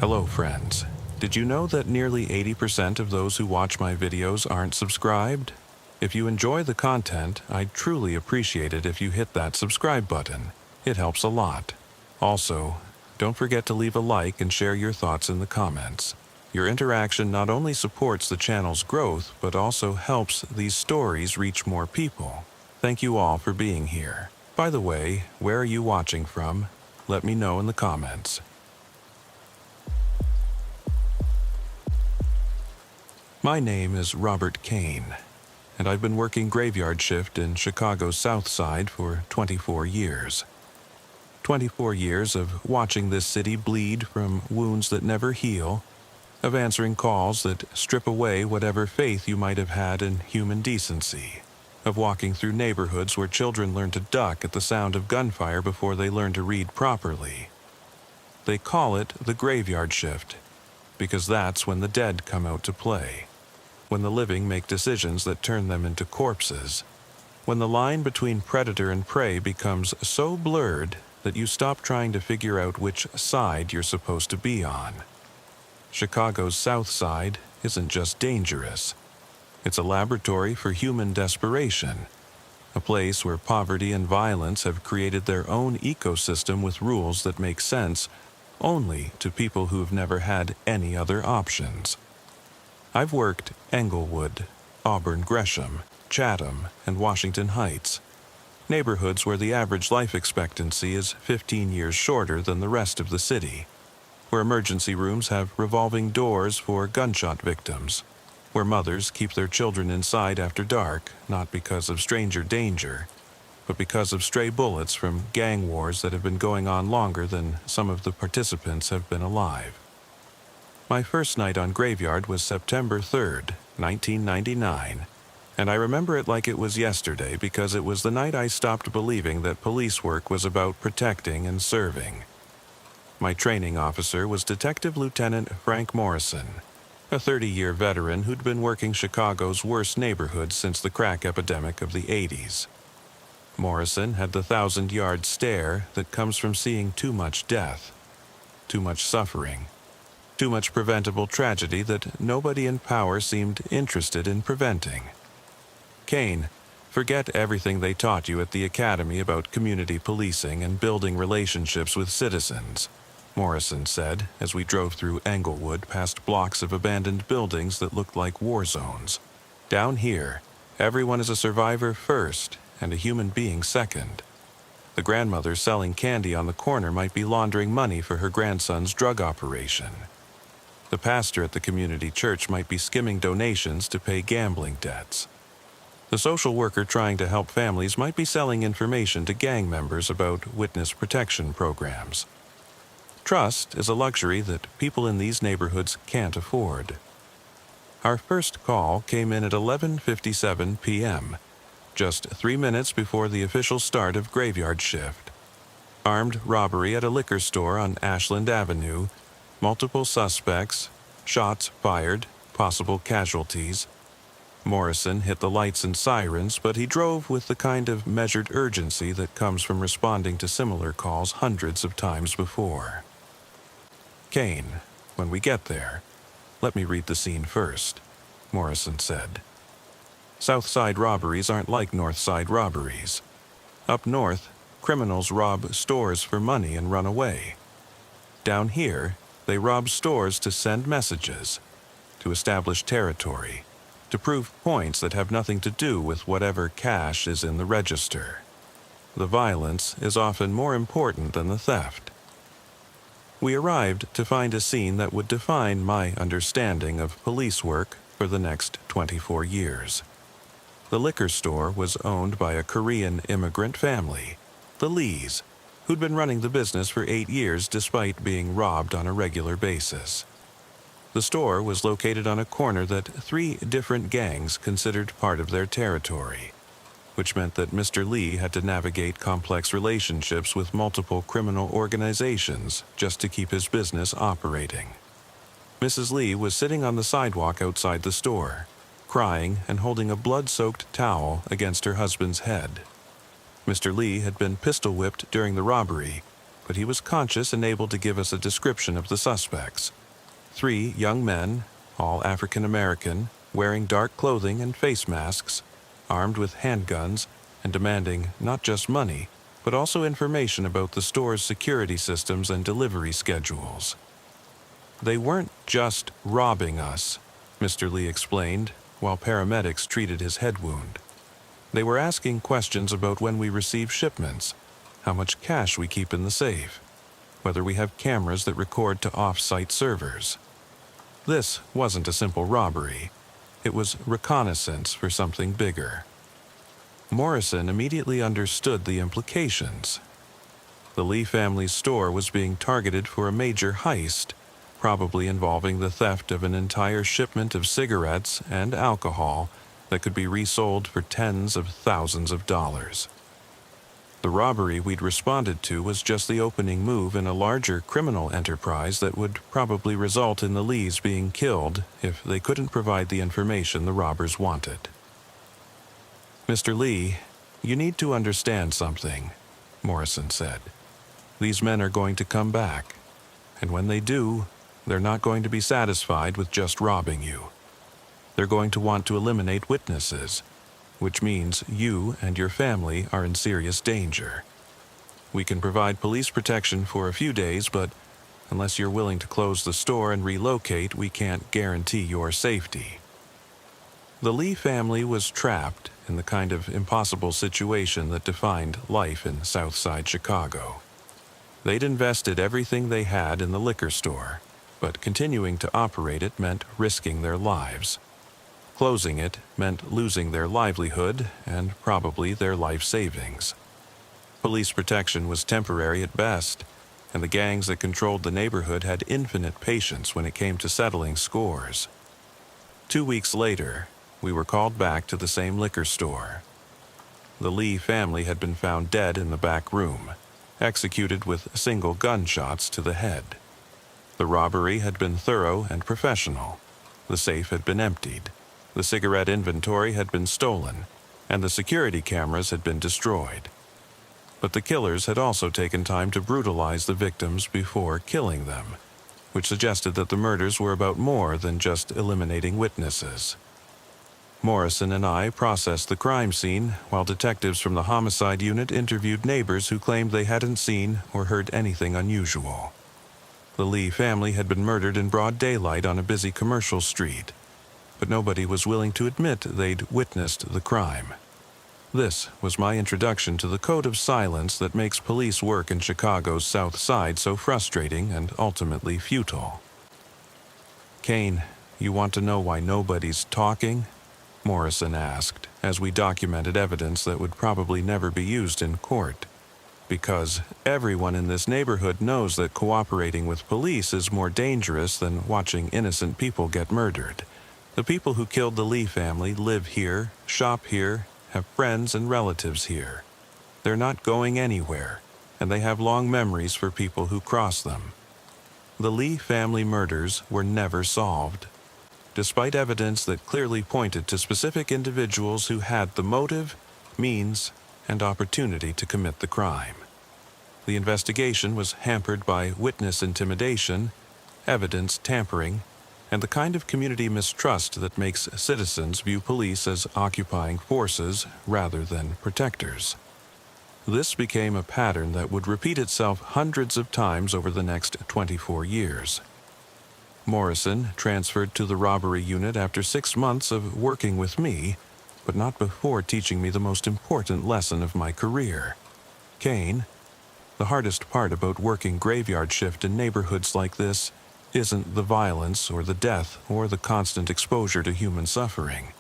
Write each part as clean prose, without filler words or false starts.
Hello friends. Did you know that nearly 80% of those who watch my videos aren't subscribed? If you enjoy the content, I'd truly appreciate it if you hit that subscribe button. It helps a lot. Also, don't forget to leave a like and share your thoughts in the comments. Your interaction not only supports the channel's growth, but also helps these stories reach more people. Thank you all for being here. By the way, where are you watching from? Let me know in the comments. My name is Robert Kane, and I've been working graveyard shift in Chicago's South Side for 24 years. 24 years of watching this city bleed from wounds that never heal, of answering calls that strip away whatever faith you might have had in human decency, of walking through neighborhoods where children learn to duck at the sound of gunfire before they learn to read properly. They call it the graveyard shift, because that's when the dead come out to play. When the living make decisions that turn them into corpses. When the line between predator and prey becomes so blurred that you stop trying to figure out which side you're supposed to be on. Chicago's South Side isn't just dangerous. It's a laboratory for human desperation. A place where poverty and violence have created their own ecosystem with rules that make sense only to people who've never had any other options. I've worked Englewood, Auburn Gresham, Chatham, and Washington Heights, neighborhoods where the average life expectancy is 15 years shorter than the rest of the city, where emergency rooms have revolving doors for gunshot victims, where mothers keep their children inside after dark, not because of stranger danger, but because of stray bullets from gang wars that have been going on longer than some of the participants have been alive. My first night on graveyard was September 3rd, 1999, and I remember it like it was yesterday because it was the night I stopped believing that police work was about protecting and serving. My training officer was Detective Lieutenant Frank Morrison, a 30-year veteran who'd been working Chicago's worst neighborhoods since the crack epidemic of the 80s. Morrison had the 1,000-yard stare that comes from seeing too much death, too much suffering, too much preventable tragedy that nobody in power seemed interested in preventing. Kane, forget everything they taught you at the academy about community policing and building relationships with citizens, Morrison said as we drove through Englewood past blocks of abandoned buildings that looked like war zones. Down here, everyone is a survivor first and a human being second. The grandmother selling candy on the corner might be laundering money for her grandson's drug operation. The pastor at the community church might be skimming donations to pay gambling debts. The social worker trying to help families might be selling information to gang members about witness protection programs. Trust is a luxury that people in these neighborhoods can't afford. Our first call came in at 11:57 p.m., just 3 minutes before the official start of graveyard shift. Armed robbery at a liquor store on Ashland Avenue, multiple suspects, shots fired, possible casualties. Morrison hit the lights and sirens, but he drove with the kind of measured urgency that comes from responding to similar calls hundreds of times before. Kane, when we get there, let me read the scene first, Morrison said. South Side robberies aren't like North Side robberies. Up north, criminals rob stores for money and run away. Down here, they rob stores to send messages, to establish territory, to prove points that have nothing to do with whatever cash is in the register. The violence is often more important than the theft. We arrived to find a scene that would define my understanding of police work for the next 24 years. The liquor store was owned by a Korean immigrant family, the Lees, who'd been running the business for 8 years despite being robbed on a regular basis. The store was located on a corner that 3 different gangs considered part of their territory, which meant that Mr. Lee had to navigate complex relationships with multiple criminal organizations just to keep his business operating. Mrs. Lee was sitting on the sidewalk outside the store, crying and holding a blood-soaked towel against her husband's head. Mr. Lee had been pistol-whipped during the robbery, but he was conscious and able to give us a description of the suspects. 3 young men, all African American, wearing dark clothing and face masks, armed with handguns, and demanding not just money, but also information about the store's security systems and delivery schedules. They weren't just robbing us, Mr. Lee explained, while paramedics treated his head wound. They were asking questions about when we receive shipments, how much cash we keep in the safe, whether we have cameras that record to off-site servers. This wasn't a simple robbery. It was reconnaissance for something bigger. Morrison immediately understood the implications. The Lee family's store was being targeted for a major heist, probably involving the theft of an entire shipment of cigarettes and alcohol that could be resold for tens of thousands of dollars. The robbery we'd responded to was just the opening move in a larger criminal enterprise that would probably result in the Lees being killed if they couldn't provide the information the robbers wanted. "Mr. Lee, you need to understand something," Morrison said. "These men are going to come back, and when they do, they're not going to be satisfied with just robbing you. They're going to want to eliminate witnesses, which means you and your family are in serious danger. We can provide police protection for a few days, but unless you're willing to close the store and relocate, we can't guarantee your safety." The Lee family was trapped in the kind of impossible situation that defined life in Southside Chicago. They'd invested everything they had in the liquor store, but continuing to operate it meant risking their lives. Closing it meant losing their livelihood and probably their life savings. Police protection was temporary at best, and the gangs that controlled the neighborhood had infinite patience when it came to settling scores. 2 weeks later, we were called back to the same liquor store. The Lee family had been found dead in the back room, executed with single gunshots to the head. The robbery had been thorough and professional. The safe had been emptied. The cigarette inventory had been stolen, and the security cameras had been destroyed. But the killers had also taken time to brutalize the victims before killing them, which suggested that the murders were about more than just eliminating witnesses. Morrison and I processed the crime scene, while detectives from the homicide unit interviewed neighbors who claimed they hadn't seen or heard anything unusual. The Lee family had been murdered in broad daylight on a busy commercial street, but nobody was willing to admit they'd witnessed the crime. This was my introduction to the code of silence that makes police work in Chicago's South Side so frustrating and ultimately futile. "Kane, you want to know why nobody's talking?" Morrison asked, as we documented evidence that would probably never be used in court. "Because everyone in this neighborhood knows that cooperating with police is more dangerous than watching innocent people get murdered. The people who killed the Lee family live here, shop here, have friends and relatives here. They're not going anywhere, and they have long memories for people who cross them. The Lee family murders were never solved, despite evidence that clearly pointed to specific individuals who had the motive, means, and opportunity to commit the crime. The investigation was hampered by witness intimidation, evidence tampering, and the kind of community mistrust that makes citizens view police as occupying forces rather than protectors. This became a pattern that would repeat itself hundreds of times over the next 24 years. Morrison transferred to the robbery unit after 6 months of working with me, but not before teaching me the most important lesson of my career. "Kane, the hardest part about working graveyard shift in neighborhoods like this isn't the violence or the death or the constant exposure to human suffering,"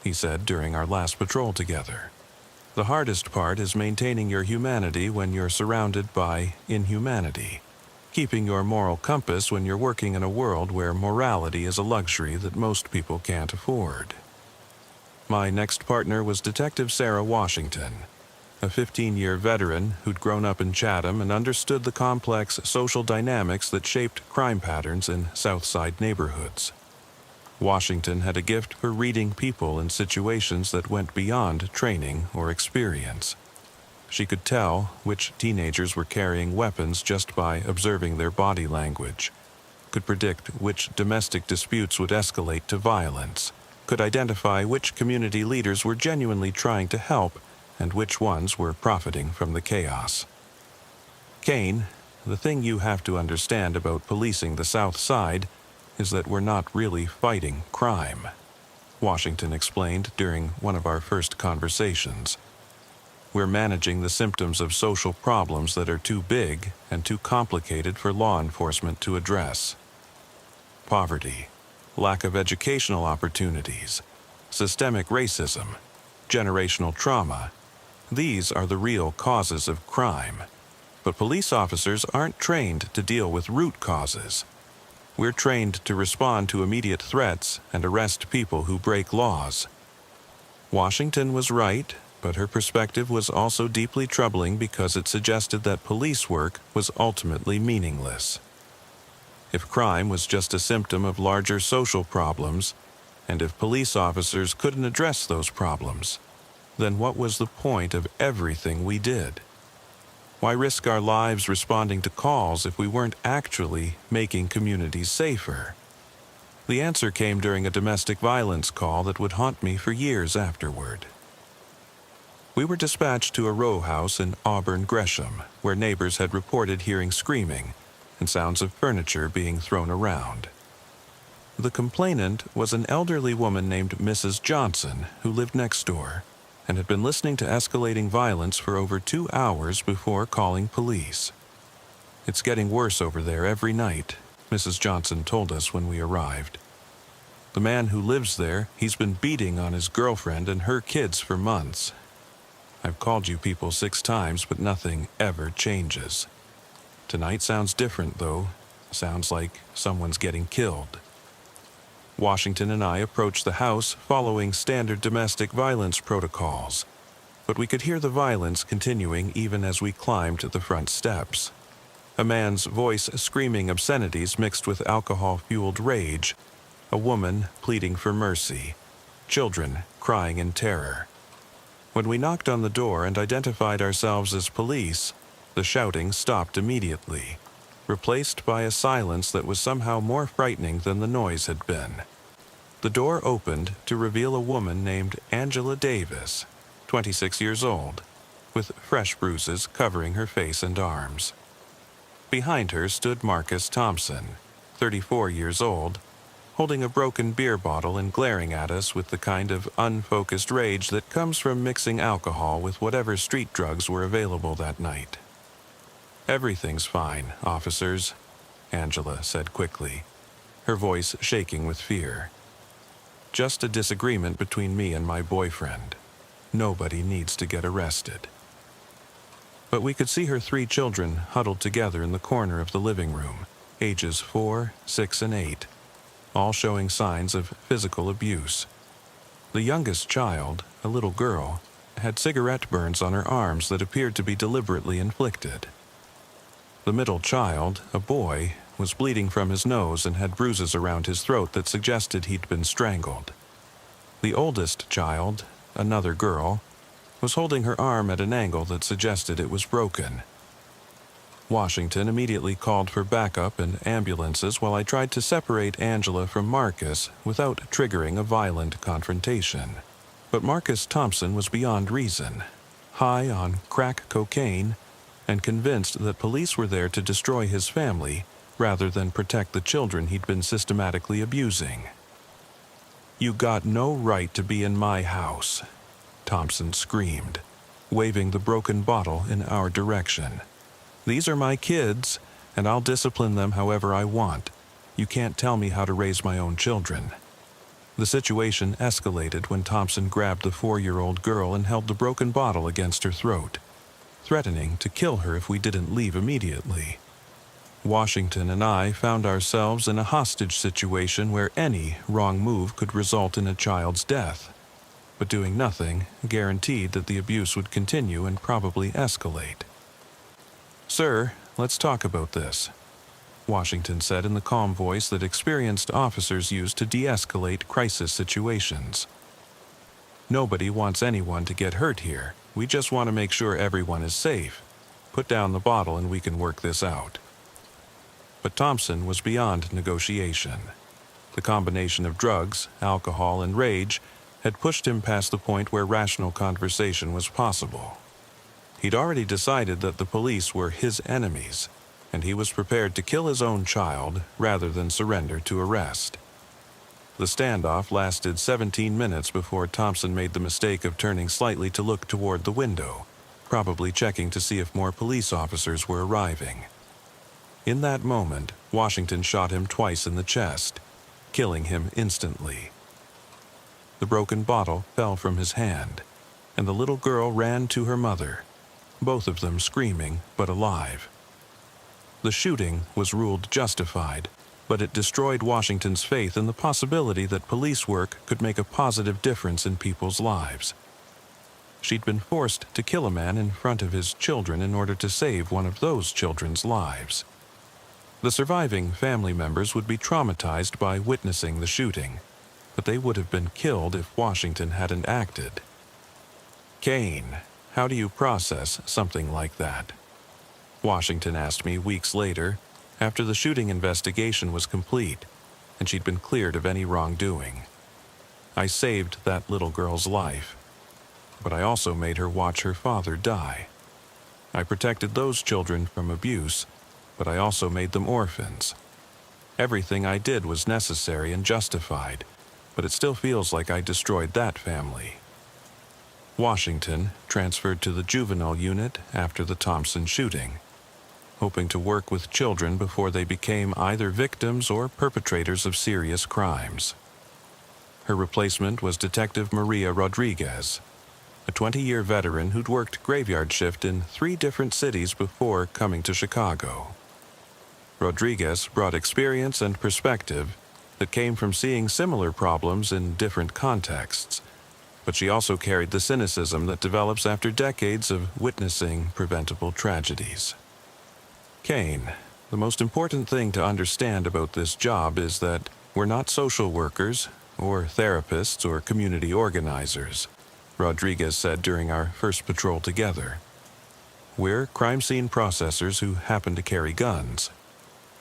he said during our last patrol together. "The hardest part is maintaining your humanity when you're surrounded by inhumanity, keeping your moral compass when you're working in a world where morality is a luxury that most people can't afford." My next partner was Detective Sarah Washington, a 15-year veteran who'd grown up in Chatham and understood the complex social dynamics that shaped crime patterns in Southside neighborhoods. Washington had a gift for reading people in situations that went beyond training or experience. She could tell which teenagers were carrying weapons just by observing their body language, could predict which domestic disputes would escalate to violence, could identify which community leaders were genuinely trying to help and which ones were profiting from the chaos. Kane, the thing you have to understand about policing the South Side is that we're not really fighting crime, Washington explained during one of our first conversations. We're managing the symptoms of social problems that are too big and too complicated for law enforcement to address. Poverty, lack of educational opportunities, systemic racism, generational trauma. These are the real causes of crime. But police officers aren't trained to deal with root causes. We're trained to respond to immediate threats and arrest people who break laws. Washington was right, but her perspective was also deeply troubling because it suggested that police work was ultimately meaningless. If crime was just a symptom of larger social problems, and if police officers couldn't address those problems, then what was the point of everything we did? Why risk our lives responding to calls if we weren't actually making communities safer? The answer came during a domestic violence call that would haunt me for years afterward. We were dispatched to a row house in Auburn, Gresham, where neighbors had reported hearing screaming and sounds of furniture being thrown around. The complainant was an elderly woman named Mrs. Johnson, who lived next door and had been listening to escalating violence for over 2 hours before calling police. "It's getting worse over there every night," Mrs. Johnson told us when we arrived. "The man who lives there, he's been beating on his girlfriend and her kids for months. I've called you people 6 times, but nothing ever changes. Tonight sounds different, though. Sounds like someone's getting killed." Washington and I approached the house following standard domestic violence protocols, but we could hear the violence continuing even as we climbed the front steps. A man's voice screaming obscenities mixed with alcohol-fueled rage, a woman pleading for mercy, children crying in terror. When we knocked on the door and identified ourselves as police, the shouting stopped immediately, replaced by a silence that was somehow more frightening than the noise had been. The door opened to reveal a woman named Angela Davis, 26 years old, with fresh bruises covering her face and arms. Behind her stood Marcus Thompson, 34 years old, holding a broken beer bottle and glaring at us with the kind of unfocused rage that comes from mixing alcohol with whatever street drugs were available that night. "Everything's fine, officers," Angela said quickly, her voice shaking with fear. "Just a disagreement between me and my boyfriend. Nobody needs to get arrested." But we could see her 3 children huddled together in the corner of the living room, ages 4, 6, and 8, all showing signs of physical abuse. The youngest child, a little girl, had cigarette burns on her arms that appeared to be deliberately inflicted. The middle child, a boy, was bleeding from his nose and had bruises around his throat that suggested he'd been strangled. The oldest child, another girl, was holding her arm at an angle that suggested it was broken. Washington immediately called for backup and ambulances while I tried to separate Angela from Marcus without triggering a violent confrontation. But Marcus Thompson was beyond reason, high on crack cocaine, and convinced that police were there to destroy his family rather than protect the children he'd been systematically abusing. "You got no right to be in my house," Thompson screamed, waving the broken bottle in our direction. "These are my kids, and I'll discipline them however I want. You can't tell me how to raise my own children." The situation escalated when Thompson grabbed the 4-year-old girl and held the broken bottle against her throat, threatening to kill her if we didn't leave immediately. Washington and I found ourselves in a hostage situation where any wrong move could result in a child's death, but doing nothing guaranteed that the abuse would continue and probably escalate. "Sir, let's talk about this," Washington said in the calm voice that experienced officers use to de-escalate crisis situations. "Nobody wants anyone to get hurt here, We just want to make sure everyone is safe. Put down the bottle and we can work this out." But Thompson was beyond negotiation. The combination of drugs, alcohol, and rage had pushed him past the point where rational conversation was possible. He'd already decided that the police were his enemies, and he was prepared to kill his own child rather than surrender to arrest. The standoff lasted 17 minutes before Thompson made the mistake of turning slightly to look toward the window, probably checking to see if more police officers were arriving. In that moment, Washington shot him twice in the chest, killing him instantly. The broken bottle fell from his hand, and the little girl ran to her mother, both of them screaming but alive. The shooting was ruled justified, but it destroyed Washington's faith in the possibility that police work could make a positive difference in people's lives. She'd been forced to kill a man in front of his children in order to save one of those children's lives. The surviving family members would be traumatized by witnessing the shooting, but they would have been killed if Washington hadn't acted. "Kane, how do you process something like that?" Washington asked me weeks later, after the shooting investigation was complete, and she'd been cleared of any wrongdoing. "I saved that little girl's life, but I also made her watch her father die. I protected those children from abuse, but I also made them orphans. Everything I did was necessary and justified, but it still feels like I destroyed that family." Washington transferred to the juvenile unit after the Thompson shooting, hoping to work with children before they became either victims or perpetrators of serious crimes. Her replacement was Detective Maria Rodriguez, a 20-year veteran who'd worked graveyard shift in 3 different cities before coming to Chicago. Rodriguez brought experience and perspective that came from seeing similar problems in different contexts, but she also carried the cynicism that develops after decades of witnessing preventable tragedies. "Kane, the most important thing to understand about this job is that we're not social workers or therapists or community organizers," Rodriguez said during our first patrol together. "We're crime scene processors who happen to carry guns.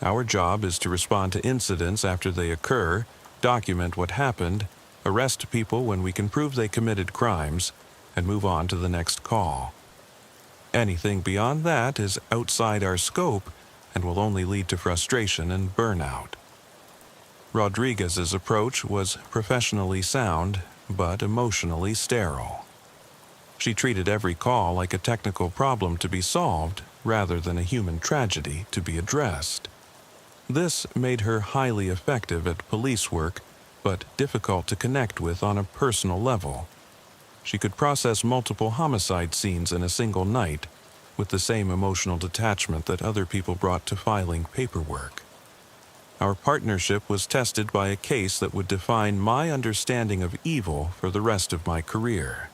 Our job is to respond to incidents after they occur, document what happened, arrest people when we can prove they committed crimes, and move on to the next call. Anything beyond that is outside our scope and will only lead to frustration and burnout." Rodriguez's approach was professionally sound, but emotionally sterile. She treated every call like a technical problem to be solved rather than a human tragedy to be addressed. This made her highly effective at police work, but difficult to connect with on a personal level. She could process multiple homicide scenes in a single night with the same emotional detachment that other people brought to filing paperwork. Our partnership was tested by a case that would define my understanding of evil for the rest of my career.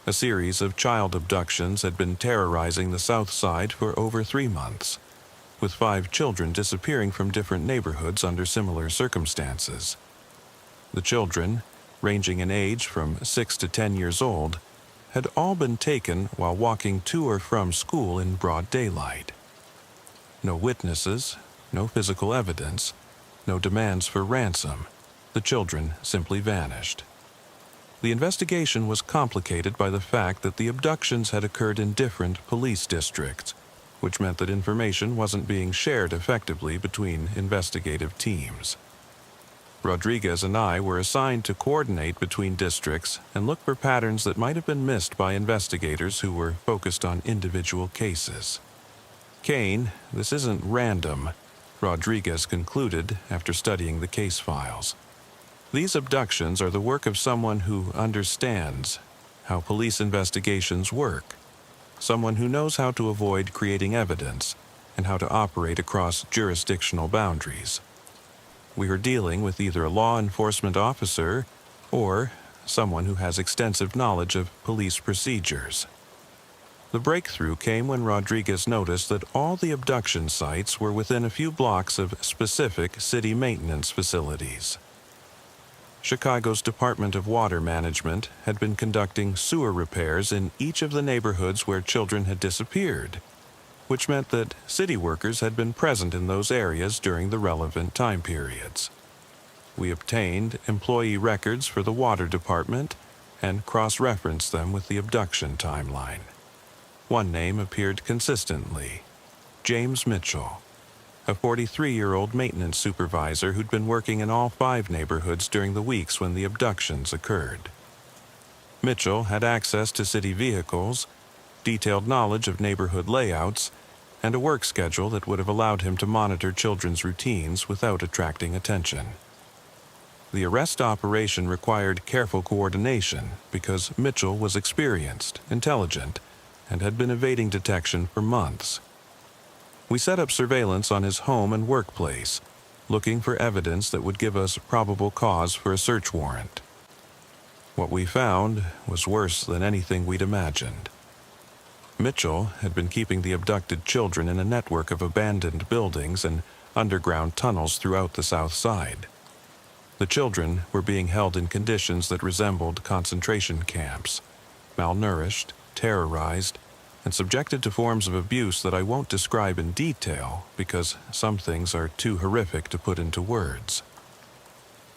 A series of child abductions had been terrorizing the South Side for over 3 months, with 5 children disappearing from different neighborhoods under similar circumstances. The children, ranging in age from 6 to 10 years old, had all been taken while walking to or from school in broad daylight. No witnesses, no physical evidence, no demands for ransom. The children simply vanished. The investigation was complicated by the fact that the abductions had occurred in different police districts, which meant that information wasn't being shared effectively between investigative teams. Rodriguez and I were assigned to coordinate between districts and look for patterns that might have been missed by investigators who were focused on individual cases. "Kane, this isn't random," Rodriguez concluded after studying the case files. "These abductions are the work of someone who understands how police investigations work, someone who knows how to avoid creating evidence and how to operate across jurisdictional boundaries. We are dealing with either a law enforcement officer or someone who has extensive knowledge of police procedures." The breakthrough came when Rodriguez noticed that all the abduction sites were within a few blocks of specific city maintenance facilities. Chicago's Department of Water Management had been conducting sewer repairs in each of the neighborhoods where children had disappeared, which meant that city workers had been present in those areas during the relevant time periods. We obtained employee records for the water department and cross-referenced them with the abduction timeline. One name appeared consistently: James Mitchell, a 43-year-old maintenance supervisor who'd been working in all 5 neighborhoods during the weeks when the abductions occurred. Mitchell had access to city vehicles, detailed knowledge of neighborhood layouts, and a work schedule that would have allowed him to monitor children's routines without attracting attention. The arrest operation required careful coordination because Mitchell was experienced, intelligent, and had been evading detection for months. We set up surveillance on his home and workplace, looking for evidence that would give us probable cause for a search warrant. What we found was worse than anything we'd imagined. Mitchell had been keeping the abducted children in a network of abandoned buildings and underground tunnels throughout the South Side. The children were being held in conditions that resembled concentration camps, malnourished, terrorized, and subjected to forms of abuse that I won't describe in detail because some things are too horrific to put into words.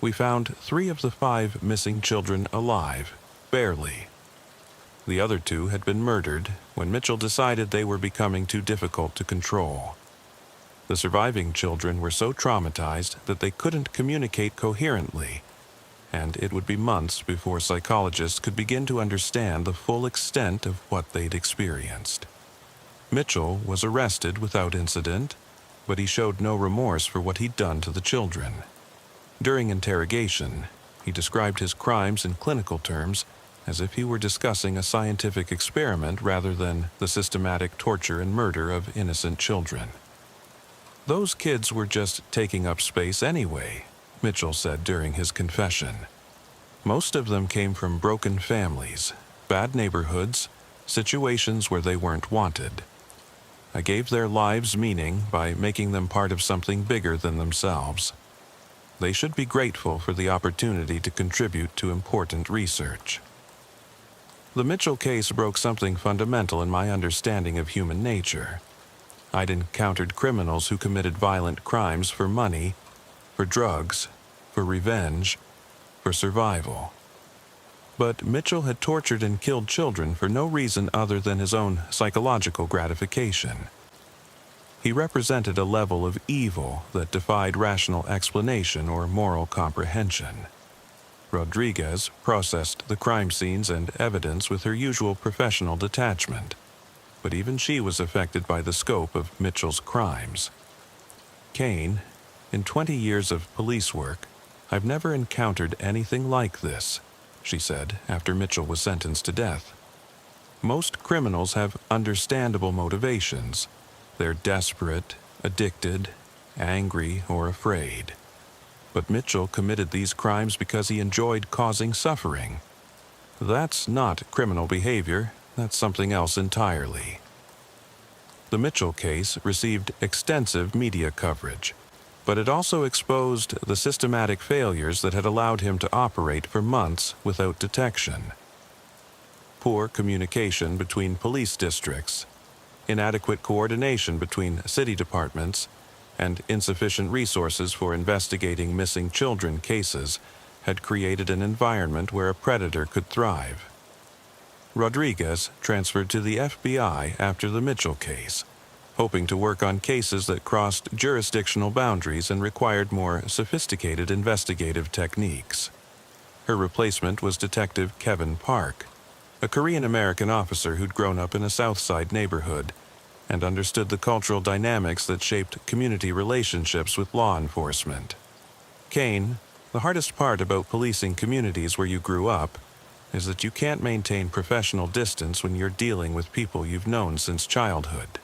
We found 3 of the 5 missing children alive, barely. The other 2 had been murdered when Mitchell decided they were becoming too difficult to control. The surviving children were so traumatized that they couldn't communicate coherently, and it would be months before psychologists could begin to understand the full extent of what they'd experienced. Mitchell was arrested without incident, but he showed no remorse for what he'd done to the children. During interrogation, he described his crimes in clinical terms as if he were discussing a scientific experiment rather than the systematic torture and murder of innocent children. "Those kids were just taking up space anyway," Mitchell said during his confession. "Most of them came from broken families, bad neighborhoods, situations where they weren't wanted. I gave their lives meaning by making them part of something bigger than themselves. They should be grateful for the opportunity to contribute to important research." The Mitchell case broke something fundamental in my understanding of human nature. I'd encountered criminals who committed violent crimes for money, for drugs, for revenge, for survival. But Mitchell had tortured and killed children for no reason other than his own psychological gratification. He represented a level of evil that defied rational explanation or moral comprehension. Rodriguez processed the crime scenes and evidence with her usual professional detachment, but even she was affected by the scope of Mitchell's crimes. "Kane, in 20 years of police work, I've never encountered anything like this," she said after Mitchell was sentenced to death. "Most criminals have understandable motivations. They're desperate, addicted, angry, or afraid. But Mitchell committed these crimes because he enjoyed causing suffering. That's not criminal behavior. That's something else entirely." The Mitchell case received extensive media coverage, but it also exposed the systematic failures that had allowed him to operate for months without detection. Poor communication between police districts, inadequate coordination between city departments, and insufficient resources for investigating missing children cases had created an environment where a predator could thrive. Rodriguez transferred to the FBI after the Mitchell case, hoping to work on cases that crossed jurisdictional boundaries and required more sophisticated investigative techniques. Her replacement was Detective Kevin Park, a Korean-American officer who'd grown up in a South Side neighborhood and understood the cultural dynamics that shaped community relationships with law enforcement. "Kane, the hardest part about policing communities where you grew up is that you can't maintain professional distance when you're dealing with people you've known since childhood,"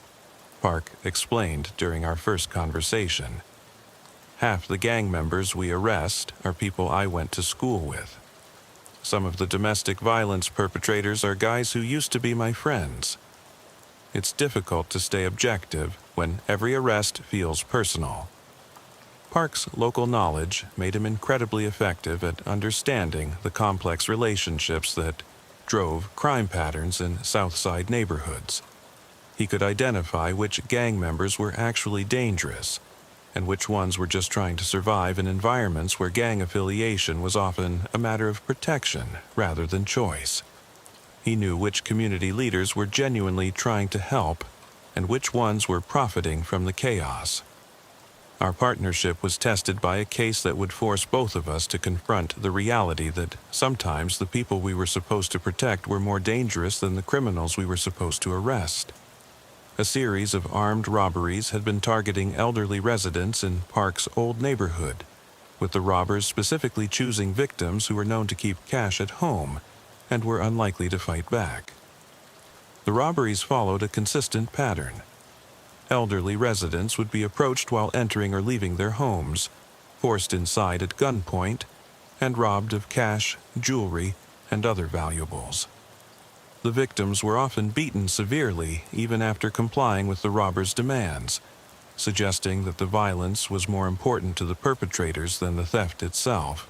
Park explained during our first conversation. "Half the gang members we arrest are people I went to school with. Some of the domestic violence perpetrators are guys who used to be my friends. It's difficult to stay objective when every arrest feels personal." Park's local knowledge made him incredibly effective at understanding the complex relationships that drove crime patterns in Southside neighborhoods. He could identify which gang members were actually dangerous and which ones were just trying to survive in environments where gang affiliation was often a matter of protection rather than choice. He knew which community leaders were genuinely trying to help and which ones were profiting from the chaos. Our partnership was tested by a case that would force both of us to confront the reality that sometimes the people we were supposed to protect were more dangerous than the criminals we were supposed to arrest. A series of armed robberies had been targeting elderly residents in Park's old neighborhood, with the robbers specifically choosing victims who were known to keep cash at home and were unlikely to fight back. The robberies followed a consistent pattern. Elderly residents would be approached while entering or leaving their homes, forced inside at gunpoint, and robbed of cash, jewelry, and other valuables. The victims were often beaten severely even after complying with the robbers' demands, suggesting that the violence was more important to the perpetrators than the theft itself.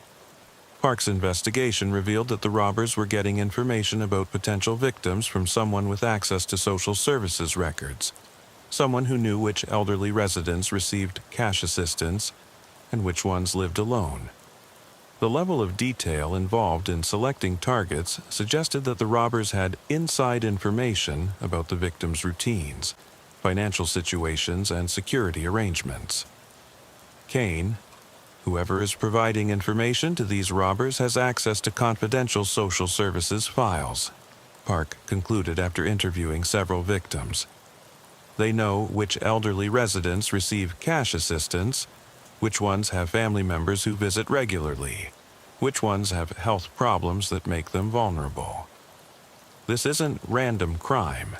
Park's investigation revealed that the robbers were getting information about potential victims from someone with access to social services records, someone who knew which elderly residents received cash assistance and which ones lived alone. The level of detail involved in selecting targets suggested that the robbers had inside information about the victims' routines, financial situations, and security arrangements. Kane, whoever is providing information to these robbers, has access to confidential social services files, Park concluded after interviewing several victims. They know which elderly residents receive cash assistance, which ones have family members who visit regularly, which ones have health problems that make them vulnerable. This isn't random crime.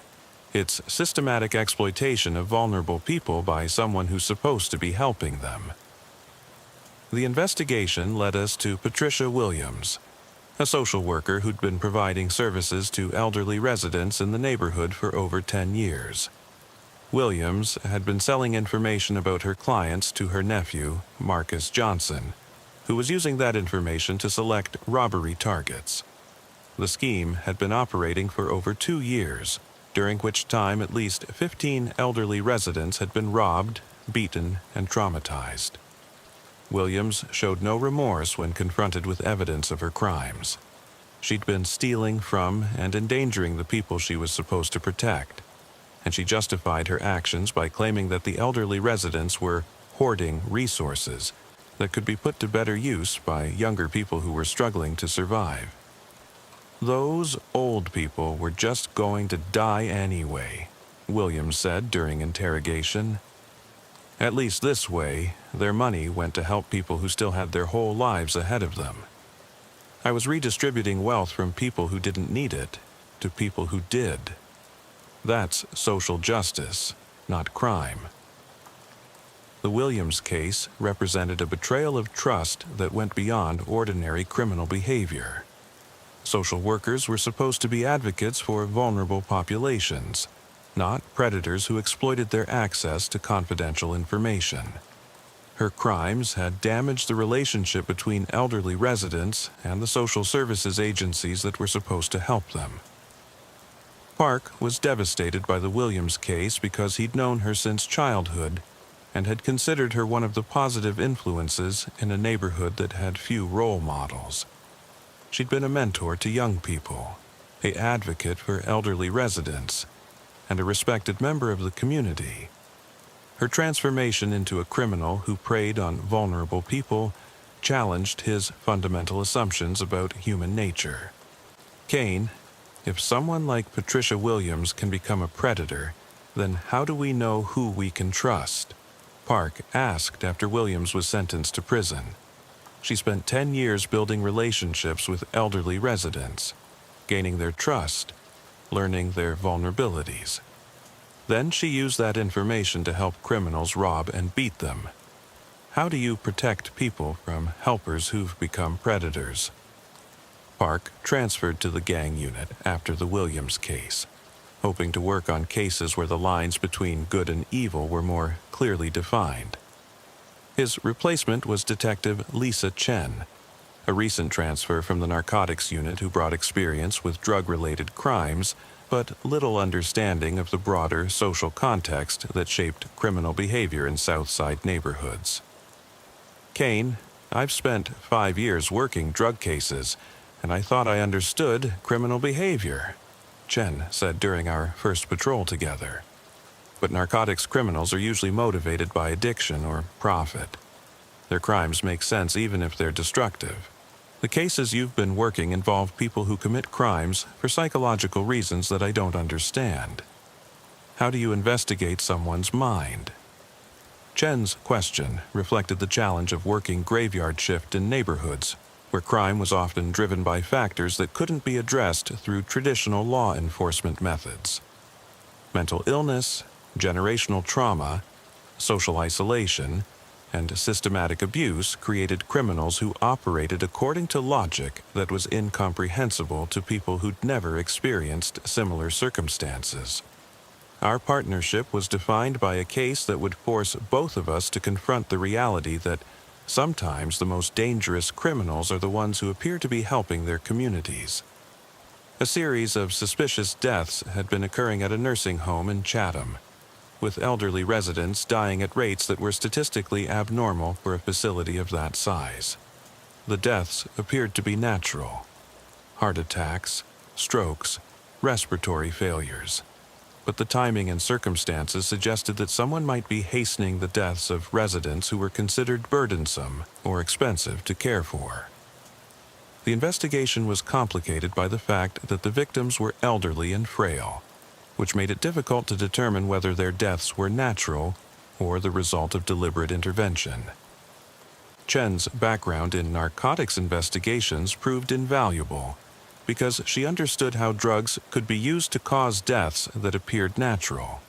It's systematic exploitation of vulnerable people by someone who's supposed to be helping them. The investigation led us to Patricia Williams, a social worker who'd been providing services to elderly residents in the neighborhood for over 10 years. Williams had been selling information about her clients to her nephew, Marcus Johnson, who was using that information to select robbery targets. The scheme had been operating for over 2 years, during which time at least 15 elderly residents had been robbed, beaten, and traumatized. Williams showed no remorse when confronted with evidence of her crimes. She'd been stealing from and endangering the people she was supposed to protect, and she justified her actions by claiming that the elderly residents were hoarding resources that could be put to better use by younger people who were struggling to survive. Those old people were just going to die anyway, Williams said during interrogation. At least this way, their money went to help people who still had their whole lives ahead of them. I was redistributing wealth from people who didn't need it to people who did. That's social justice, not crime. The Williams case represented a betrayal of trust that went beyond ordinary criminal behavior. Social workers were supposed to be advocates for vulnerable populations, not predators who exploited their access to confidential information. Her crimes had damaged the relationship between elderly residents and the social services agencies that were supposed to help them. Park was devastated by the Williams case because he'd known her since childhood and had considered her one of the positive influences in a neighborhood that had few role models. She'd been a mentor to young people, an advocate for elderly residents, and a respected member of the community. Her transformation into a criminal who preyed on vulnerable people challenged his fundamental assumptions about human nature. Kane, if someone like Patricia Williams can become a predator, then how do we know who we can trust? Park asked after Williams was sentenced to prison. She spent 10 years building relationships with elderly residents, gaining their trust, learning their vulnerabilities. Then she used that information to help criminals rob and beat them. How do you protect people from helpers who've become predators? Park transferred to the gang unit after the Williams case, hoping to work on cases where the lines between good and evil were more clearly defined. His replacement was Detective Lisa Chen, a recent transfer from the narcotics unit who brought experience with drug-related crimes, but little understanding of the broader social context that shaped criminal behavior in Southside neighborhoods. Kane, I've spent 5 years working drug cases, and I thought I understood criminal behavior, Chen said during our first patrol together. But narcotics criminals are usually motivated by addiction or profit. Their crimes make sense even if they're destructive. The cases you've been working involve people who commit crimes for psychological reasons that I don't understand. How do you investigate someone's mind? Chen's question reflected the challenge of working graveyard shift in neighborhoods, where crime was often driven by factors that couldn't be addressed through traditional law enforcement methods. Mental illness, generational trauma, social isolation, and systematic abuse created criminals who operated according to logic that was incomprehensible to people who'd never experienced similar circumstances. Our partnership was defined by a case that would force both of us to confront the reality that sometimes the most dangerous criminals are the ones who appear to be helping their communities. A series of suspicious deaths had been occurring at a nursing home in Chatham, with elderly residents dying at rates that were statistically abnormal for a facility of that size. The deaths appeared to be natural: heart attacks, strokes, respiratory failures. But the timing and circumstances suggested that someone might be hastening the deaths of residents who were considered burdensome or expensive to care for. The investigation was complicated by the fact that the victims were elderly and frail, which made it difficult to determine whether their deaths were natural or the result of deliberate intervention. Chen's background in narcotics investigations proved invaluable because she understood how drugs could be used to cause deaths that appeared natural.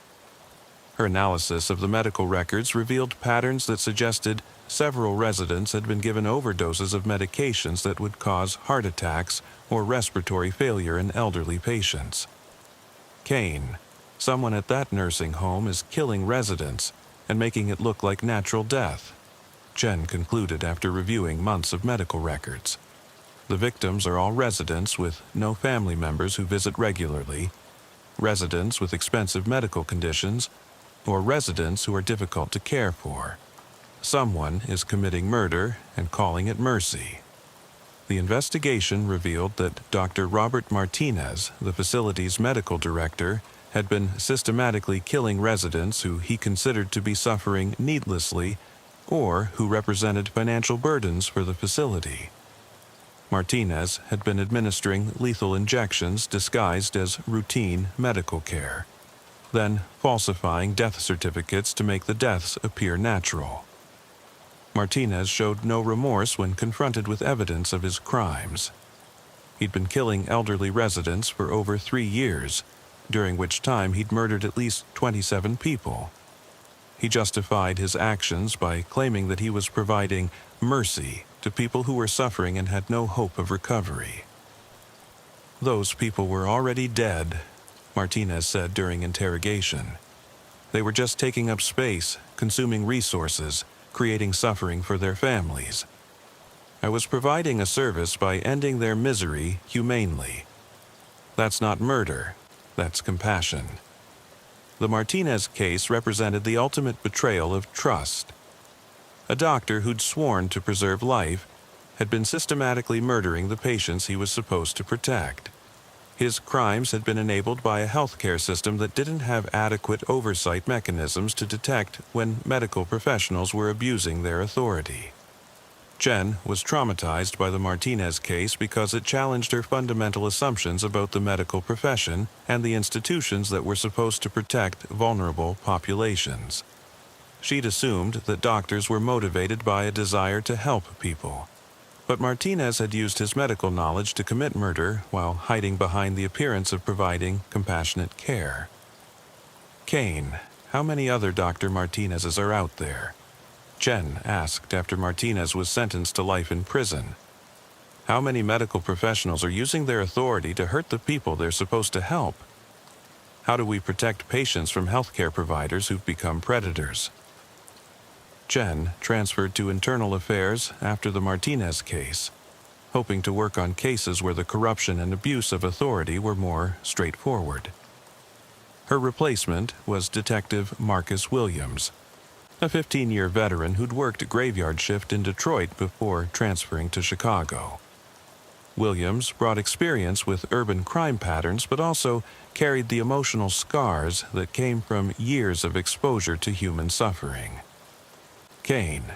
Her analysis of the medical records revealed patterns that suggested several residents had been given overdoses of medications that would cause heart attacks or respiratory failure in elderly patients. Kane, someone at that nursing home, is killing residents and making it look like natural death, Chen concluded after reviewing months of medical records. The victims are all residents with no family members who visit regularly, residents with expensive medical conditions, or residents who are difficult to care for. Someone is committing murder and calling it mercy. The investigation revealed that Dr. Robert Martinez, the facility's medical director, had been systematically killing residents who he considered to be suffering needlessly or who represented financial burdens for the facility. Martinez had been administering lethal injections disguised as routine medical care, then falsifying death certificates to make the deaths appear natural. Martinez showed no remorse when confronted with evidence of his crimes. He'd been killing elderly residents for over 3 years, during which time he'd murdered at least 27 people. He justified his actions by claiming that he was providing mercy to people who were suffering and had no hope of recovery. Those people were already dead, Martinez said during interrogation. They were just taking up space, consuming resources, creating suffering for their families. I was providing a service by ending their misery humanely. That's not murder, that's compassion. The Martinez case represented the ultimate betrayal of trust. A doctor who'd sworn to preserve life had been systematically murdering the patients he was supposed to protect. His crimes had been enabled by a healthcare system that didn't have adequate oversight mechanisms to detect when medical professionals were abusing their authority. Chen was traumatized by the Martinez case because it challenged her fundamental assumptions about the medical profession and the institutions that were supposed to protect vulnerable populations. She'd assumed that doctors were motivated by a desire to help people. But Martinez had used his medical knowledge to commit murder while hiding behind the appearance of providing compassionate care. Kane, how many other Dr. Martinezes are out there? Chen asked after Martinez was sentenced to life in prison. How many medical professionals are using their authority to hurt the people they're supposed to help? How do we protect patients from healthcare providers who've become predators? Jen transferred to internal affairs after the Martinez case, hoping to work on cases where the corruption and abuse of authority were more straightforward. Her replacement was Detective Marcus Williams, a 15-year veteran who'd worked graveyard shift in Detroit before transferring to Chicago. Williams brought experience with urban crime patterns, but also carried the emotional scars that came from years of exposure to human suffering. Kane.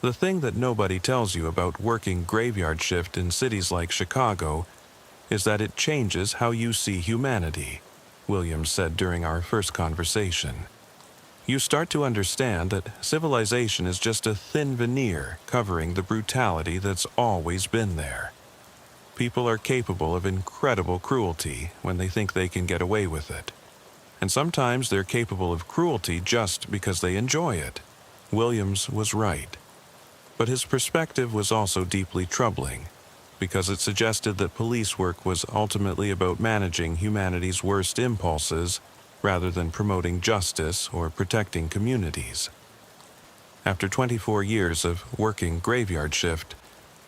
The thing that nobody tells you about working graveyard shift in cities like Chicago is that it changes how you see humanity, Williams said during our first conversation. You start to understand that civilization is just a thin veneer covering the brutality that's always been there. People are capable of incredible cruelty when they think they can get away with it. And sometimes they're capable of cruelty just because they enjoy it. Williams was right. But his perspective was also deeply troubling, because it suggested that police work was ultimately about managing humanity's worst impulses rather than promoting justice or protecting communities. After 24 years of working graveyard shift,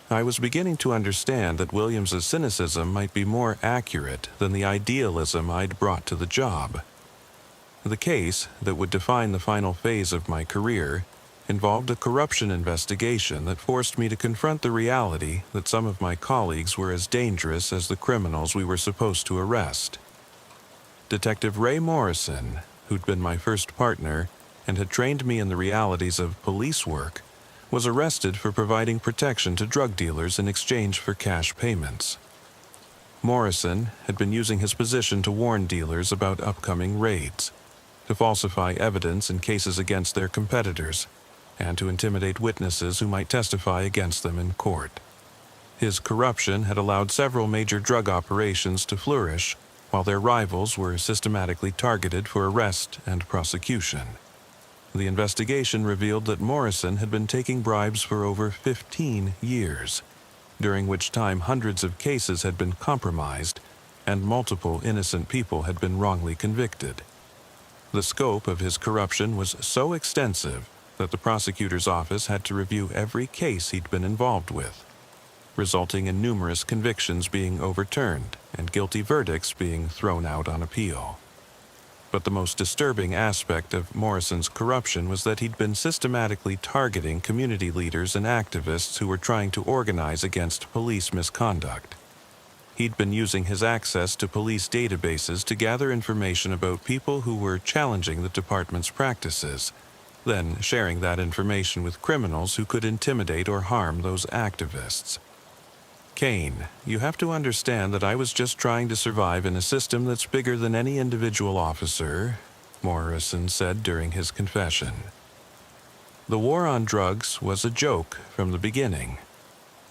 I was beginning to understand that Williams's cynicism might be more accurate than the idealism I'd brought to the job. The case that would define the final phase of my career involved a corruption investigation that forced me to confront the reality that some of my colleagues were as dangerous as the criminals we were supposed to arrest. Detective Ray Morrison, who'd been my first partner and had trained me in the realities of police work, was arrested for providing protection to drug dealers in exchange for cash payments. Morrison had been using his position to warn dealers about upcoming raids, to falsify evidence in cases against their competitors, and to intimidate witnesses who might testify against them in court. His corruption had allowed several major drug operations to flourish, while their rivals were systematically targeted for arrest and prosecution. The investigation revealed that Morrison had been taking bribes for over 15 years, during which time hundreds of cases had been compromised and multiple innocent people had been wrongly convicted. The scope of his corruption was so extensive that the prosecutor's office had to review every case he'd been involved with, resulting in numerous convictions being overturned and guilty verdicts being thrown out on appeal. But the most disturbing aspect of Morrison's corruption was that he'd been systematically targeting community leaders and activists who were trying to organize against police misconduct. He'd been using his access to police databases to gather information about people who were challenging the department's practices, then sharing that information with criminals who could intimidate or harm those activists. Kane, you have to understand that I was just trying to survive in a system that's bigger than any individual officer, Morrison said during his confession. The war on drugs was a joke from the beginning.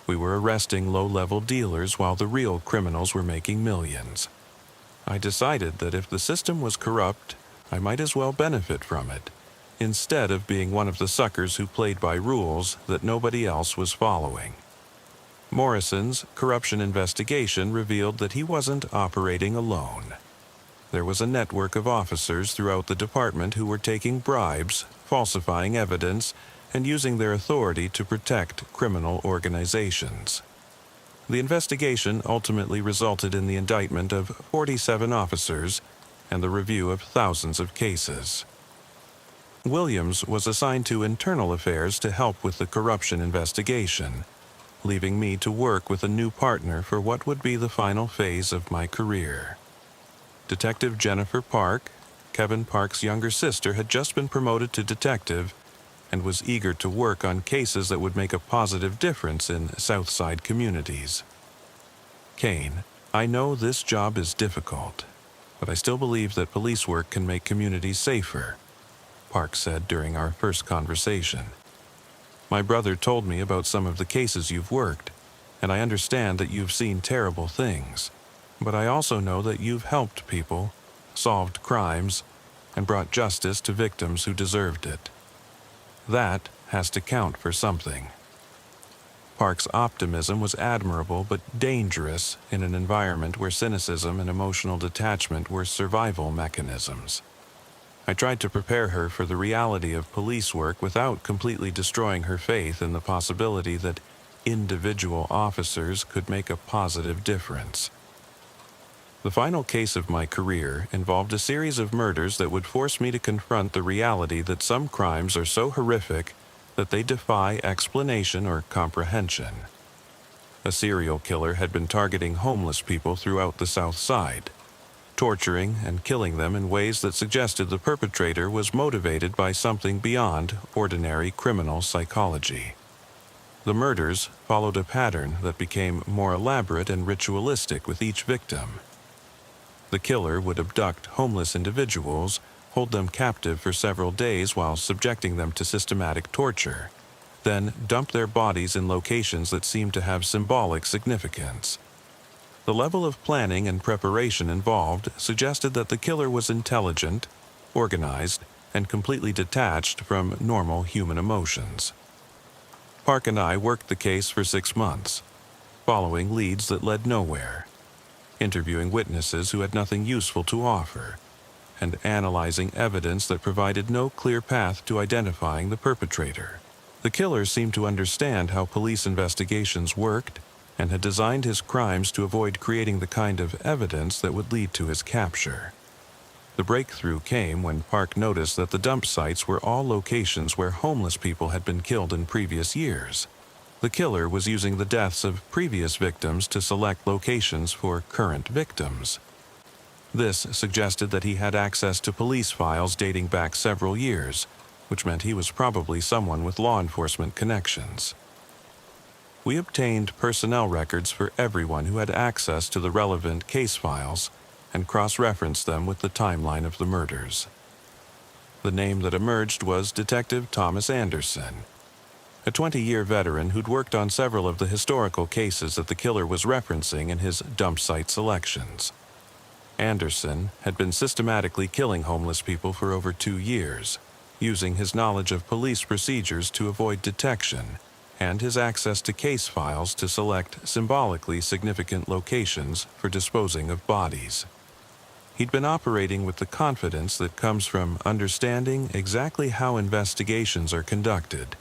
We were arresting low-level dealers while the real criminals were making millions. I decided that if the system was corrupt, I might as well benefit from it, instead of being one of the suckers who played by rules that nobody else was following. Morrison's corruption investigation revealed that he wasn't operating alone. There was a network of officers throughout the department who were taking bribes, falsifying evidence, and using their authority to protect criminal organizations. The investigation ultimately resulted in the indictment of 47 officers and the review of thousands of cases. Williams was assigned to internal affairs to help with the corruption investigation, leaving me to work with a new partner for what would be the final phase of my career. Detective Jennifer Park, Kevin Park's younger sister, had just been promoted to detective and was eager to work on cases that would make a positive difference in Southside communities. Kane, I know this job is difficult, but I still believe that police work can make communities safer, Park said during our first conversation. My brother told me about some of the cases you've worked, and I understand that you've seen terrible things, but I also know that you've helped people, solved crimes, and brought justice to victims who deserved it. That has to count for something. Park's optimism was admirable but dangerous in an environment where cynicism and emotional detachment were survival mechanisms. I tried to prepare her for the reality of police work without completely destroying her faith in the possibility that individual officers could make a positive difference. The final case of my career involved a series of murders that would force me to confront the reality that some crimes are so horrific that they defy explanation or comprehension. A serial killer had been targeting homeless people throughout the South Side, torturing and killing them in ways that suggested the perpetrator was motivated by something beyond ordinary criminal psychology. The murders followed a pattern that became more elaborate and ritualistic with each victim. The killer would abduct homeless individuals, hold them captive for several days while subjecting them to systematic torture, then dump their bodies in locations that seemed to have symbolic significance. The level of planning and preparation involved suggested that the killer was intelligent, organized, and completely detached from normal human emotions. Park and I worked the case for 6 months, following leads that led nowhere, interviewing witnesses who had nothing useful to offer, and analyzing evidence that provided no clear path to identifying the perpetrator. The killer seemed to understand how police investigations worked and had designed his crimes to avoid creating the kind of evidence that would lead to his capture. The breakthrough came when Park noticed that the dump sites were all locations where homeless people had been killed in previous years. The killer was using the deaths of previous victims to select locations for current victims. This suggested that he had access to police files dating back several years, which meant he was probably someone with law enforcement connections. We obtained personnel records for everyone who had access to the relevant case files and cross-referenced them with the timeline of the murders. The name that emerged was Detective Thomas Anderson, a 20-year veteran who'd worked on several of the historical cases that the killer was referencing in his dump site selections. Anderson had been systematically killing homeless people for over 2 years, using his knowledge of police procedures to avoid detection and his access to case files to select symbolically significant locations for disposing of bodies. He'd been operating with the confidence that comes from understanding exactly how investigations are conducted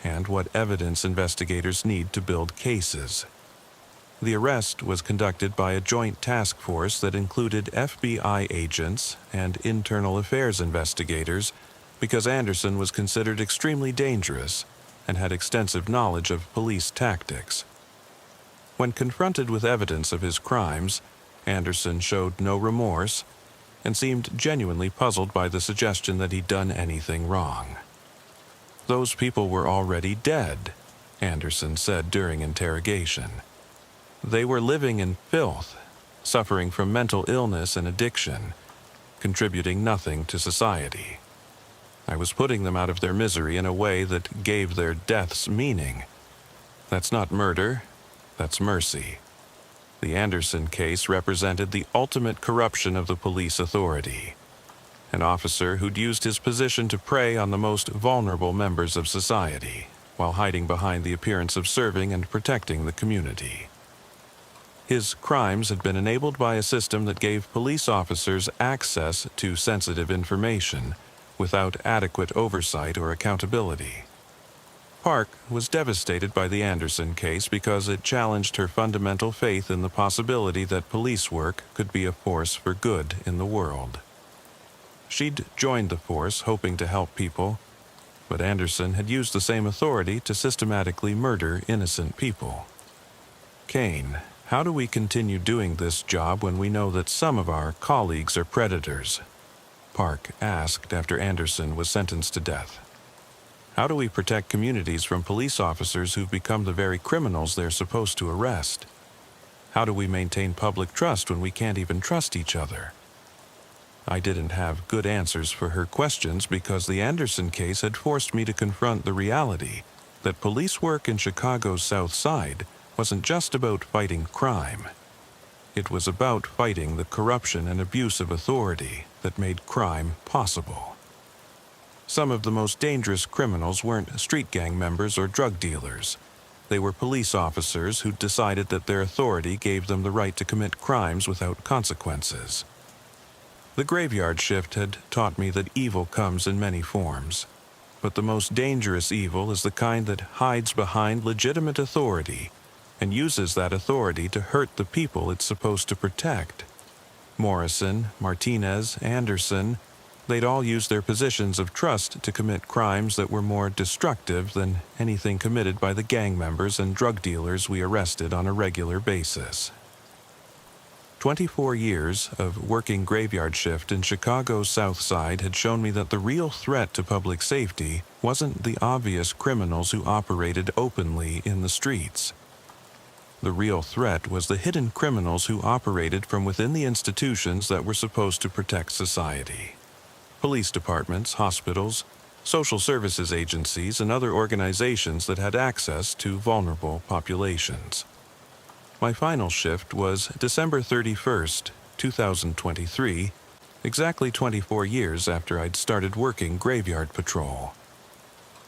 and what evidence investigators need to build cases. The arrest was conducted by a joint task force that included FBI agents and internal affairs investigators because Anderson was considered extremely dangerous and had extensive knowledge of police tactics. When confronted with evidence of his crimes, Anderson showed no remorse and seemed genuinely puzzled by the suggestion that he'd done anything wrong. "Those people were already dead," Anderson said during interrogation. "They were living in filth, suffering from mental illness and addiction, contributing nothing to society. I was putting them out of their misery in a way that gave their deaths meaning. That's not murder, that's mercy." The Anderson case represented the ultimate corruption of the police authority. An officer who'd used his position to prey on the most vulnerable members of society, while hiding behind the appearance of serving and protecting the community. His crimes had been enabled by a system that gave police officers access to sensitive information without adequate oversight or accountability. Park was devastated by the Anderson case because it challenged her fundamental faith in the possibility that police work could be a force for good in the world. She'd joined the force hoping to help people, but Anderson had used the same authority to systematically murder innocent people. "Kane, how do we continue doing this job when we know that some of our colleagues are predators?" Park asked after Anderson was sentenced to death. "How do we protect communities from police officers who've become the very criminals they're supposed to arrest? How do we maintain public trust when we can't even trust each other?" I didn't have good answers for her questions because the Anderson case had forced me to confront the reality that police work in Chicago's South Side wasn't just about fighting crime. It was about fighting the corruption and abuse of authority that made crime possible. Some of the most dangerous criminals weren't street gang members or drug dealers. They were police officers who decided that their authority gave them the right to commit crimes without consequences. The graveyard shift had taught me that evil comes in many forms, but the most dangerous evil is the kind that hides behind legitimate authority and uses that authority to hurt the people it's supposed to protect. Morrison, Martinez, Anderson, they'd all used their positions of trust to commit crimes that were more destructive than anything committed by the gang members and drug dealers we arrested on a regular basis. 24 years of working graveyard shift in Chicago's South Side had shown me that the real threat to public safety wasn't the obvious criminals who operated openly in the streets. The real threat was the hidden criminals who operated from within the institutions that were supposed to protect society. Police departments, hospitals, social services agencies, and other organizations that had access to vulnerable populations. My final shift was December 31st, 2023, exactly 24 years after I'd started working graveyard patrol.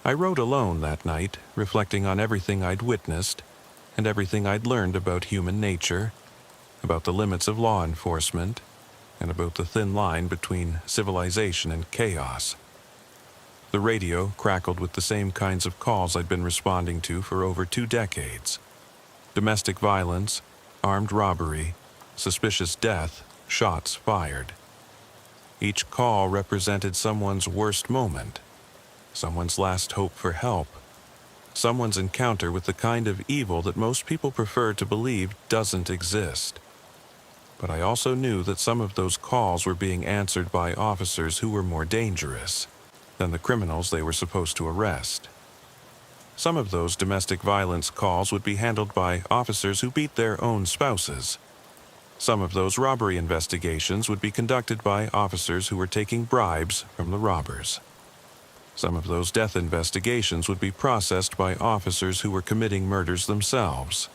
I rode alone that night, reflecting on everything I'd witnessed and everything I'd learned about human nature, about the limits of law enforcement, and about the thin line between civilization and chaos. The radio crackled with the same kinds of calls I'd been responding to for over 2 decades. Domestic violence, armed robbery, suspicious death, shots fired. Each call represented someone's worst moment, someone's last hope for help, someone's encounter with the kind of evil that most people prefer to believe doesn't exist. But I also knew that some of those calls were being answered by officers who were more dangerous than the criminals they were supposed to arrest. Some of those domestic violence calls would be handled by officers who beat their own spouses. Some of those robbery investigations would be conducted by officers who were taking bribes from the robbers. Some of those death investigations would be processed by officers who were committing murders themselves.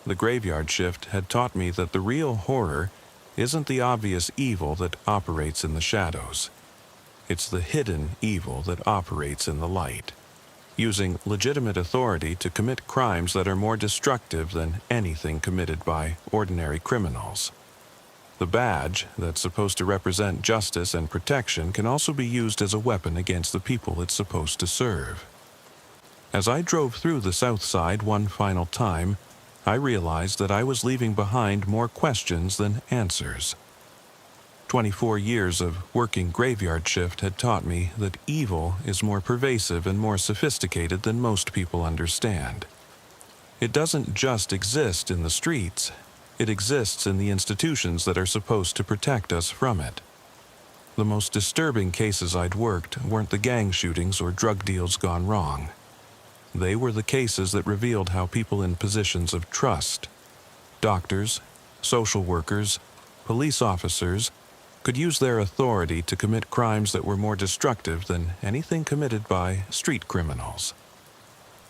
The graveyard shift had taught me that the real horror isn't the obvious evil that operates in the shadows. It's the hidden evil that operates in the light, using legitimate authority to commit crimes that are more destructive than anything committed by ordinary criminals. The badge that's supposed to represent justice and protection can also be used as a weapon against the people it's supposed to serve. As I drove through the South Side one final time, I realized that I was leaving behind more questions than answers. 24 years of working graveyard shift had taught me that evil is more pervasive and more sophisticated than most people understand. It doesn't just exist in the streets, it exists in the institutions that are supposed to protect us from it. The most disturbing cases I'd worked weren't the gang shootings or drug deals gone wrong. They were the cases that revealed how people in positions of trust, doctors, social workers, police officers, could use their authority to commit crimes that were more destructive than anything committed by street criminals.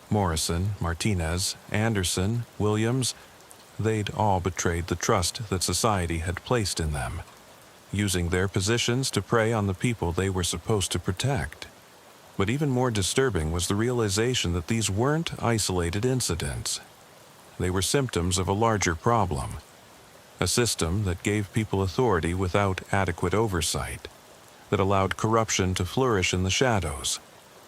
Morrison, Martinez, Anderson, Williams, they'd all betrayed the trust that society had placed in them, using their positions to prey on the people they were supposed to protect. But even more disturbing was the realization that these weren't isolated incidents. They were symptoms of a larger problem. A system that gave people authority without adequate oversight, that allowed corruption to flourish in the shadows,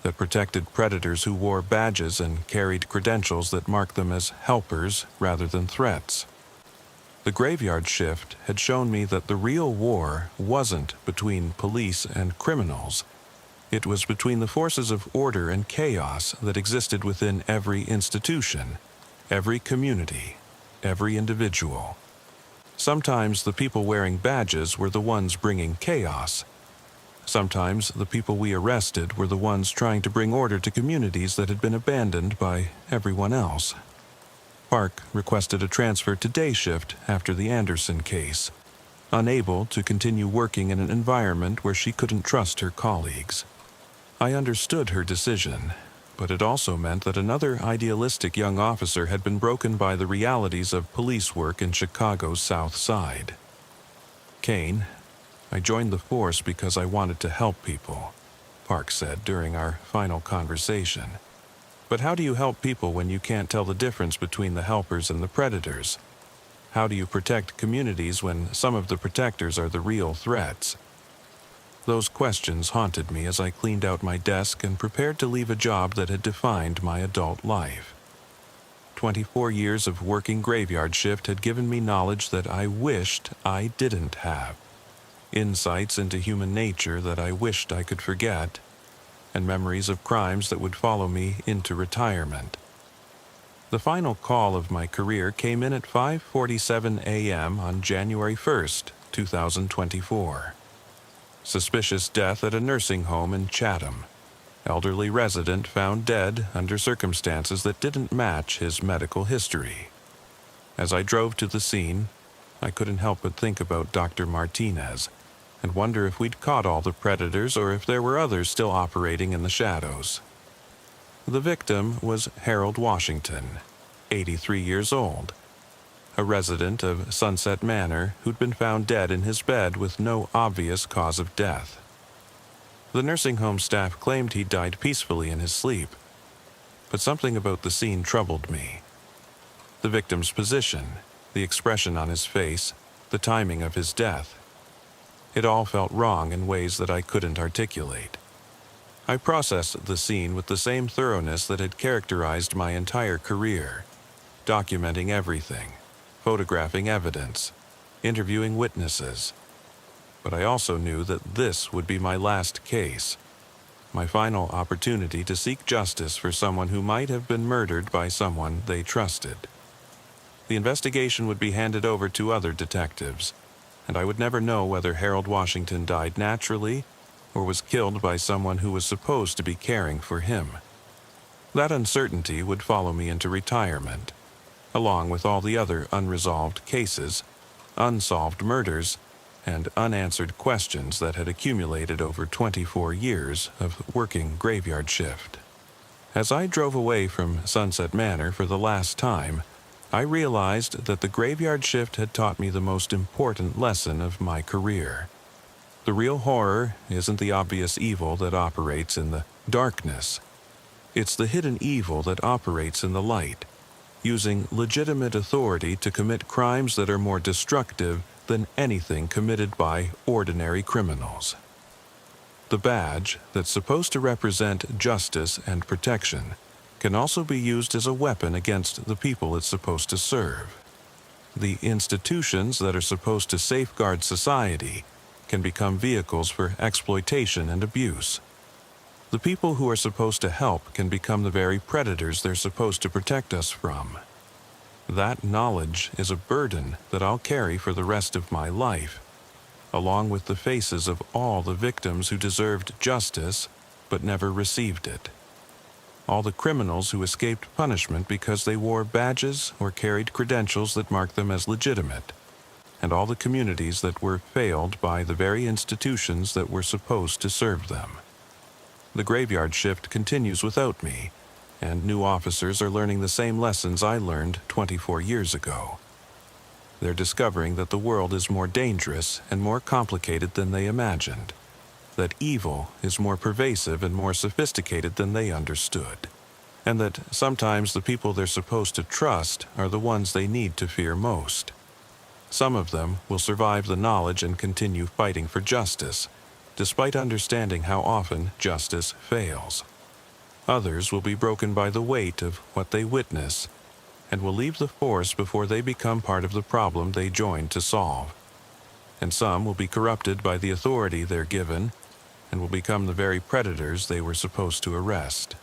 that protected predators who wore badges and carried credentials that marked them as helpers rather than threats. The graveyard shift had shown me that the real war wasn't between police and criminals. It was between the forces of order and chaos that existed within every institution, every community, every individual. Sometimes the people wearing badges were the ones bringing chaos. Sometimes the people we arrested were the ones trying to bring order to communities that had been abandoned by everyone else. Park requested a transfer to day shift after the Anderson case, unable to continue working in an environment where she couldn't trust her colleagues. I understood her decision, but it also meant that another idealistic young officer had been broken by the realities of police work in Chicago's South Side. Kane, I joined the force because I wanted to help people, Park said during our final conversation. But how do you help people when you can't tell the difference between the helpers and the predators? how do you protect communities when some of the protectors are the real threats? Those questions haunted me as I cleaned out my desk and prepared to leave a job that had defined my adult life. 24 years of working graveyard shift had given me knowledge that I wished I didn't have, insights into human nature that I wished I could forget, and memories of crimes that would follow me into retirement. The final call of my career came in at 5:47 a.m. on January 1st, 2024. Suspicious death at a nursing home in Chatham. Elderly resident found dead under circumstances that didn't match his medical history. As I drove to the scene, I couldn't help but think about Dr. Martinez and wonder if we'd caught all the predators or if there were others still operating in the shadows. The victim was Harold Washington, 83 years old, a resident of Sunset Manor who'd been found dead in his bed with no obvious cause of death. The nursing home staff claimed he died peacefully in his sleep, but something about the scene troubled me. The victim's position, the expression on his face, the timing of his death. It all felt wrong in ways that I couldn't articulate. I processed the scene with the same thoroughness that had characterized my entire career, documenting everything, photographing evidence, interviewing witnesses. But I also knew that this would be my last case, my final opportunity to seek justice for someone who might have been murdered by someone they trusted. The investigation would be handed over to other detectives, and I would never know whether Harold Washington died naturally or was killed by someone who was supposed to be caring for him. That uncertainty would follow me into retirement, along with all the other unresolved cases, unsolved murders, and unanswered questions that had accumulated over 24 years of working graveyard shift. As I drove away from Sunset Manor for the last time, I realized that the graveyard shift had taught me the most important lesson of my career. The real horror isn't the obvious evil that operates in the darkness. It's the hidden evil that operates in the light, using legitimate authority to commit crimes that are more destructive than anything committed by ordinary criminals. The badge that's supposed to represent justice and protection can also be used as a weapon against the people it's supposed to serve. The institutions that are supposed to safeguard society can become vehicles for exploitation and abuse. The people who are supposed to help can become the very predators they're supposed to protect us from. That knowledge is a burden that I'll carry for the rest of my life, along with the faces of all the victims who deserved justice but never received it. All the criminals who escaped punishment because they wore badges or carried credentials that marked them as legitimate, and all the communities that were failed by the very institutions that were supposed to serve them. The graveyard shift continues without me, and new officers are learning the same lessons I learned 24 years ago. They're discovering that the world is more dangerous and more complicated than they imagined, that evil is more pervasive and more sophisticated than they understood, and that sometimes the people they're supposed to trust are the ones they need to fear most. Some of them will survive the knowledge and continue fighting for justice, despite understanding how often justice fails. Others will be broken by the weight of what they witness, and will leave the force before they become part of the problem they joined to solve. And some will be corrupted by the authority they're given, and will become the very predators they were supposed to arrest.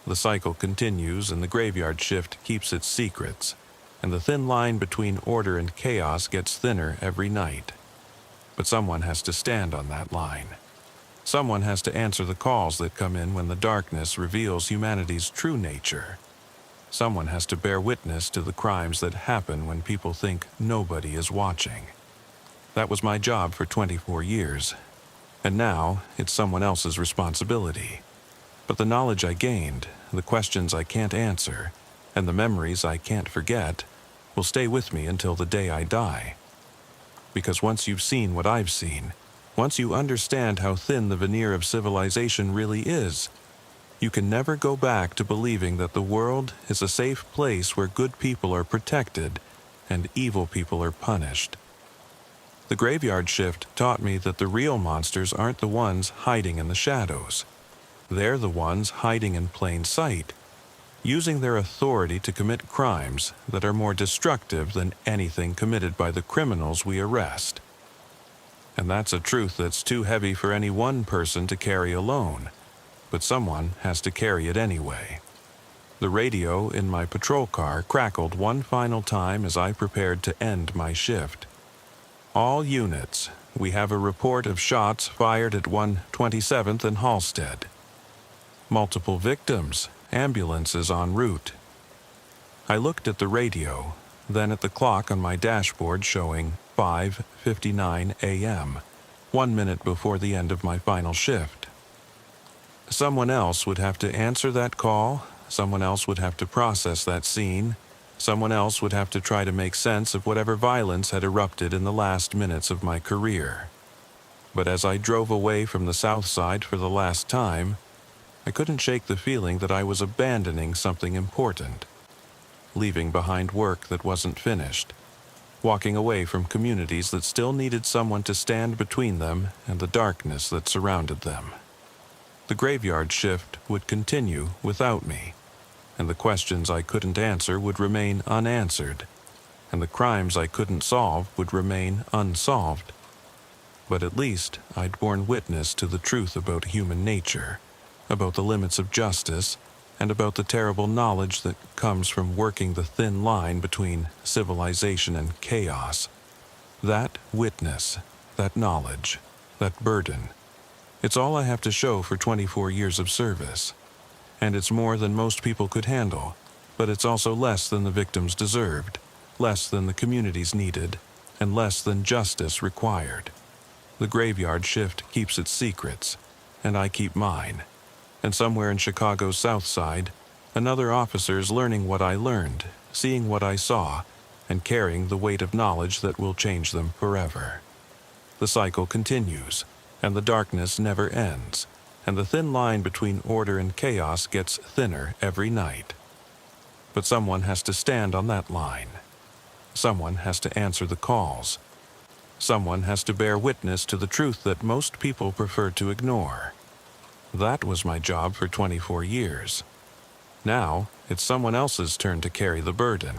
The cycle continues, and the graveyard shift keeps its secrets, and the thin line between order and chaos gets thinner every night. But someone has to stand on that line. Someone has to answer the calls that come in when the darkness reveals humanity's true nature. Someone has to bear witness to the crimes that happen when people think nobody is watching. That was my job for 24 years, and now it's someone else's responsibility. But the knowledge I gained, the questions I can't answer, and the memories I can't forget will stay with me until the day I die. Because once you've seen what I've seen, once you understand how thin the veneer of civilization really is, you can never go back to believing that the world is a safe place where good people are protected and evil people are punished. The graveyard shift taught me that the real monsters aren't the ones hiding in the shadows. They're the ones hiding in plain sight, using their authority to commit crimes that are more destructive than anything committed by the criminals we arrest. And that's a truth that's too heavy for any one person to carry alone, but someone has to carry it anyway. The radio in my patrol car crackled one final time as I prepared to end my shift. All units, we have a report of shots fired at 127th and Halstead. Multiple victims, ambulances en route. I looked at the radio, then at the clock on my dashboard showing 5:59 a.m., 1 minute before the end of my final shift. Someone else would have to answer that call, someone else would have to process that scene, someone else would have to try to make sense of whatever violence had erupted in the last minutes of my career. But as I drove away from the South Side for the last time, I couldn't shake the feeling that I was abandoning something important, leaving behind work that wasn't finished, walking away from communities that still needed someone to stand between them and the darkness that surrounded them. The graveyard shift would continue without me, and the questions I couldn't answer would remain unanswered, and the crimes I couldn't solve would remain unsolved. But at least I'd borne witness to the truth about human nature, about the limits of justice, and about the terrible knowledge that comes from working the thin line between civilization and chaos. That witness, that knowledge, that burden, it's all I have to show for 24 years of service. And it's more than most people could handle, but it's also less than the victims deserved, less than the communities needed, and less than justice required. The graveyard shift keeps its secrets, and I keep mine. And somewhere in Chicago's South Side, another officer's learning what I learned, seeing what I saw, and carrying the weight of knowledge that will change them forever. The cycle continues, and the darkness never ends, and the thin line between order and chaos gets thinner every night. But someone has to stand on that line. Someone has to answer the calls. Someone has to bear witness to the truth that most people prefer to ignore. That was my job for 24 years. Now, it's someone else's turn to carry the burden.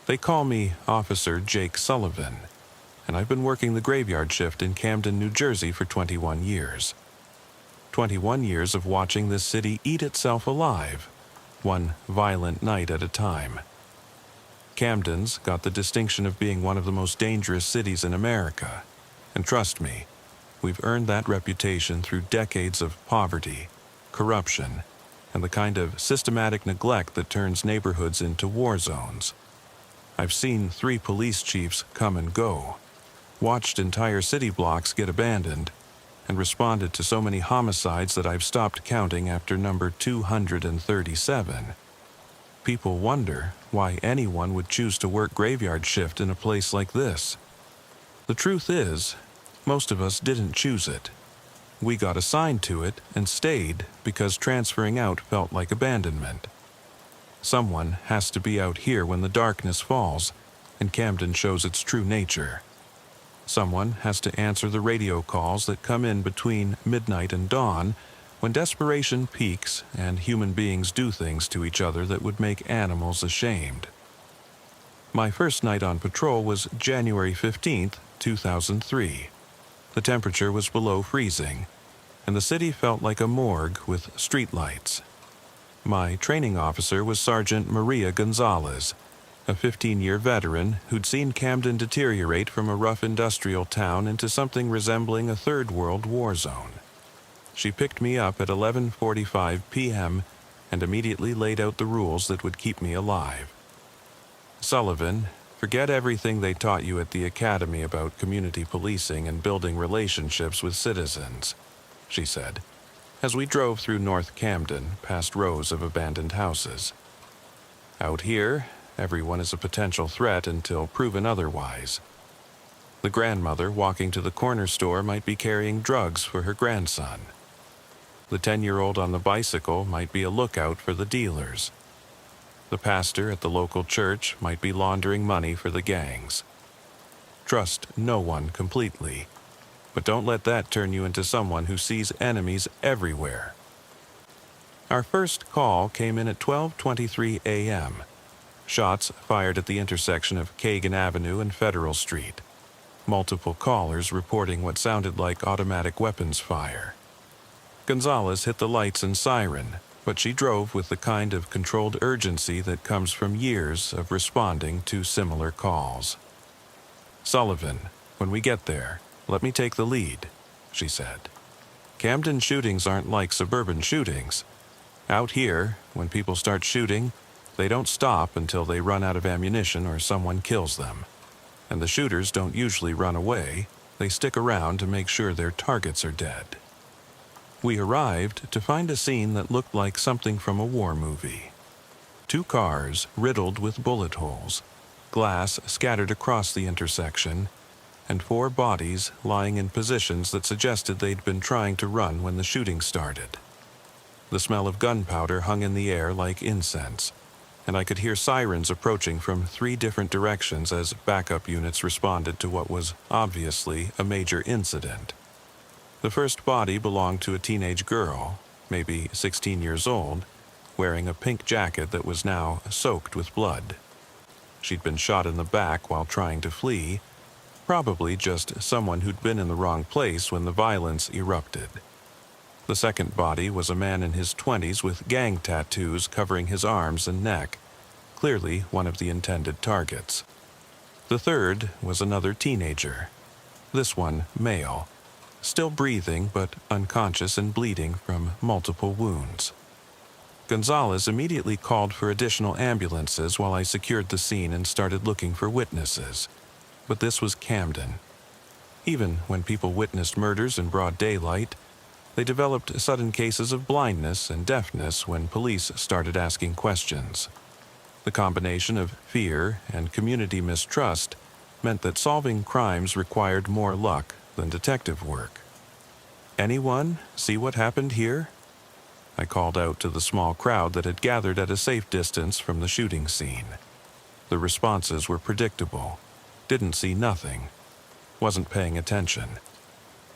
They call me Officer Jake Sullivan, and I've been working the graveyard shift in Camden, New Jersey for 21 years. 21 years of watching this city eat itself alive, one violent night at a time. Camden's got the distinction of being one of the most dangerous cities in America. And trust me, we've earned that reputation through decades of poverty, corruption, and the kind of systematic neglect that turns neighborhoods into war zones. I've seen 3 police chiefs come and go, watched entire city blocks get abandoned, and responded to so many homicides that I've stopped counting after number 237. People wonder why anyone would choose to work graveyard shift in a place like this. The truth is, most of us didn't choose it. We got assigned to it and stayed because transferring out felt like abandonment. Someone has to be out here when the darkness falls and Camden shows its true nature. Someone has to answer the radio calls that come in between midnight and dawn when desperation peaks and human beings do things to each other that would make animals ashamed. My first night on patrol was January 15th, 2003. The temperature was below freezing, and the city felt like a morgue with streetlights. My training officer was Sergeant Maria Gonzalez, a 15-year veteran who'd seen Camden deteriorate from a rough industrial town into something resembling a Third World War zone. She picked me up at 11:45 p.m. and immediately laid out the rules that would keep me alive. "Sullivan, forget everything they taught you at the academy about community policing and building relationships with citizens," she said, as we drove through North Camden past rows of abandoned houses. "Out here, everyone is a potential threat until proven otherwise. The grandmother walking to the corner store might be carrying drugs for her grandson. The 10-year-old on the bicycle might be a lookout for the dealers. The pastor at the local church might be laundering money for the gangs. Trust no one completely, but don't let that turn you into someone who sees enemies everywhere. Our first call came in at 12:23 a.m. Shots fired at the intersection of Kagan Avenue and Federal Street. Multiple callers reporting what sounded like automatic weapons fire. Gonzalez hit the lights and siren, but she drove with the kind of controlled urgency that comes from years of responding to similar calls. "Sullivan, when we get there, let me take the lead," she said. "Camden shootings aren't like suburban shootings. Out here, when people start shooting, they don't stop until they run out of ammunition or someone kills them. And the shooters don't usually run away, they stick around to make sure their targets are dead." We arrived to find a scene that looked like something from a war movie. 2 cars riddled with bullet holes, glass scattered across the intersection, and 4 bodies lying in positions that suggested they'd been trying to run when the shooting started. The smell of gunpowder hung in the air like incense, and I could hear sirens approaching from 3 different directions as backup units responded to what was obviously a major incident. The first body belonged to a teenage girl, maybe 16 years old, wearing a pink jacket that was now soaked with blood. She'd been shot in the back while trying to flee, probably just someone who'd been in the wrong place when the violence erupted. The second body was a man in his 20s with gang tattoos covering his arms and neck, clearly one of the intended targets. The third was another teenager, this one male, still breathing but unconscious and bleeding from multiple wounds. Gonzalez immediately called for additional ambulances while I secured the scene and started looking for witnesses. But this was Camden. Even when people witnessed murders in broad daylight, they developed sudden cases of blindness and deafness when police started asking questions. The combination of fear and community mistrust meant that solving crimes required more luck than detective work. "Anyone see what happened here?" I called out to the small crowd that had gathered at a safe distance from the shooting scene. The responses were predictable. Didn't see nothing. Wasn't paying attention.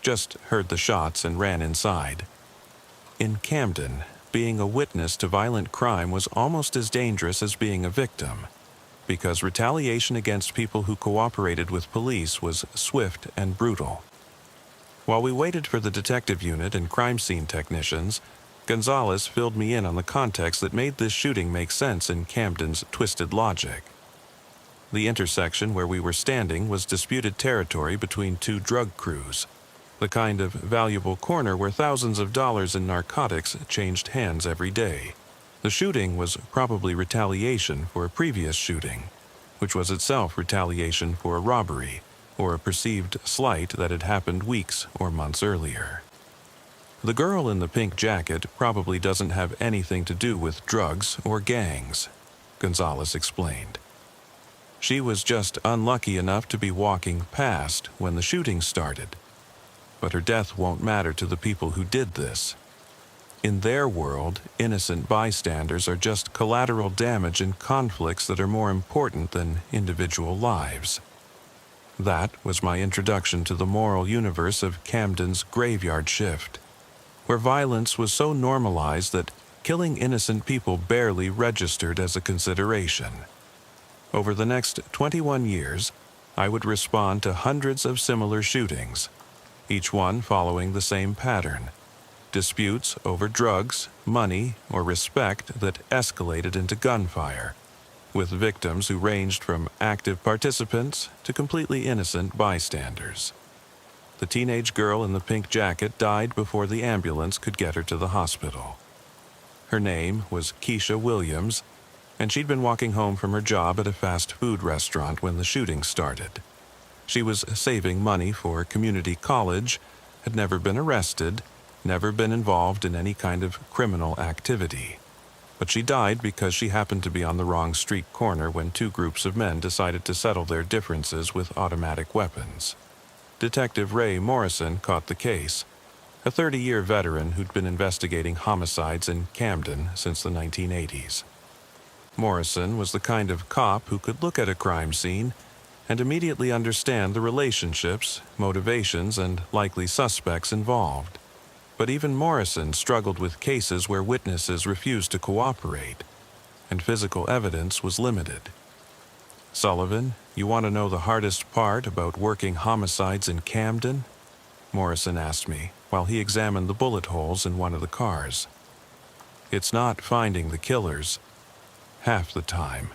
Just heard the shots and ran inside. In Camden, being a witness to violent crime was almost as dangerous as being a victim, because retaliation against people who cooperated with police was swift and brutal. While we waited for the detective unit and crime scene technicians, Gonzalez filled me in on the context that made this shooting make sense in Camden's twisted logic. The intersection where we were standing was disputed territory between 2 drug crews, the kind of valuable corner where thousands of dollars in narcotics changed hands every day. The shooting was probably retaliation for a previous shooting, which was itself retaliation for a robbery or a perceived slight that had happened weeks or months earlier. The girl in the pink jacket probably doesn't have anything to do with drugs or gangs, Gonzalez explained. She was just unlucky enough to be walking past when the shooting started. But her death won't matter to the people who did this. In their world, innocent bystanders are just collateral damage in conflicts that are more important than individual lives. That was my introduction to the moral universe of Camden's graveyard shift, where violence was so normalized that killing innocent people barely registered as a consideration. Over the next 21 years, I would respond to hundreds of similar shootings, each one following the same pattern: disputes over drugs, money, or respect that escalated into gunfire, with victims who ranged from active participants to completely innocent bystanders. The teenage girl in the pink jacket died before the ambulance could get her to the hospital. Her name was Keisha Williams, and she'd been walking home from her job at a fast food restaurant when the shooting started. She was saving money for community college, had never been arrested, never been involved in any kind of criminal activity. But she died because she happened to be on the wrong street corner when 2 groups of men decided to settle their differences with automatic weapons. Detective Ray Morrison caught the case, a 30-year veteran who'd been investigating homicides in Camden since the 1980s. Morrison was the kind of cop who could look at a crime scene and immediately understand the relationships, motivations, and likely suspects involved. But even Morrison struggled with cases where witnesses refused to cooperate, and physical evidence was limited. "Sullivan, you want to know the hardest part about working homicides in Camden?" Morrison asked me while he examined the bullet holes in one of the cars. "It's not finding the killers. Half the time,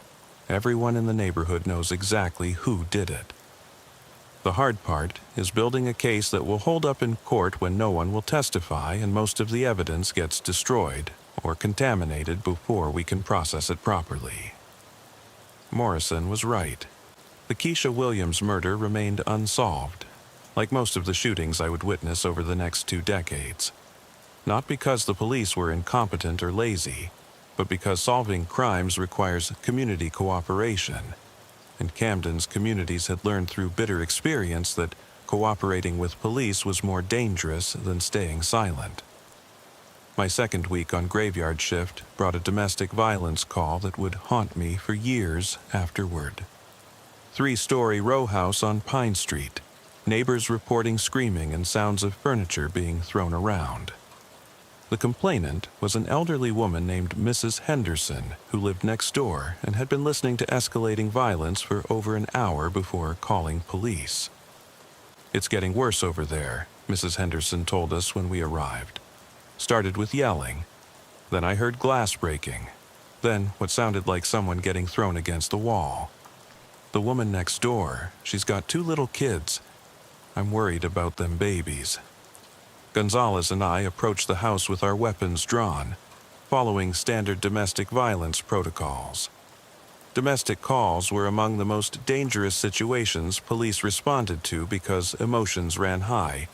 everyone in the neighborhood knows exactly who did it. The hard part is building a case that will hold up in court when no one will testify and most of the evidence gets destroyed or contaminated before we can process it properly." Morrison was right. The Keisha Williams murder remained unsolved, like most of the shootings I would witness over the next 2 decades. Not because the police were incompetent or lazy, but because solving crimes requires community cooperation, and Camden's communities had learned through bitter experience that cooperating with police was more dangerous than staying silent. My second week on graveyard shift brought a domestic violence call that would haunt me for years afterward. 3-story row house on Pine Street, neighbors reporting screaming and sounds of furniture being thrown around. The complainant was an elderly woman named Mrs. Henderson, who lived next door and had been listening to escalating violence for over an hour before calling police. "It's getting worse over there," Mrs. Henderson told us when we arrived. "Started with yelling. Then I heard glass breaking. Then what sounded like someone getting thrown against the wall. The woman next door, she's got 2 little kids. I'm worried about them babies." Gonzalez and I approached the house with our weapons drawn, following standard domestic violence protocols. Domestic calls were among the most dangerous situations police responded to because emotions ran high,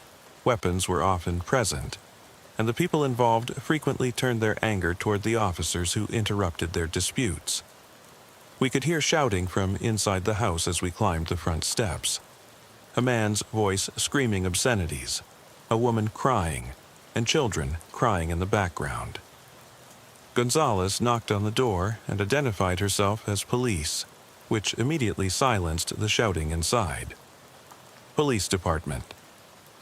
weapons were often present, and the people involved frequently turned their anger toward the officers who interrupted their disputes. We could hear shouting from inside the house as we climbed the front steps. A man's voice screaming obscenities, a woman crying, and children crying in the background. Gonzalez knocked on the door and identified herself as police, which immediately silenced the shouting inside. "Police department.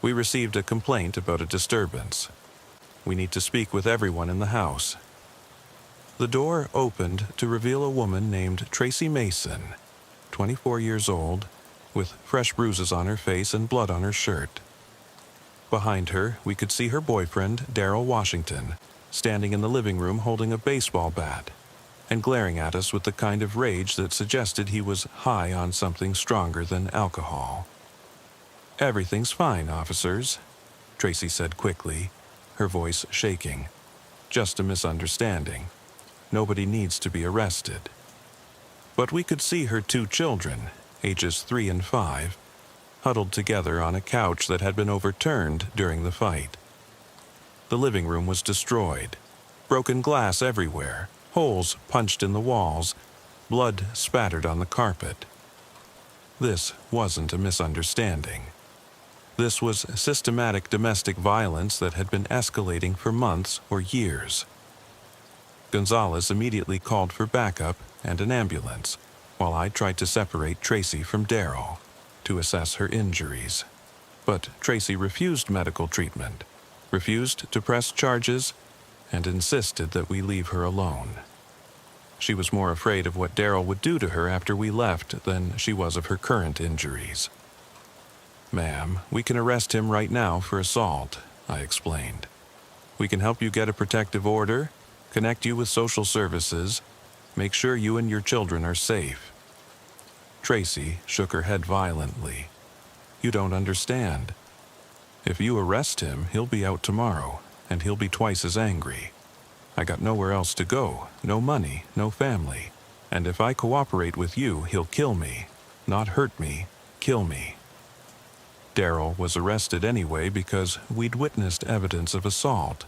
We received a complaint about a disturbance. We need to speak with everyone in the house." The door opened to reveal a woman named Tracy Mason, 24 years old, with fresh bruises on her face and blood on her shirt. Behind her, we could see her boyfriend, Daryl Washington, standing in the living room holding a baseball bat and glaring at us with the kind of rage that suggested he was high on something stronger than alcohol. "Everything's fine, officers," Tracy said quickly, her voice shaking. "Just a misunderstanding. Nobody needs to be arrested." But we could see her 2 children, ages 3 and 5, huddled together on a couch that had been overturned during the fight. The living room was destroyed, broken glass everywhere, holes punched in the walls, blood spattered on the carpet. This wasn't a misunderstanding. This was systematic domestic violence that had been escalating for months or years. Gonzalez immediately called for backup and an ambulance, while I tried to separate Tracy from Daryl to assess her injuries. But Tracy refused medical treatment, refused to press charges, and insisted that we leave her alone. She was more afraid of what Daryl would do to her after we left than she was of her current injuries. "Ma'am, we can arrest him right now for assault," I explained. "We can help you get a protective order, connect you with social services, make sure you and your children are safe." Tracy shook her head violently. "You don't understand. If you arrest him, he'll be out tomorrow, and he'll be twice as angry. I got nowhere else to go, no money, no family, and if I cooperate with you, he'll kill me. Not hurt me, kill me." Daryl was arrested anyway because we'd witnessed evidence of assault,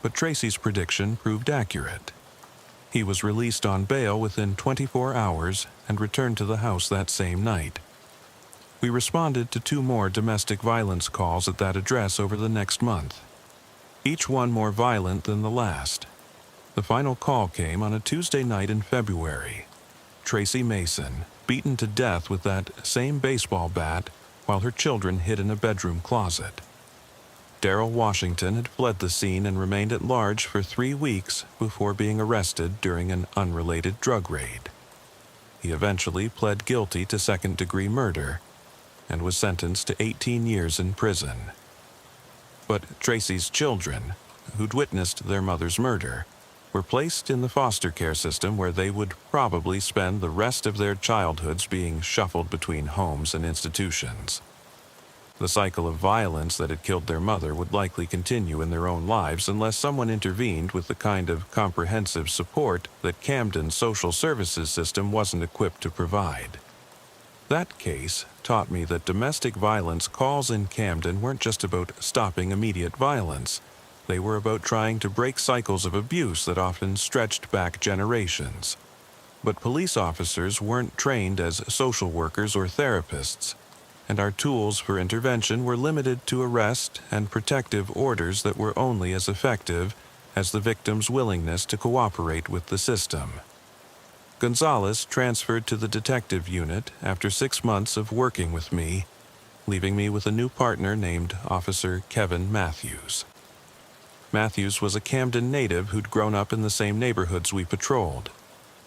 but Tracy's prediction proved accurate. He was released on bail within 24 hours and returned to the house that same night. We responded to 2 more domestic violence calls at that address over the next month, each one more violent than the last. The final call came on a Tuesday night in February. Tracy Mason, beaten to death with that same baseball bat while her children hid in a bedroom closet. Darrell Washington had fled the scene and remained at large for 3 weeks before being arrested during an unrelated drug raid. He eventually pled guilty to second-degree murder and was sentenced to 18 years in prison. But Tracy's children, who'd witnessed their mother's murder, were placed in the foster care system where they would probably spend the rest of their childhoods being shuffled between homes and institutions. The cycle of violence that had killed their mother would likely continue in their own lives unless someone intervened with the kind of comprehensive support that Camden's social services system wasn't equipped to provide. That case taught me that domestic violence calls in Camden weren't just about stopping immediate violence. They were about trying to break cycles of abuse that often stretched back generations. But police officers weren't trained as social workers or therapists, and our tools for intervention were limited to arrest and protective orders that were only as effective as the victim's willingness to cooperate with the system. Gonzalez transferred to the detective unit after 6 months of working with me, leaving me with a new partner named Officer Kevin Matthews. Matthews was a Camden native who'd grown up in the same neighborhoods we patrolled,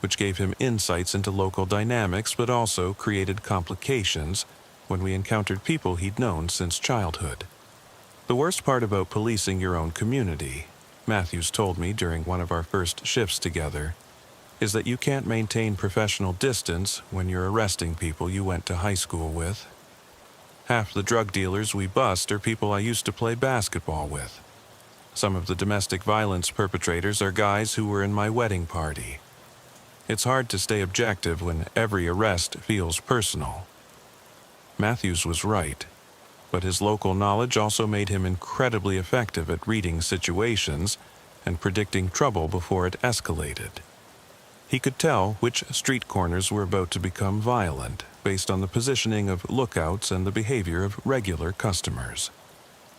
which gave him insights into local dynamics but also created complications when we encountered people he'd known since childhood. The worst part about policing your own community, Matthews told me during one of our first shifts together, is that you can't maintain professional distance when you're arresting people you went to high school with. Half the drug dealers we bust are people I used to play basketball with. Some of the domestic violence perpetrators are guys who were in my wedding party. It's hard to stay objective when every arrest feels personal. Matthews was right, but his local knowledge also made him incredibly effective at reading situations and predicting trouble before it escalated. He could tell which street corners were about to become violent based on the positioning of lookouts and the behavior of regular customers.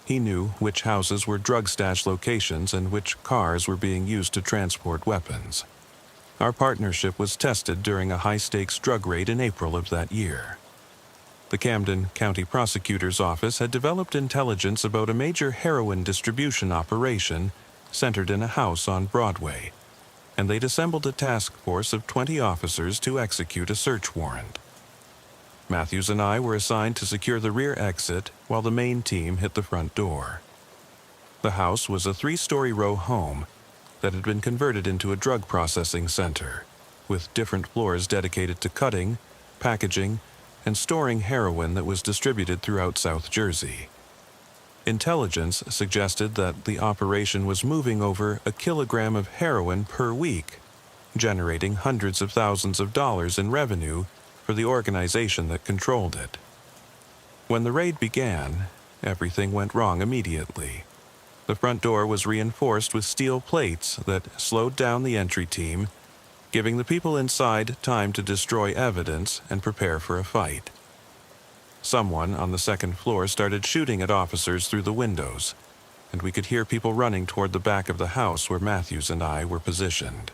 He knew which houses were drug stash locations and which cars were being used to transport weapons. Our partnership was tested during a high-stakes drug raid in April of that year. The Camden County Prosecutor's Office had developed intelligence about a major heroin distribution operation centered in a house on Broadway, and they'd assembled a task force of 20 officers to execute a search warrant. Matthews and I were assigned to secure the rear exit while the main team hit the front door. The house was a 3-story row home that had been converted into a drug processing center, with different floors dedicated to cutting, packaging, and storing heroin that was distributed throughout South Jersey. Intelligence suggested that the operation was moving over 1 kilogram of heroin per week, generating hundreds of thousands of dollars in revenue for the organization that controlled it. When the raid began, everything went wrong immediately. The front door was reinforced with steel plates that slowed down the entry team, giving the people inside time to destroy evidence and prepare for a fight. Someone on the second floor started shooting at officers through the windows, and we could hear people running toward the back of the house where Matthews and I were positioned.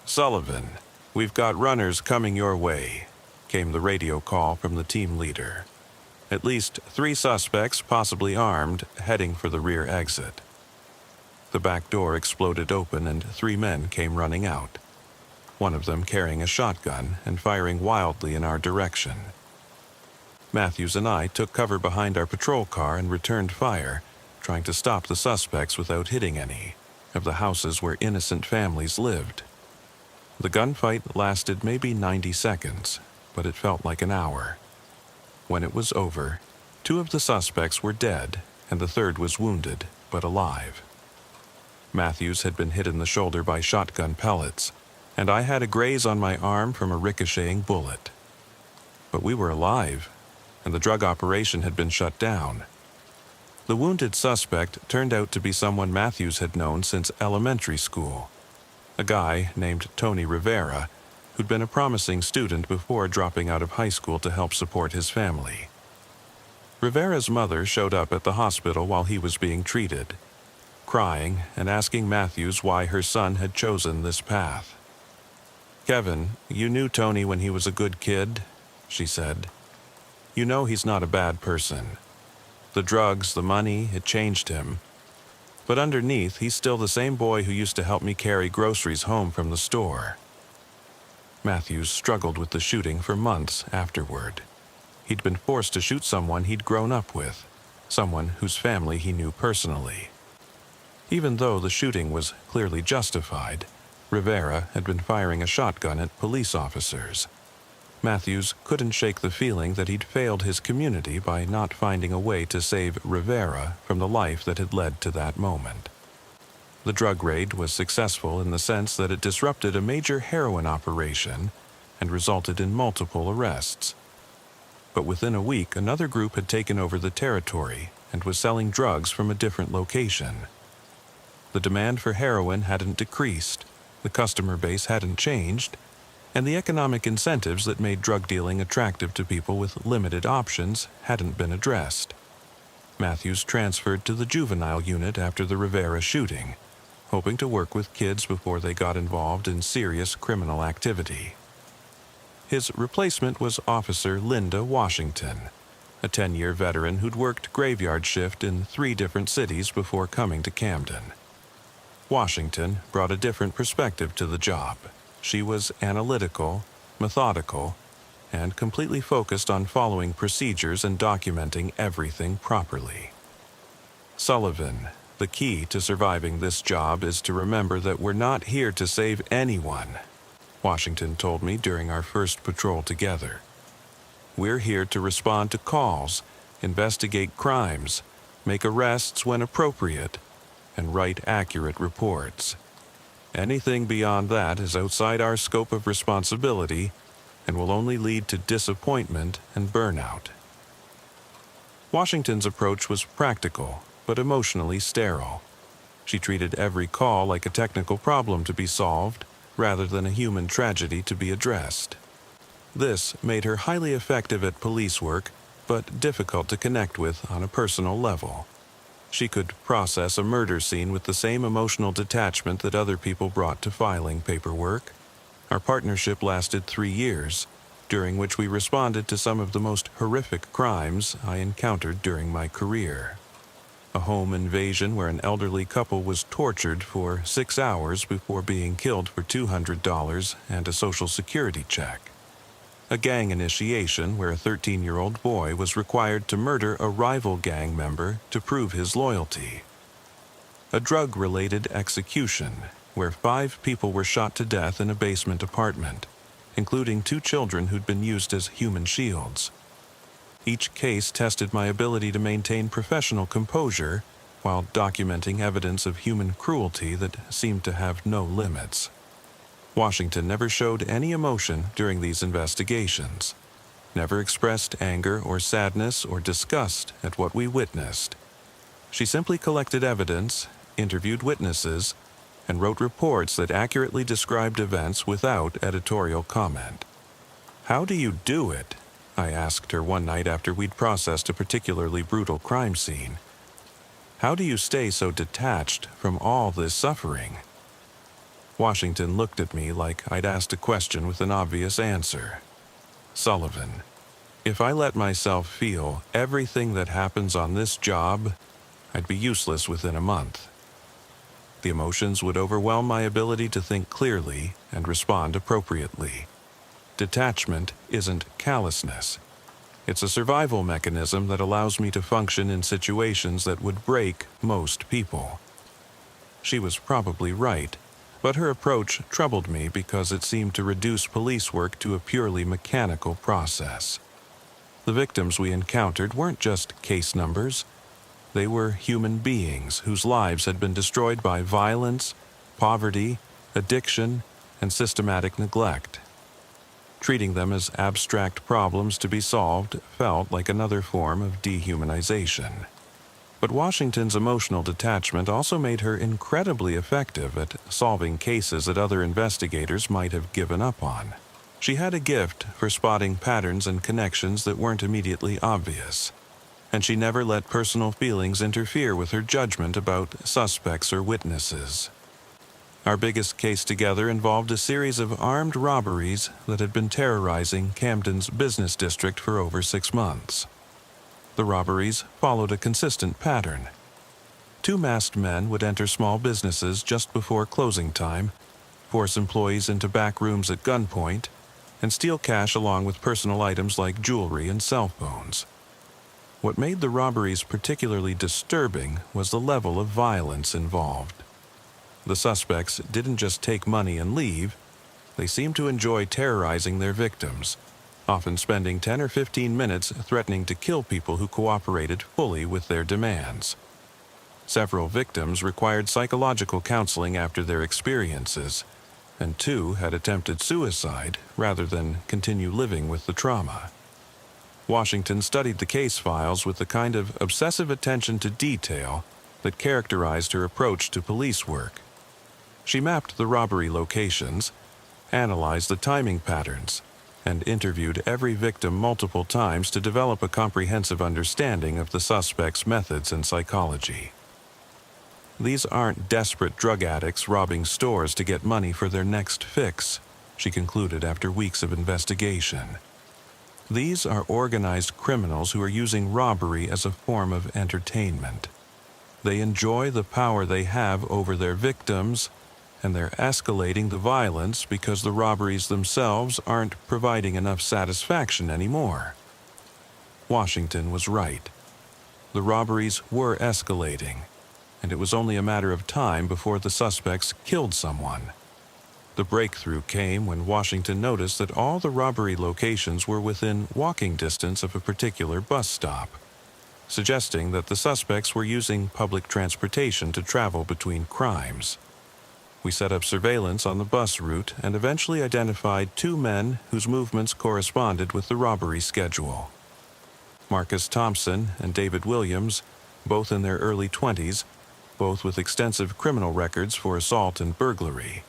"Sullivan, we've got runners coming your way," came the radio call from the team leader. At least 3 suspects, possibly armed, heading for the rear exit. The back door exploded open and 3 men came running out, one of them carrying a shotgun and firing wildly in our direction. Matthews and I took cover behind our patrol car and returned fire, trying to stop the suspects without hitting any of the houses where innocent families lived. The gunfight lasted maybe 90 seconds, but it felt like an hour. When it was over, 2 of the suspects were dead and the third was wounded, but alive. Matthews had been hit in the shoulder by shotgun pellets, and I had a graze on my arm from a ricocheting bullet. But we were alive, and the drug operation had been shut down. The wounded suspect turned out to be someone Matthews had known since elementary school, a guy named Tony Rivera, who'd been a promising student before dropping out of high school to help support his family. Rivera's mother showed up at the hospital while he was being treated. crying and asking Matthews why her son had chosen this path. "Kevin, you knew Tony when he was a good kid," she said. "You know he's not a bad person. The drugs, the money, it changed him. But underneath, he's still the same boy who used to help me carry groceries home from the store." Matthews struggled with the shooting for months afterward. He'd been forced to shoot someone he'd grown up with, someone whose family he knew personally. Even though the shooting was clearly justified, Rivera had been firing a shotgun at police officers. Matthews couldn't shake the feeling that he'd failed his community by not finding a way to save Rivera from the life that had led to that moment. The drug raid was successful in the sense that it disrupted a major heroin operation and resulted in multiple arrests. But within a week, another group had taken over the territory and was selling drugs from a different location. The demand for heroin hadn't decreased, the customer base hadn't changed, and the economic incentives that made drug dealing attractive to people with limited options hadn't been addressed. Matthews transferred to the juvenile unit after the Rivera shooting, hoping to work with kids before they got involved in serious criminal activity. His replacement was Officer Linda Washington, a 10-year veteran who'd worked graveyard shift in 3 different cities before coming to Camden. Washington brought a different perspective to the job. She was analytical, methodical, and completely focused on following procedures and documenting everything properly. "Sullivan, the key to surviving this job is to remember that we're not here to save anyone," Washington told me during our first patrol together. "We're here to respond to calls, investigate crimes, make arrests when appropriate, and write accurate reports. Anything beyond that is outside our scope of responsibility and will only lead to disappointment and burnout." Washington's approach was practical, but emotionally sterile. She treated every call like a technical problem to be solved, rather than a human tragedy to be addressed. This made her highly effective at police work, but difficult to connect with on a personal level. She could process a murder scene with the same emotional detachment that other people brought to filing paperwork. Our partnership lasted 3 years, during which we responded to some of the most horrific crimes I encountered during my career. A home invasion where an elderly couple was tortured for 6 hours before being killed for $200 and a Social Security check. A gang initiation where a 13-year-old boy was required to murder a rival gang member to prove his loyalty. A drug-related execution where 5 people were shot to death in a basement apartment, including 2 children who'd been used as human shields. Each case tested my ability to maintain professional composure while documenting evidence of human cruelty that seemed to have no limits. Washington never showed any emotion during these investigations, never expressed anger or sadness or disgust at what we witnessed. She simply collected evidence, interviewed witnesses, and wrote reports that accurately described events without editorial comment. "How do you do it?" I asked her one night after we'd processed a particularly brutal crime scene. "How do you stay so detached from all this suffering?" Washington looked at me like I'd asked a question with an obvious answer. "Sullivan, if I let myself feel everything that happens on this job, I'd be useless within a month. The emotions would overwhelm my ability to think clearly and respond appropriately. Detachment isn't callousness. It's a survival mechanism that allows me to function in situations that would break most people." She was probably right, but her approach troubled me because it seemed to reduce police work to a purely mechanical process. The victims we encountered weren't just case numbers. They were human beings whose lives had been destroyed by violence, poverty, addiction, and systematic neglect. Treating them as abstract problems to be solved felt like another form of dehumanization. But Washington's emotional detachment also made her incredibly effective at solving cases that other investigators might have given up on. She had a gift for spotting patterns and connections that weren't immediately obvious. and she never let personal feelings interfere with her judgment about suspects or witnesses. Our biggest case together involved a series of armed robberies that had been terrorizing Camden's business district for over 6 months. The robberies followed a consistent pattern. 2 masked men would enter small businesses just before closing time, force employees into back rooms at gunpoint, and steal cash along with personal items like jewelry and cell phones. What made the robberies particularly disturbing was the level of violence involved. The suspects didn't just take money and leave, they seemed to enjoy terrorizing their victims, often spending 10 or 15 minutes threatening to kill people who cooperated fully with their demands. Several victims required psychological counseling after their experiences, and 2 had attempted suicide rather than continue living with the trauma. Washington studied the case files with the kind of obsessive attention to detail that characterized her approach to police work. She mapped the robbery locations, analyzed the timing patterns, and interviewed every victim multiple times to develop a comprehensive understanding of the suspect's methods and psychology. These aren't desperate drug addicts robbing stores to get money for their next fix, she concluded after weeks of investigation. These are organized criminals who are using robbery as a form of entertainment. They enjoy the power they have over their victims, and they're escalating the violence because the robberies themselves aren't providing enough satisfaction anymore. Washington was right. The robberies were escalating, and it was only a matter of time before the suspects killed someone. The breakthrough came when Washington noticed that all the robbery locations were within walking distance of a particular bus stop, suggesting that the suspects were using public transportation to travel between crimes. We set up surveillance on the bus route and eventually identified 2 men whose movements corresponded with the robbery schedule. Marcus Thompson and David Williams, both in their early 20s, both with extensive criminal records for assault and burglary.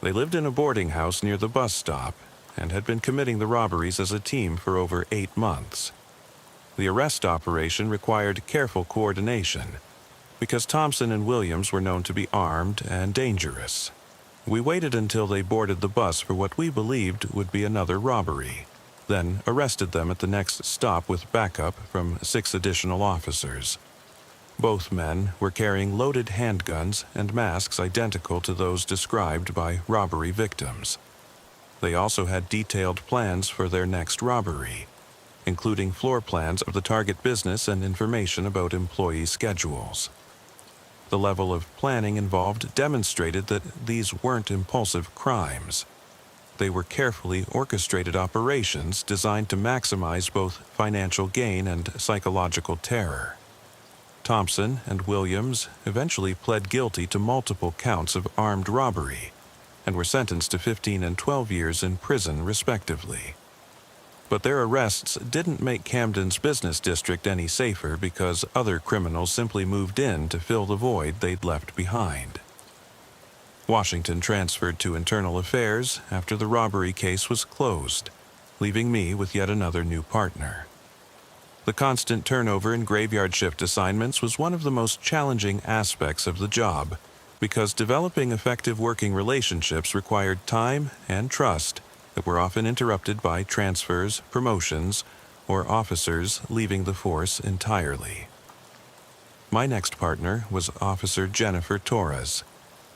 They lived in a boarding house near the bus stop and had been committing the robberies as a team for over 8 months. The arrest operation required careful coordination because Thompson and Williams were known to be armed and dangerous. We waited until they boarded the bus for what we believed would be another robbery, then arrested them at the next stop with backup from 6 additional officers. Both men were carrying loaded handguns and masks identical to those described by robbery victims. They also had detailed plans for their next robbery, including floor plans of the target business and information about employee schedules. The level of planning involved demonstrated that these weren't impulsive crimes. They were carefully orchestrated operations designed to maximize both financial gain and psychological terror. Thompson and Williams eventually pled guilty to multiple counts of armed robbery and were sentenced to 15 and 12 years in prison, respectively. But their arrests didn't make Camden's business district any safer because other criminals simply moved in to fill the void they'd left behind. Washington transferred to Internal Affairs after the robbery case was closed, leaving me with yet another new partner. The constant turnover in graveyard shift assignments was one of the most challenging aspects of the job because developing effective working relationships required time and trust that were often interrupted by transfers, promotions, or officers leaving the force entirely. My next partner was Officer Jennifer Torres,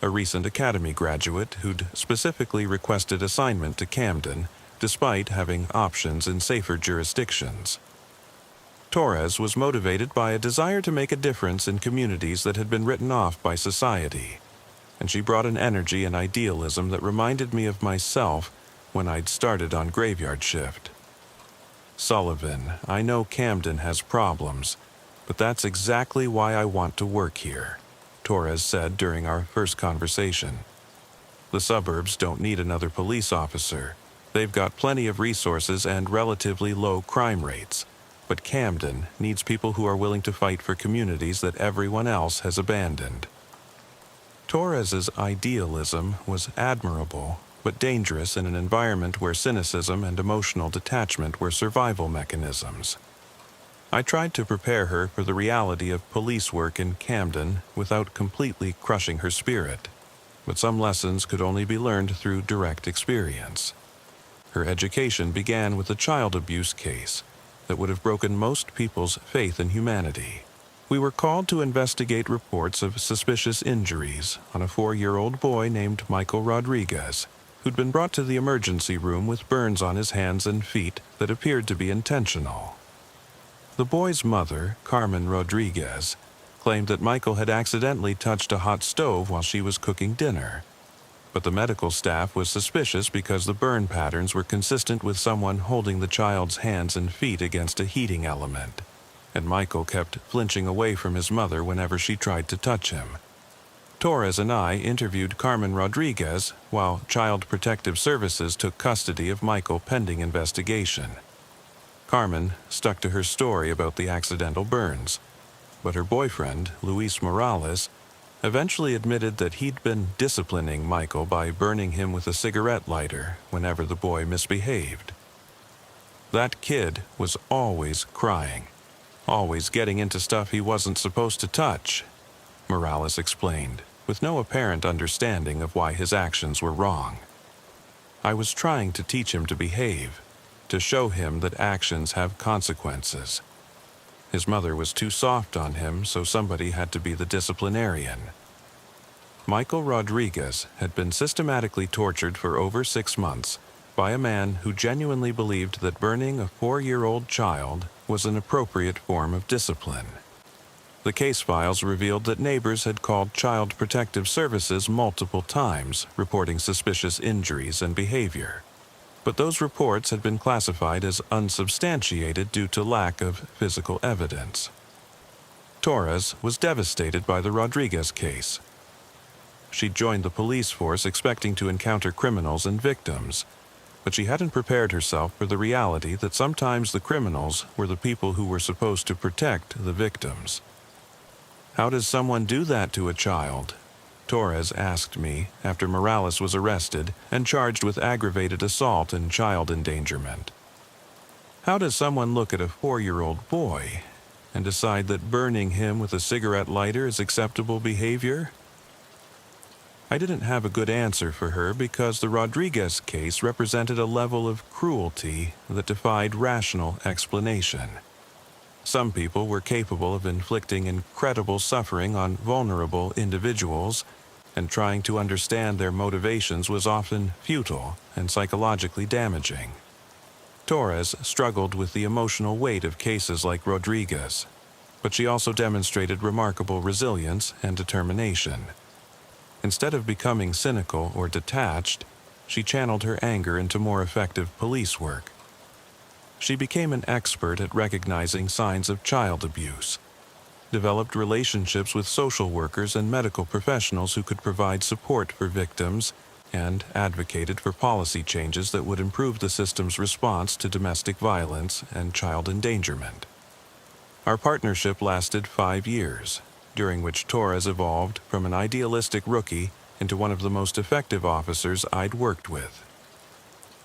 a recent academy graduate who'd specifically requested assignment to Camden despite having options in safer jurisdictions. Torres was motivated by a desire to make a difference in communities that had been written off by society, and she brought an energy and idealism that reminded me of myself when I'd started on graveyard shift. "Sullivan, I know Camden has problems, but that's exactly why I want to work here," Torres said during our first conversation. "The suburbs don't need another police officer. They've got plenty of resources and relatively low crime rates. But Camden needs people who are willing to fight for communities that everyone else has abandoned." Torres's idealism was admirable, but dangerous in an environment where cynicism and emotional detachment were survival mechanisms. I tried to prepare her for the reality of police work in Camden without completely crushing her spirit, but some lessons could only be learned through direct experience. Her education began with a child abuse case that would have broken most people's faith in humanity. We were called to investigate reports of suspicious injuries on a 4-year-old boy named Michael Rodriguez, who'd been brought to the emergency room with burns on his hands and feet that appeared to be intentional. The boy's mother, Carmen Rodriguez, claimed that Michael had accidentally touched a hot stove while she was cooking dinner. But the medical staff was suspicious because the burn patterns were consistent with someone holding the child's hands and feet against a heating element, and Michael kept flinching away from his mother whenever she tried to touch him. Torres and I interviewed Carmen Rodriguez while Child Protective Services took custody of Michael pending investigation. Carmen stuck to her story about the accidental burns, but her boyfriend, Luis Morales, eventually admitted that he'd been disciplining Michael by burning him with a cigarette lighter whenever the boy misbehaved. That kid was always crying, always getting into stuff he wasn't supposed to touch, Morales explained, with no apparent understanding of why his actions were wrong. I was trying to teach him to behave, to show him that actions have consequences. His mother was too soft on him, so somebody had to be the disciplinarian. Michael Rodriguez had been systematically tortured for over 6 months by a man who genuinely believed that burning a 4-year-old child was an appropriate form of discipline. The case files revealed that neighbors had called Child Protective Services multiple times, reporting suspicious injuries and behavior. But those reports had been classified as unsubstantiated due to lack of physical evidence. Torres was devastated by the Rodriguez case. She joined the police force expecting to encounter criminals and victims, but she hadn't prepared herself for the reality that sometimes the criminals were the people who were supposed to protect the victims. "How does someone do that to a child?" Torres asked me after Morales was arrested and charged with aggravated assault and child endangerment. How does someone look at a 4-year-old boy and decide that burning him with a cigarette lighter is acceptable behavior? I didn't have a good answer for her because the Rodriguez case represented a level of cruelty that defied rational explanation. Some people were capable of inflicting incredible suffering on vulnerable individuals, and trying to understand their motivations was often futile and psychologically damaging. Torres struggled with the emotional weight of cases like Rodriguez, but she also demonstrated remarkable resilience and determination. Instead of becoming cynical or detached, she channeled her anger into more effective police work. She became an expert at recognizing signs of child abuse, developed relationships with social workers and medical professionals who could provide support for victims, and advocated for policy changes that would improve the system's response to domestic violence and child endangerment. Our partnership lasted 5 years, during which Torres evolved from an idealistic rookie into one of the most effective officers I'd worked with.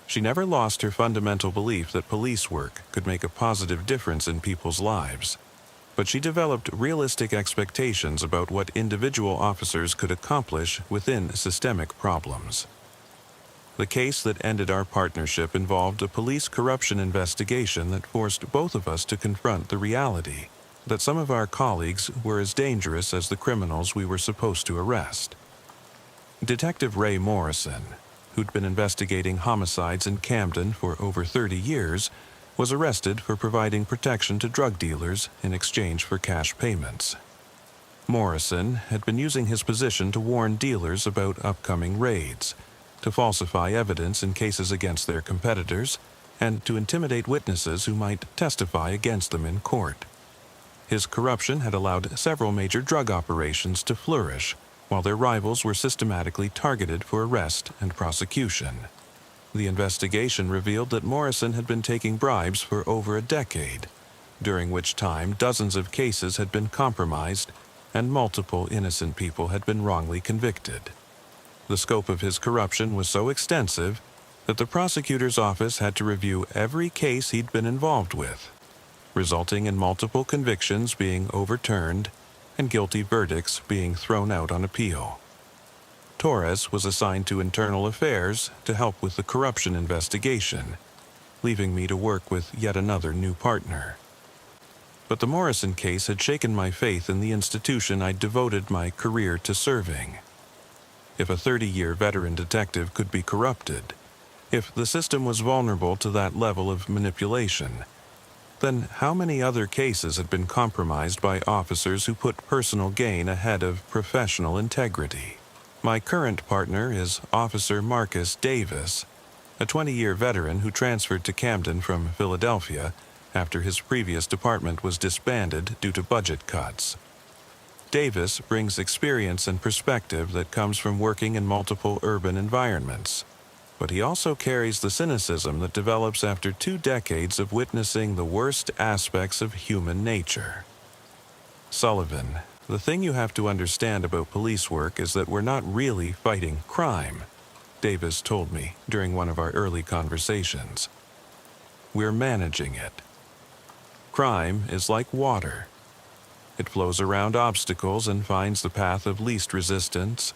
She never lost her fundamental belief that police work could make a positive difference in people's lives, but she developed realistic expectations about what individual officers could accomplish within systemic problems. The case that ended our partnership involved a police corruption investigation that forced both of us to confront the reality that some of our colleagues were as dangerous as the criminals we were supposed to arrest. Detective Ray Morrison, who'd been investigating homicides in Camden for over 30 years, was arrested for providing protection to drug dealers in exchange for cash payments. Morrison had been using his position to warn dealers about upcoming raids, to falsify evidence in cases against their competitors, and to intimidate witnesses who might testify against them in court. His corruption had allowed several major drug operations to flourish, while their rivals were systematically targeted for arrest and prosecution. The investigation revealed that Morrison had been taking bribes for over a decade, during which time dozens of cases had been compromised and multiple innocent people had been wrongly convicted. The scope of his corruption was so extensive that the prosecutor's office had to review every case he'd been involved with. resulting in multiple convictions being overturned and guilty verdicts being thrown out on appeal. Torres was assigned to Internal Affairs to help with the corruption investigation, leaving me to work with yet another new partner. But the Morrison case had shaken my faith in the institution I'd devoted my career to serving. If a 30-year veteran detective could be corrupted, if the system was vulnerable to that level of manipulation, then how many other cases had been compromised by officers who put personal gain ahead of professional integrity? My current partner is Officer Marcus Davis, a 20-year veteran who transferred to Camden from Philadelphia after his previous department was disbanded due to budget cuts. Davis brings experience and perspective that comes from working in multiple urban environments, but he also carries the cynicism that develops after 2 decades of witnessing the worst aspects of human nature. Sullivan, the thing you have to understand about police work is that we're not really fighting crime, Davis told me during one of our early conversations. We're managing it. Crime is like water. It flows around obstacles and finds the path of least resistance.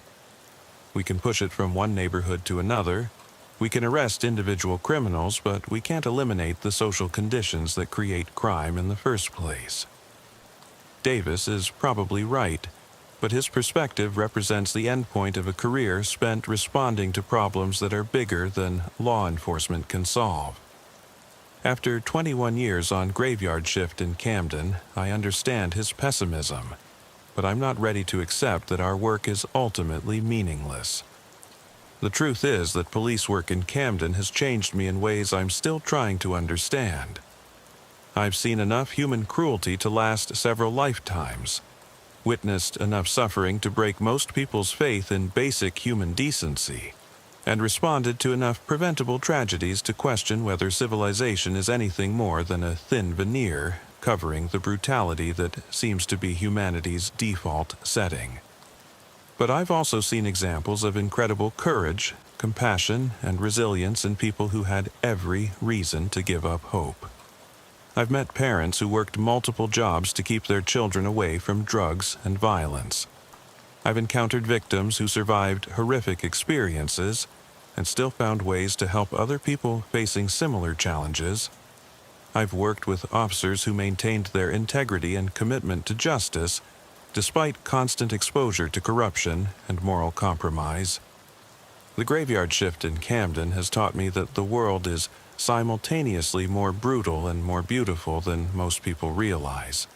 We can push it from one neighborhood to another. We can arrest individual criminals, but we can't eliminate the social conditions that create crime in the first place. Davis is probably right, but his perspective represents the endpoint of a career spent responding to problems that are bigger than law enforcement can solve. After 21 years on graveyard shift in Camden, I understand his pessimism, but I'm not ready to accept that our work is ultimately meaningless. The truth is that police work in Camden has changed me in ways I'm still trying to understand. I've seen enough human cruelty to last several lifetimes, witnessed enough suffering to break most people's faith in basic human decency, and responded to enough preventable tragedies to question whether civilization is anything more than a thin veneer covering the brutality that seems to be humanity's default setting. But I've also seen examples of incredible courage, compassion, and resilience in people who had every reason to give up hope. I've met parents who worked multiple jobs to keep their children away from drugs and violence. I've encountered victims who survived horrific experiences and still found ways to help other people facing similar challenges. I've worked with officers who maintained their integrity and commitment to justice despite constant exposure to corruption and moral compromise. The graveyard shift in Camden has taught me that the world is simultaneously more brutal and more beautiful than most people realize.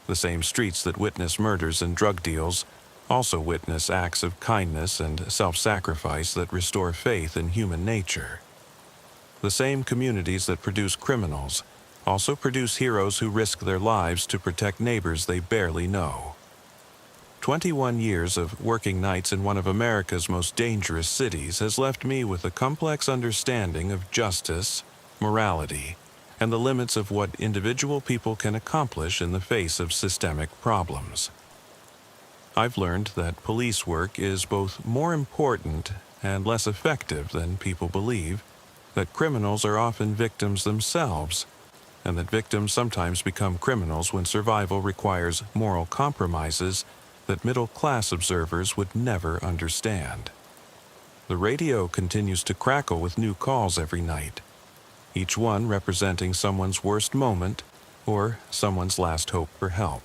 The same streets that witness murders and drug deals also witness acts of kindness and self-sacrifice that restore faith in human nature. The same communities that produce criminals also produce heroes who risk their lives to protect neighbors they barely know. 21 years of working nights in one of America's most dangerous cities has left me with a complex understanding of justice, morality, and the limits of what individual people can accomplish in the face of systemic problems. I've learned that police work is both more important and less effective than people believe, that criminals are often victims themselves, and that victims sometimes become criminals when survival requires moral compromises that middle-class observers would never understand. The radio continues to crackle with new calls every night, each one representing someone's worst moment or someone's last hope for help.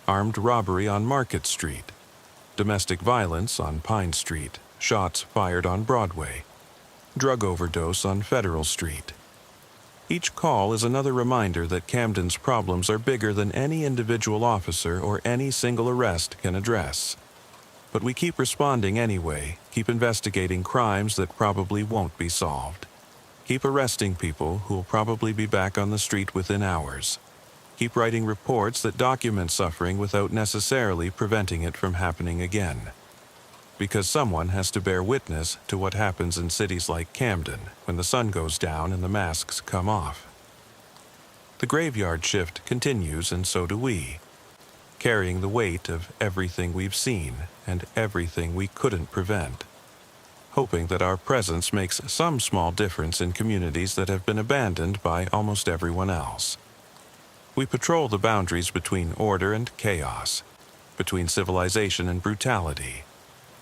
Armed robbery on Market Street, domestic violence on Pine Street, shots fired on Broadway, drug overdose on Federal Street. Each call is another reminder that Camden's problems are bigger than any individual officer or any single arrest can address. But we keep responding anyway, keep investigating crimes that probably won't be solved. Keep arresting people who'll probably be back on the street within hours. Keep writing reports that document suffering without necessarily preventing it from happening again. Because someone has to bear witness to what happens in cities like Camden when the sun goes down and the masks come off. The graveyard shift continues, and so do we, carrying the weight of everything we've seen and everything we couldn't prevent, hoping that our presence makes some small difference in communities that have been abandoned by almost everyone else. We patrol the boundaries between order and chaos, between civilization and brutality,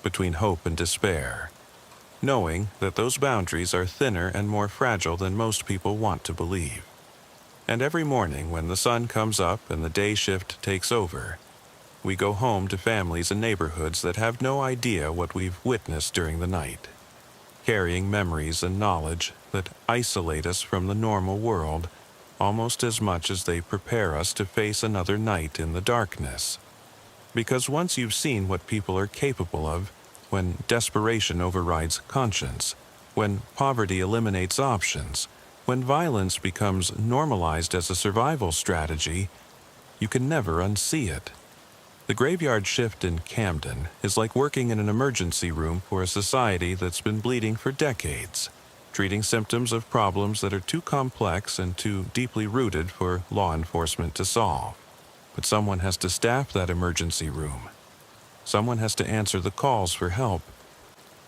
between hope and despair, knowing that those boundaries are thinner and more fragile than most people want to believe. And every morning when the sun comes up and the day shift takes over, we go home to families and neighborhoods that have no idea what we've witnessed during the night, carrying memories and knowledge that isolate us from the normal world almost as much as they prepare us to face another night in the darkness. Because once you've seen what people are capable of, when desperation overrides conscience, when poverty eliminates options, when violence becomes normalized as a survival strategy, you can never unsee it. The graveyard shift in Camden is like working in an emergency room for a society that's been bleeding for decades, treating symptoms of problems that are too complex and too deeply rooted for law enforcement to solve. But someone has to staff that emergency room. Someone has to answer the calls for help.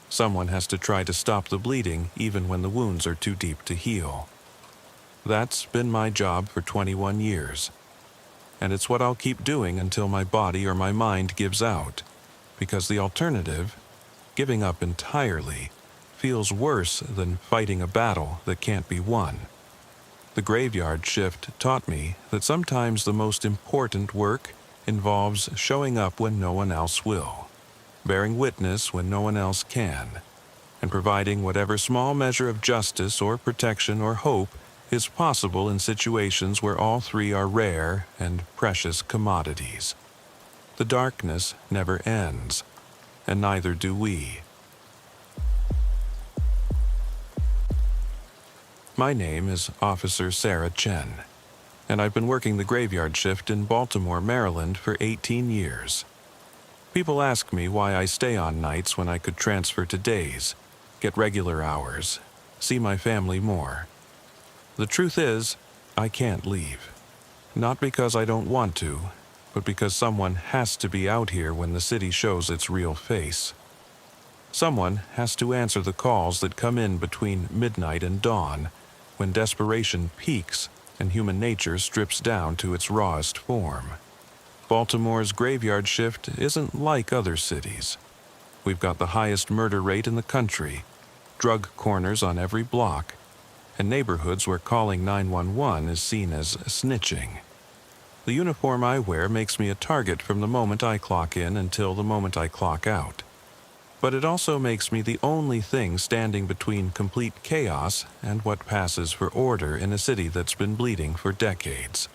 Someone has to try to stop the bleeding even when the wounds are too deep to heal. That's been my job for 21 years. And it's what I'll keep doing until my body or my mind gives out. Because the alternative, giving up entirely, feels worse than fighting a battle that can't be won. The graveyard shift taught me that sometimes the most important work involves showing up when no one else will, bearing witness when no one else can, and providing whatever small measure of justice or protection or hope is possible in situations where all three are rare and precious commodities. The darkness never ends, and neither do we. My name is Officer Sarah Chen, and I've been working the graveyard shift in Baltimore, Maryland for 18 years. People ask me why I stay on nights when I could transfer to days, get regular hours, see my family more. The truth is, I can't leave. Not because I don't want to, but because someone has to be out here when the city shows its real face. Someone has to answer the calls that come in between midnight and dawn, when desperation peaks and human nature strips down to its rawest form. Baltimore's graveyard shift isn't like other cities. We've got the highest murder rate in the country, drug corners on every block, and neighborhoods where calling 911 is seen as snitching. The uniform I wear makes me a target from the moment I clock in until the moment I clock out. But it also makes me the only thing standing between complete chaos and what passes for order in a city that's been bleeding for decades.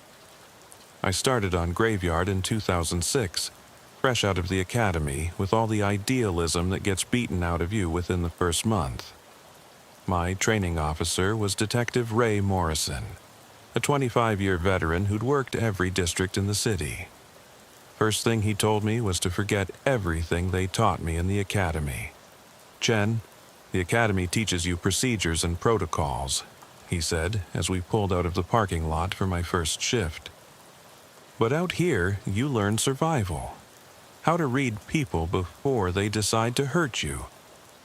I started on graveyard in 2006, fresh out of the academy with all the idealism that gets beaten out of you within the first month. My training officer was Detective Ray Morrison, a 25-year veteran who'd worked every district in the city. First thing he told me was to forget everything they taught me in the academy. "Chen, the academy teaches you procedures and protocols," he said as we pulled out of the parking lot for my first shift. "But out here, you learn survival. How to read people before they decide to hurt you.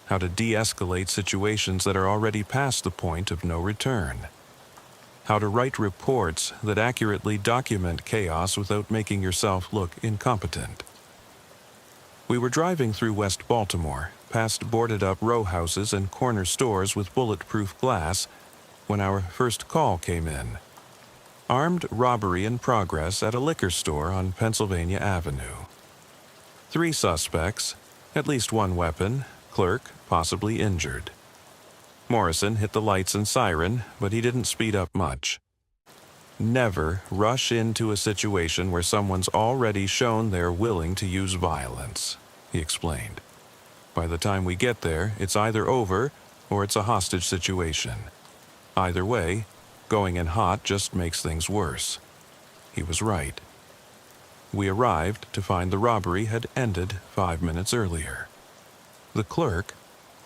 How to de-escalate situations that are already past the point of no return. How to write reports that accurately document chaos without making yourself look incompetent." We were driving through West Baltimore, past boarded-up row houses and corner stores with bulletproof glass, when our first call came in. Armed robbery in progress at a liquor store on Pennsylvania Avenue. 3 suspects, at least 1 weapon, clerk possibly injured. Morrison hit the lights and siren, but he didn't speed up much. Never rush into a situation where someone's already shown they're willing to use violence, he explained. By the time we get there, it's either over or it's a hostage situation. Either way, going in hot just makes things worse. He was right. We arrived to find the robbery had ended 5 minutes earlier. The clerk,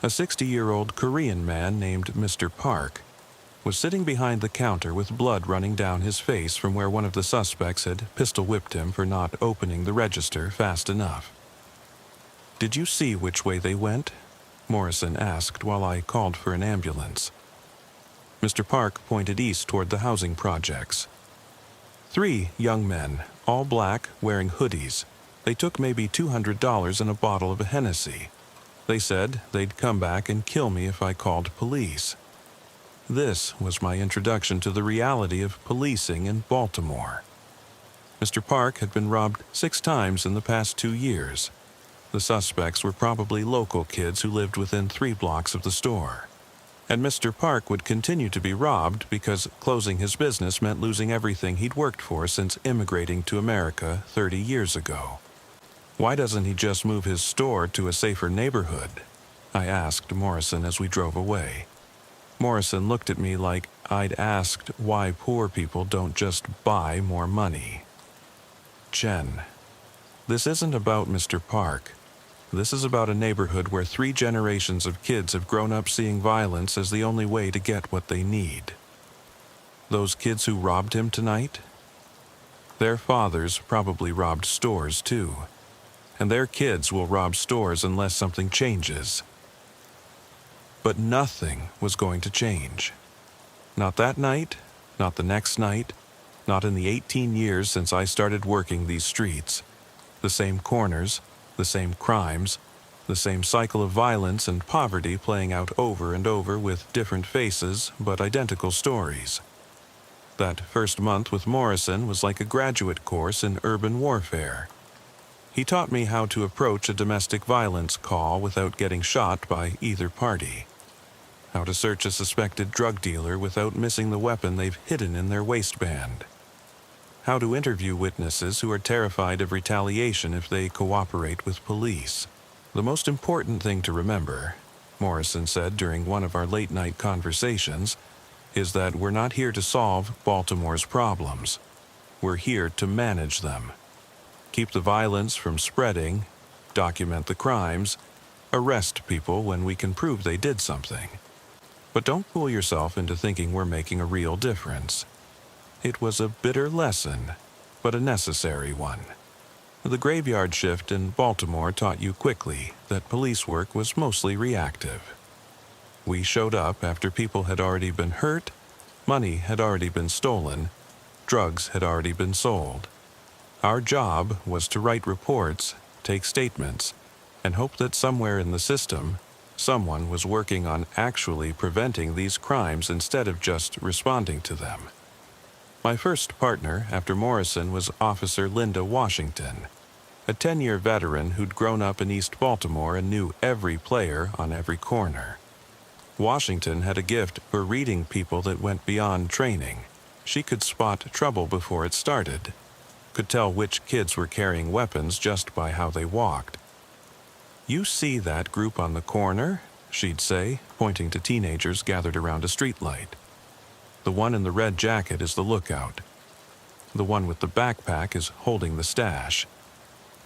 a 60-year-old Korean man named Mr. Park, was sitting behind the counter with blood running down his face from where one of the suspects had pistol-whipped him for not opening the register fast enough. "Did you see which way they went?" Morrison asked while I called for an ambulance. Mr. Park pointed east toward the housing projects. 3 young men, all black, wearing hoodies. They took maybe $200 and a bottle of Hennessy. They said they'd come back and kill me if I called police. This was my introduction to the reality of policing in Baltimore. Mr. Park had been robbed 6 times in the past 2 years. The suspects were probably local kids who lived within 3 blocks of the store. And Mr. Park would continue to be robbed because closing his business meant losing everything he'd worked for since immigrating to America 30 years ago. Why doesn't he just move his store to a safer neighborhood? I asked Morrison as we drove away. Morrison looked at me like I'd asked why poor people don't just buy more money. Jen, this isn't about Mr. Park. This is about a neighborhood where 3 generations of kids have grown up seeing violence as the only way to get what they need. Those kids who robbed him tonight? Their fathers probably robbed stores too, and their kids will rob stores unless something changes. But nothing was going to change. Not that night, not the next night, not in the 18 years since I started working these streets. The same corners, the same crimes, the same cycle of violence and poverty playing out over and over with different faces but identical stories. That first month with Morrison was like a graduate course in urban warfare. He taught me how to approach a domestic violence call without getting shot by either party. How to search a suspected drug dealer without missing the weapon they've hidden in their waistband. How to interview witnesses who are terrified of retaliation if they cooperate with police. The most important thing to remember, Morrison said during one of our late-night conversations, is that we're not here to solve Baltimore's problems. We're here to manage them. Keep the violence from spreading, document the crimes, arrest people when we can prove they did something. But don't fool yourself into thinking we're making a real difference. It was a bitter lesson, but a necessary one. The graveyard shift in Baltimore taught you quickly that police work was mostly reactive. We showed up after people had already been hurt, money had already been stolen, drugs had already been sold. Our job was to write reports, take statements, and hope that somewhere in the system, someone was working on actually preventing these crimes instead of just responding to them. My first partner after Morrison was Officer Linda Washington, a 10-year veteran who'd grown up in East Baltimore and knew every player on every corner. Washington had a gift for reading people that went beyond training. She could spot trouble before it started, could tell which kids were carrying weapons just by how they walked. "You see that group on the corner?" she'd say, pointing to teenagers gathered around a streetlight. "The one in the red jacket is the lookout. The one with the backpack is holding the stash.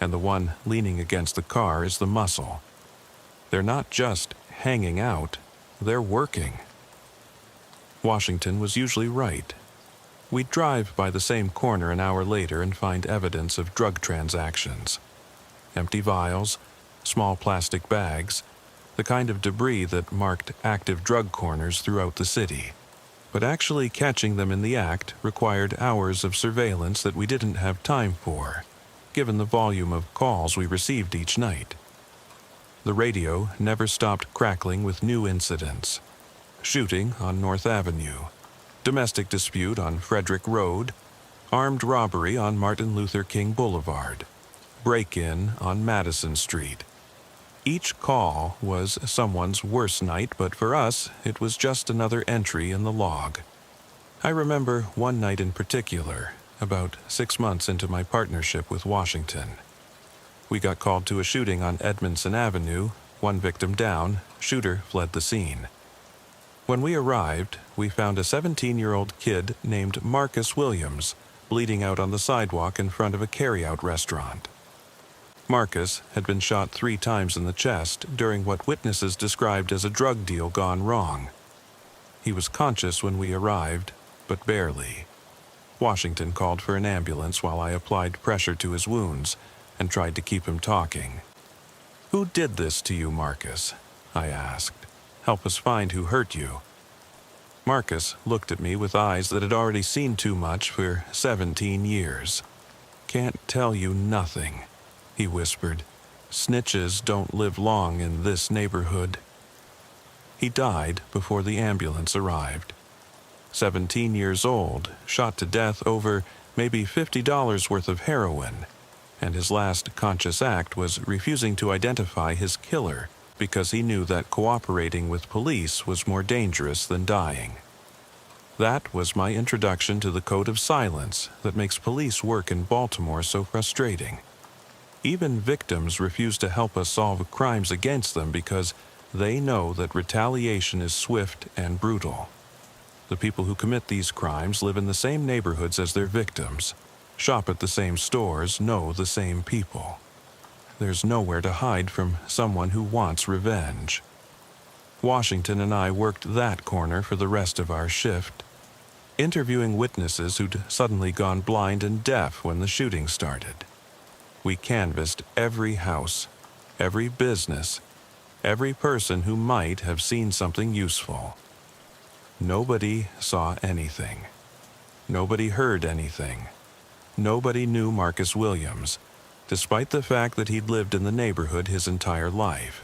And the one leaning against the car is the muscle. They're not just hanging out, they're working." Washington was usually right. We'd drive by the same corner an hour later and find evidence of drug transactions. Empty vials, small plastic bags, the kind of debris that marked active drug corners throughout the city. But actually catching them in the act required hours of surveillance that we didn't have time for, given the volume of calls we received each night. The radio never stopped crackling with new incidents. Shooting on North Avenue, domestic dispute on Frederick Road, armed robbery on Martin Luther King Boulevard, break-in on Madison Street. Each call was someone's worst night, but for us, it was just another entry in the log. I remember one night in particular, about 6 months into my partnership with Washington. We got called to a shooting on Edmondson Avenue, 1 victim down, shooter fled the scene. When we arrived, we found a 17-year-old kid named Marcus Williams bleeding out on the sidewalk in front of a carry-out restaurant. Marcus had been shot 3 times in the chest during what witnesses described as a drug deal gone wrong. He was conscious when we arrived, but barely. Washington called for an ambulance while I applied pressure to his wounds and tried to keep him talking. "Who did this to you, Marcus?" I asked. "Help us find who hurt you." Marcus looked at me with eyes that had already seen too much for 17 years. "Can't tell you nothing," he whispered. "Snitches don't live long in this neighborhood." He died before the ambulance arrived. 17 years old, shot to death over maybe $50 worth of heroin, and his last conscious act was refusing to identify his killer because he knew that cooperating with police was more dangerous than dying. That was my introduction to the code of silence that makes police work in Baltimore so frustrating. Even victims refuse to help us solve crimes against them because they know that retaliation is swift and brutal. The people who commit these crimes live in the same neighborhoods as their victims, shop at the same stores, know the same people. There's nowhere to hide from someone who wants revenge. Washington and I worked that corner for the rest of our shift, interviewing witnesses who'd suddenly gone blind and deaf when the shooting started. We canvassed every house, every business, every person who might have seen something useful. Nobody saw anything. Nobody heard anything. Nobody knew Marcus Williams, despite the fact that he'd lived in the neighborhood his entire life.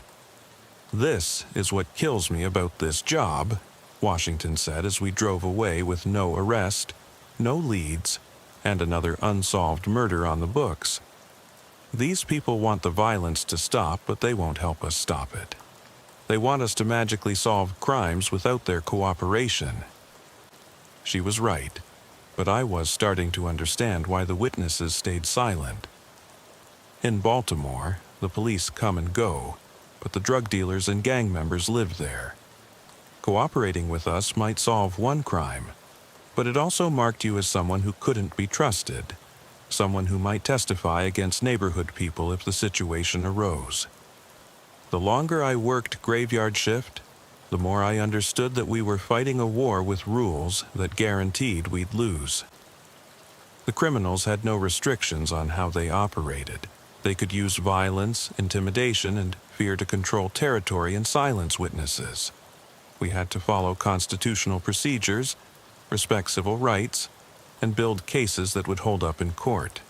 "This is what kills me about this job," Washington said as we drove away with no arrest, no leads, and another unsolved murder on the books. "These people want the violence to stop, but they won't help us stop it. They want us to magically solve crimes without their cooperation." She was right, but I was starting to understand why the witnesses stayed silent. In Baltimore, the police come and go, but the drug dealers and gang members live there. Cooperating with us might solve one crime, but it also marked you as someone who couldn't be trusted, someone who might testify against neighborhood people if the situation arose. The longer I worked graveyard shift, the more I understood that we were fighting a war with rules that guaranteed we'd lose. The criminals had no restrictions on how they operated. They could use violence, intimidation, and fear to control territory and silence witnesses. We had to follow constitutional procedures, respect civil rights, and build cases that would hold up in court.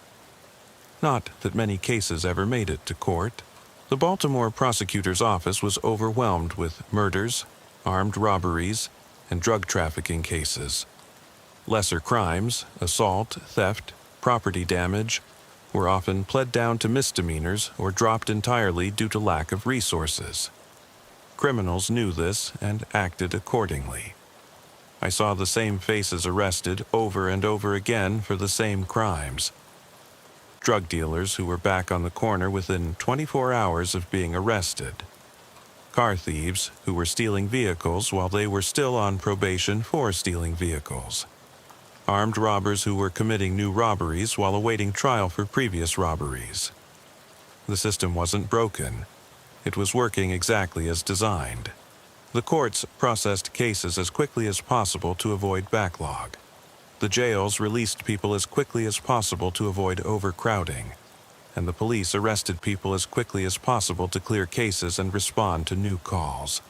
Not that many cases ever made it to court. The Baltimore prosecutor's office was overwhelmed with murders, armed robberies, and drug trafficking cases. Lesser crimes, assault, theft, property damage, were often pled down to misdemeanors or dropped entirely due to lack of resources. Criminals knew this and acted accordingly. I saw the same faces arrested over and over again for the same crimes. Drug dealers who were back on the corner within 24 hours of being arrested. Car thieves who were stealing vehicles while they were still on probation for stealing vehicles. Armed robbers who were committing new robberies while awaiting trial for previous robberies. The system wasn't broken. It was working exactly as designed. The courts processed cases as quickly as possible to avoid backlog. The jails released people as quickly as possible to avoid overcrowding. And the police arrested people as quickly as possible to clear cases and respond to new calls.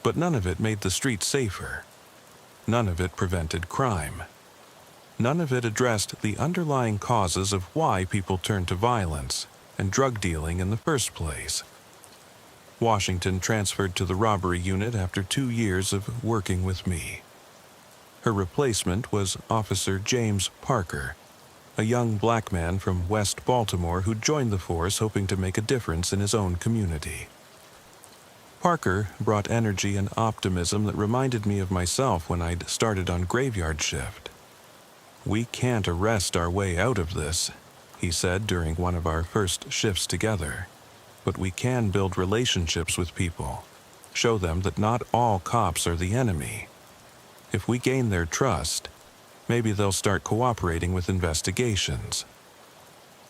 But none of it made the streets safer. None of it prevented crime. None of it addressed the underlying causes of why people turned to violence and drug dealing in the first place. Washington transferred to the robbery unit after 2 years of working with me. Her replacement was Officer James Parker, a young black man from West Baltimore who joined the force hoping to make a difference in his own community. Parker brought energy and optimism that reminded me of myself when I'd started on graveyard shift. "We can't arrest our way out of this," he said during one of our first shifts together. "But we can build relationships with people, show them that not all cops are the enemy. If we gain their trust, maybe they'll start cooperating with investigations."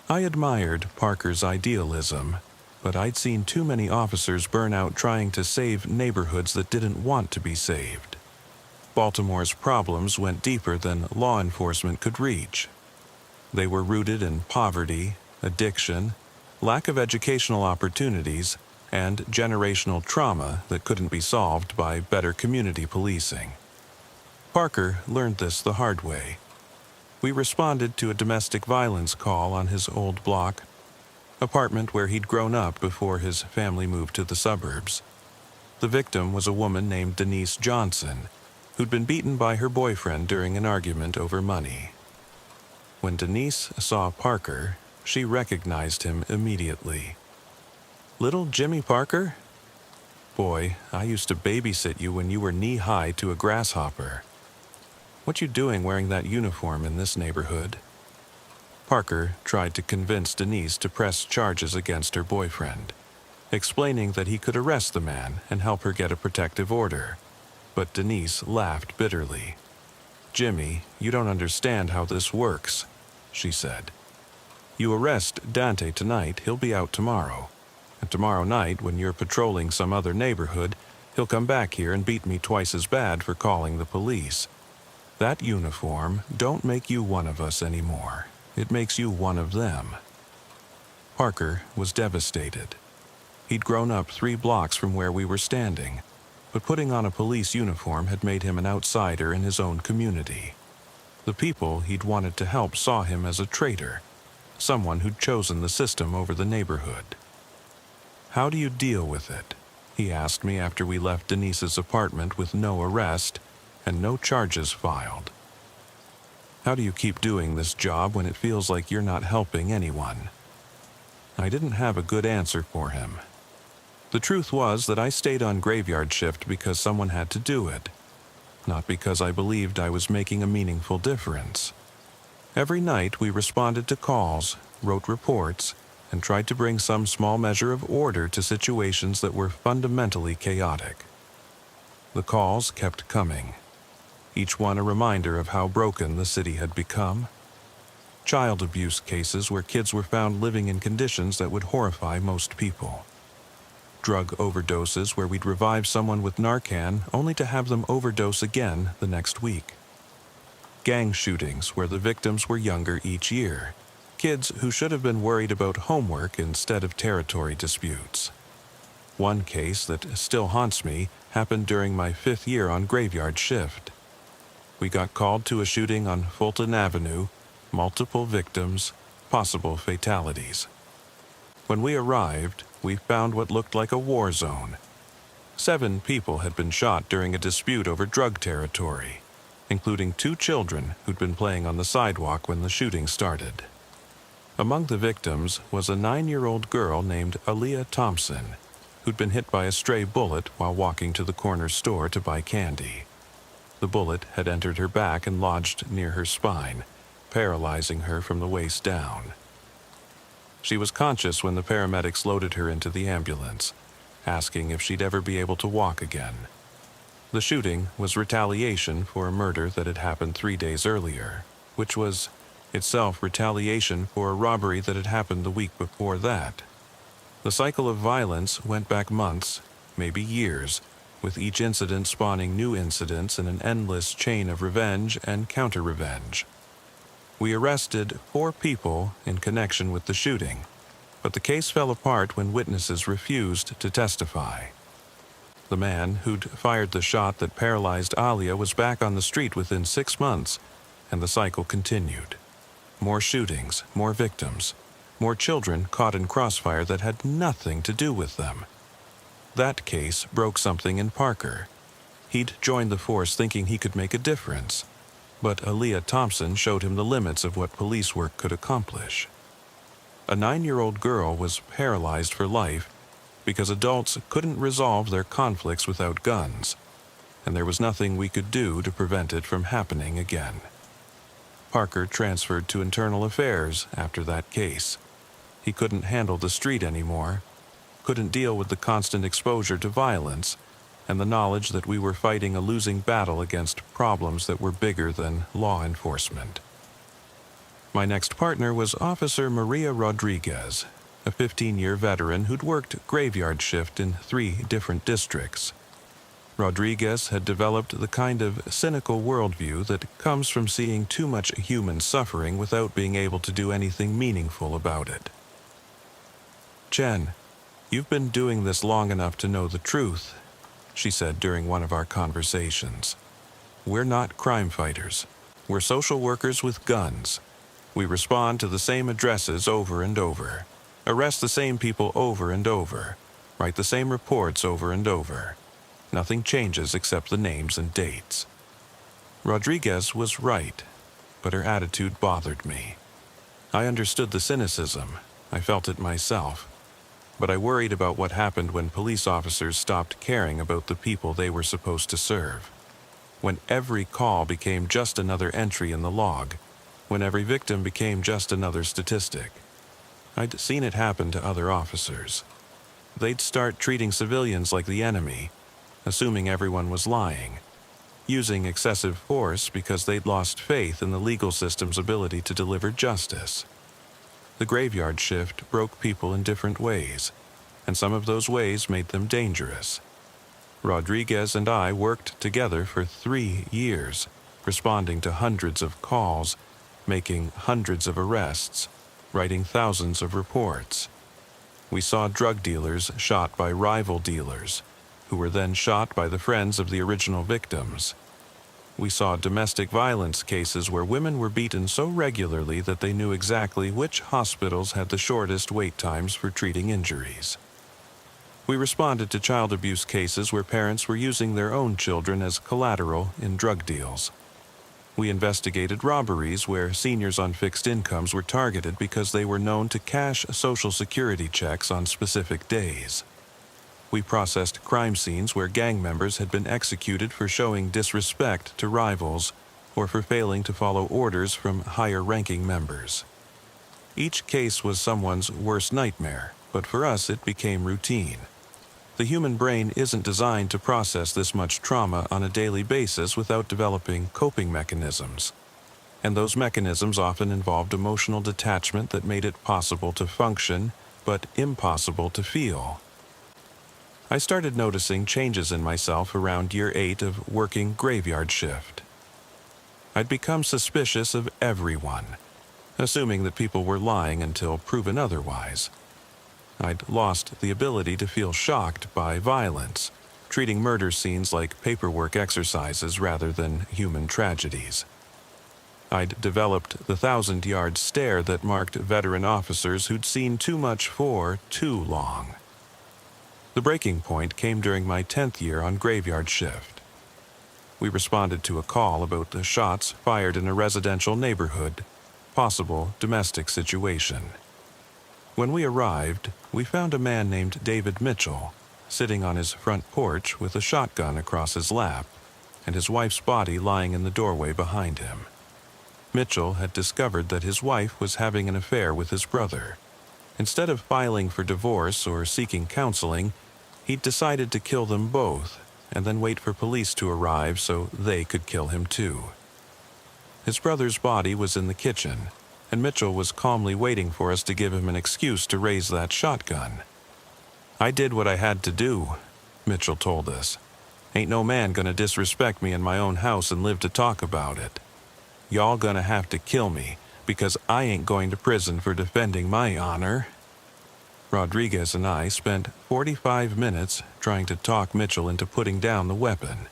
I admired Parker's idealism, but I'd seen too many officers burn out trying to save neighborhoods that didn't want to be saved. Baltimore's problems went deeper than law enforcement could reach. They were rooted in poverty, addiction, lack of educational opportunities, and generational trauma that couldn't be solved by better community policing. Parker learned this the hard way. We responded to a domestic violence call on his old block, apartment where he'd grown up before his family moved to the suburbs. The victim was a woman named Denise Johnson, who'd been beaten by her boyfriend during an argument over money. When Denise saw Parker, she recognized him immediately. "Little Jimmy Parker? Boy, I used to babysit you when you were knee-high to a grasshopper. What you doing wearing that uniform in this neighborhood?" Parker tried to convince Denise to press charges against her boyfriend, explaining that he could arrest the man and help her get a protective order. But Denise laughed bitterly. "Jimmy, you don't understand how this works," she said. "You arrest Dante tonight, he'll be out tomorrow. And tomorrow night, when you're patrolling some other neighborhood, he'll come back here and beat me twice as bad for calling the police. That uniform don't make you one of us anymore. It makes you one of them." Parker was devastated. He'd grown up 3 blocks from where we were standing, but putting on a police uniform had made him an outsider in his own community. The people he'd wanted to help saw him as a traitor, someone who'd chosen the system over the neighborhood. "How do you deal with it?" he asked me after we left Denise's apartment with no arrest and no charges filed. "How do you keep doing this job when it feels like you're not helping anyone?" I didn't have a good answer for him. The truth was that I stayed on graveyard shift because someone had to do it, not because I believed I was making a meaningful difference. Every night we responded to calls, wrote reports, and tried to bring some small measure of order to situations that were fundamentally chaotic. The calls kept coming, each one a reminder of how broken the city had become. Child abuse cases where kids were found living in conditions that would horrify most people. Drug overdoses where we'd revive someone with Narcan only to have them overdose again the next week. Gang shootings where the victims were younger each year, kids who should have been worried about homework instead of territory disputes. One case that still haunts me happened during my 5th year on graveyard shift. We got called to a shooting on Fulton Avenue, multiple victims, possible fatalities. When we arrived, we found what looked like a war zone. 7 people had been shot during a dispute over drug territory, including 2 children who'd been playing on the sidewalk when the shooting started. Among the victims was a 9-year-old girl named Aaliyah Thompson, who'd been hit by a stray bullet while walking to the corner store to buy candy. The bullet had entered her back and lodged near her spine, paralyzing her from the waist down. She was conscious when the paramedics loaded her into the ambulance, asking if she'd ever be able to walk again. The shooting was retaliation for a murder that had happened 3 days earlier, which was itself retaliation for a robbery that had happened the week before that. The cycle of violence went back months, maybe years, with each incident spawning new incidents in an endless chain of revenge and counter-revenge. We arrested 4 people in connection with the shooting, but the case fell apart when witnesses refused to testify. The man who'd fired the shot that paralyzed Aaliyah was back on the street within 6 months, and the cycle continued. More shootings, more victims, more children caught in crossfire that had nothing to do with them. That case broke something in Parker. He'd joined the force thinking he could make a difference, but Aaliyah Thompson showed him the limits of what police work could accomplish. A 9-year-old girl was paralyzed for life because adults couldn't resolve their conflicts without guns, and there was nothing we could do to prevent it from happening again. Parker transferred to internal affairs after that case. He couldn't handle the street anymore, couldn't deal with the constant exposure to violence, and the knowledge that we were fighting a losing battle against problems that were bigger than law enforcement. My next partner was Officer Maria Rodriguez, a 15-year veteran who'd worked graveyard shift in 3 different districts. Rodriguez had developed the kind of cynical worldview that comes from seeing too much human suffering without being able to do anything meaningful about it. "Jen, you've been doing this long enough to know the truth," she said during one of our conversations. we're not crime fighters. We're social workers with guns. We respond to the same addresses over and over, arrest the same people over and over, write the same reports over and over. Nothing changes except the names and dates. Rodriguez was right, but her attitude bothered me. I understood the cynicism. I felt it myself. But I worried about what happened when police officers stopped caring about the people they were supposed to serve. When every call became just another entry in the log. When every victim became just another statistic. I'd seen it happen to other officers. They'd start treating civilians like the enemy, assuming everyone was lying, using excessive force because they'd lost faith in the legal system's ability to deliver justice. The graveyard shift broke people in different ways, and some of those ways made them dangerous. Rodriguez and I worked together for 3 years, responding to hundreds of calls, making hundreds of arrests, writing thousands of reports. We saw drug dealers shot by rival dealers, who were then shot by the friends of the original victims. We saw domestic violence cases where women were beaten so regularly that they knew exactly which hospitals had the shortest wait times for treating injuries. We responded to child abuse cases where parents were using their own children as collateral in drug deals. We investigated robberies where seniors on fixed incomes were targeted because they were known to cash Social Security checks on specific days. We processed crime scenes where gang members had been executed for showing disrespect to rivals or for failing to follow orders from higher-ranking members. Each case was someone's worst nightmare, but for us it became routine. The human brain isn't designed to process this much trauma on a daily basis without developing coping mechanisms. And those mechanisms often involved emotional detachment that made it possible to function, but impossible to feel. I started noticing changes in myself around year 8 of working graveyard shift. I'd become suspicious of everyone, assuming that people were lying until proven otherwise. I'd lost the ability to feel shocked by violence, treating murder scenes like paperwork exercises rather than human tragedies. I'd developed the 1,000-yard stare that marked veteran officers who'd seen too much for too long. The breaking point came during my 10th year on graveyard shift. We responded to a call about the shots fired in a residential neighborhood, possible domestic situation. When we arrived, we found a man named David Mitchell sitting on his front porch with a shotgun across his lap and his wife's body lying in the doorway behind him. Mitchell had discovered that his wife was having an affair with his brother. Instead of filing for divorce or seeking counseling, he'd decided to kill them both and then wait for police to arrive so they could kill him too. His brother's body was in the kitchen, and Mitchell was calmly waiting for us to give him an excuse to raise that shotgun. "I did what I had to do," Mitchell told us. "Ain't no man gonna disrespect me in my own house and live to talk about it. Y'all gonna have to kill me, because I ain't going to prison for defending my honor." Rodriguez and I spent 45 minutes trying to talk Mitchell into putting down the weapon.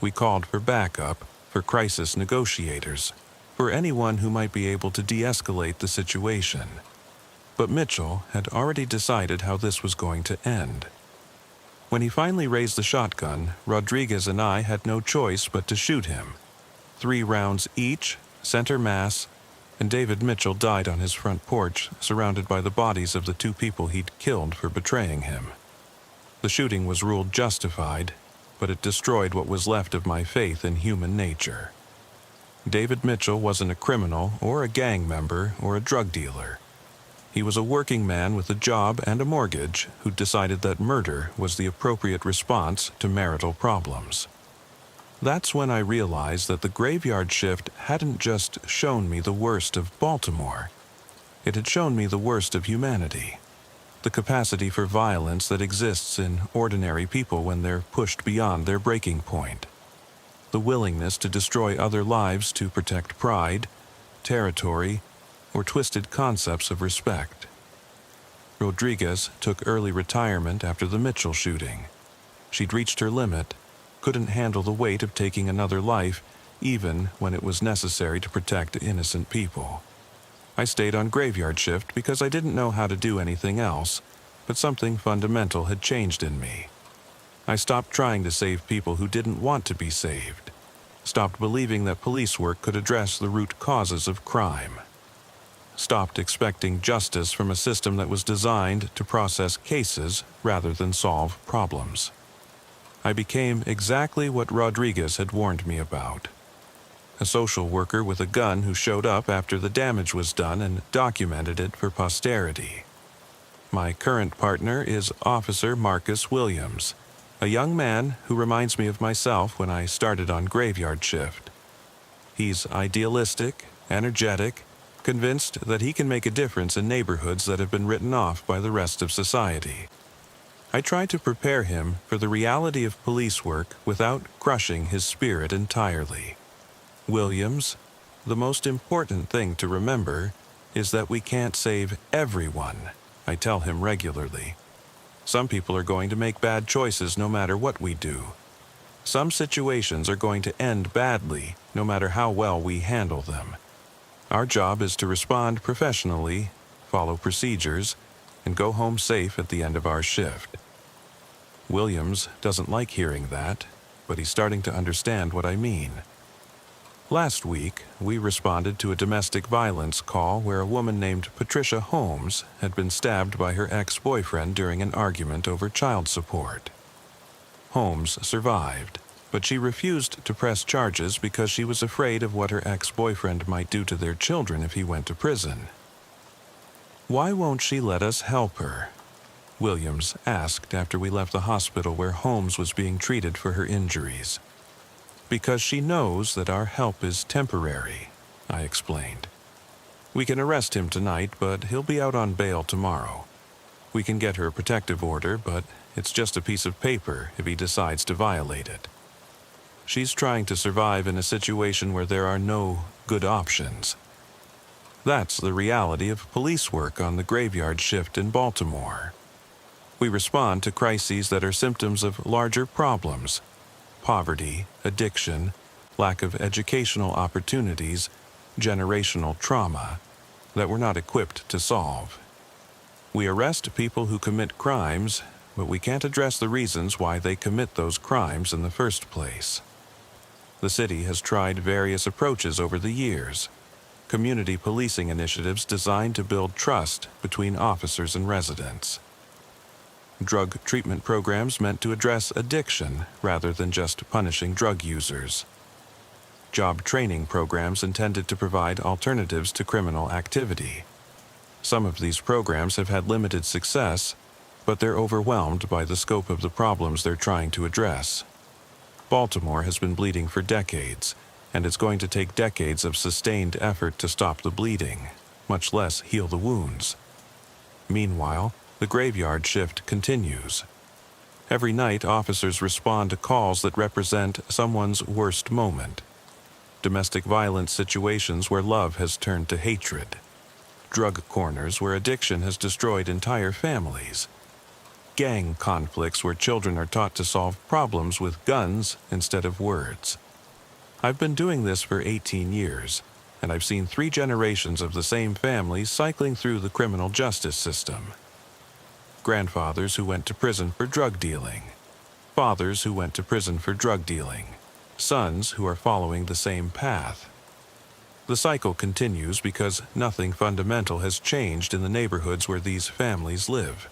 We called for backup, for crisis negotiators, for anyone who might be able to de-escalate the situation. But Mitchell had already decided how this was going to end. When he finally raised the shotgun, Rodriguez and I had no choice but to shoot him. 3 rounds each, center mass, and David Mitchell died on his front porch, surrounded by the bodies of the 2 people he'd killed for betraying him. The shooting was ruled justified, but it destroyed what was left of my faith in human nature. David Mitchell wasn't a criminal or a gang member or a drug dealer. He was a working man with a job and a mortgage who decided that murder was the appropriate response to marital problems. That's when I realized that the graveyard shift hadn't just shown me the worst of Baltimore. It had shown me the worst of humanity. The capacity for violence that exists in ordinary people when they're pushed beyond their breaking point. The willingness to destroy other lives to protect pride, territory, or twisted concepts of respect. Rodriguez took early retirement after the Mitchell shooting. She'd reached her limit, couldn't handle the weight of taking another life, even when it was necessary to protect innocent people. I stayed on graveyard shift because I didn't know how to do anything else, but something fundamental had changed in me. I stopped trying to save people who didn't want to be saved. Stopped believing that police work could address the root causes of crime. Stopped expecting justice from a system that was designed to process cases rather than solve problems. I became exactly what Rodriguez had warned me about. A social worker with a gun who showed up after the damage was done and documented it for posterity. My current partner is Officer Marcus Williams, a young man who reminds me of myself when I started on graveyard shift. He's idealistic, energetic, convinced that he can make a difference in neighborhoods that have been written off by the rest of society. I try to prepare him for the reality of police work without crushing his spirit entirely. Williams, the most important thing to remember is that we can't save everyone, I tell him regularly. Some people are going to make bad choices no matter what we do. Some situations are going to end badly no matter how well we handle them. Our job is to respond professionally, follow procedures, and go home safe at the end of our shift. Williams doesn't like hearing that, but he's starting to understand what I mean. Last week, we responded to a domestic violence call where a woman named Patricia Holmes had been stabbed by her ex-boyfriend during an argument over child support. Holmes survived, but she refused to press charges because she was afraid of what her ex-boyfriend might do to their children if he went to prison. "Why won't she let us help her?" Williams asked after we left the hospital where Holmes was being treated for her injuries. "Because she knows that our help is temporary," I explained. "We can arrest him tonight, but he'll be out on bail tomorrow. We can get her a protective order, but it's just a piece of paper if he decides to violate it. She's trying to survive in a situation where there are no good options." That's the reality of police work on the graveyard shift in Baltimore. We respond to crises that are symptoms of larger problems: poverty, addiction, lack of educational opportunities, generational trauma, that we're not equipped to solve. We arrest people who commit crimes, but we can't address the reasons why they commit those crimes in the first place. The city has tried various approaches over the years. Community policing initiatives designed to build trust between officers and residents. Drug treatment programs meant to address addiction rather than just punishing drug users. Job training programs intended to provide alternatives to criminal activity. Some of these programs have had limited success, but they're overwhelmed by the scope of the problems they're trying to address. Baltimore has been bleeding for decades, and it's going to take decades of sustained effort to stop the bleeding, much less heal the wounds. Meanwhile, the graveyard shift continues. Every night, officers respond to calls that represent someone's worst moment. Domestic violence situations where love has turned to hatred. Drug corners where addiction has destroyed entire families. Gang conflicts where children are taught to solve problems with guns instead of words. I've been doing this for 18 years, and I've seen 3 generations of the same families cycling through the criminal justice system. Grandfathers who went to prison for drug dealing. Fathers who went to prison for drug dealing. Sons who are following the same path. The cycle continues because nothing fundamental has changed in the neighborhoods where these families live.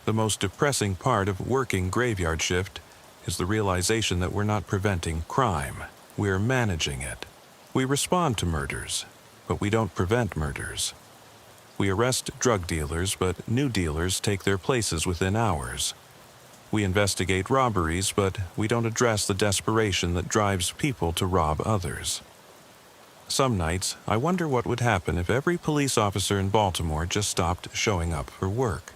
The most depressing part of working graveyard shift is the realization that we're not preventing crime. We're managing it. We respond to murders, but we don't prevent murders. We arrest drug dealers, but new dealers take their places within hours. We investigate robberies, but we don't address the desperation that drives people to rob others. Some nights, I wonder what would happen if every police officer in Baltimore just stopped showing up for work.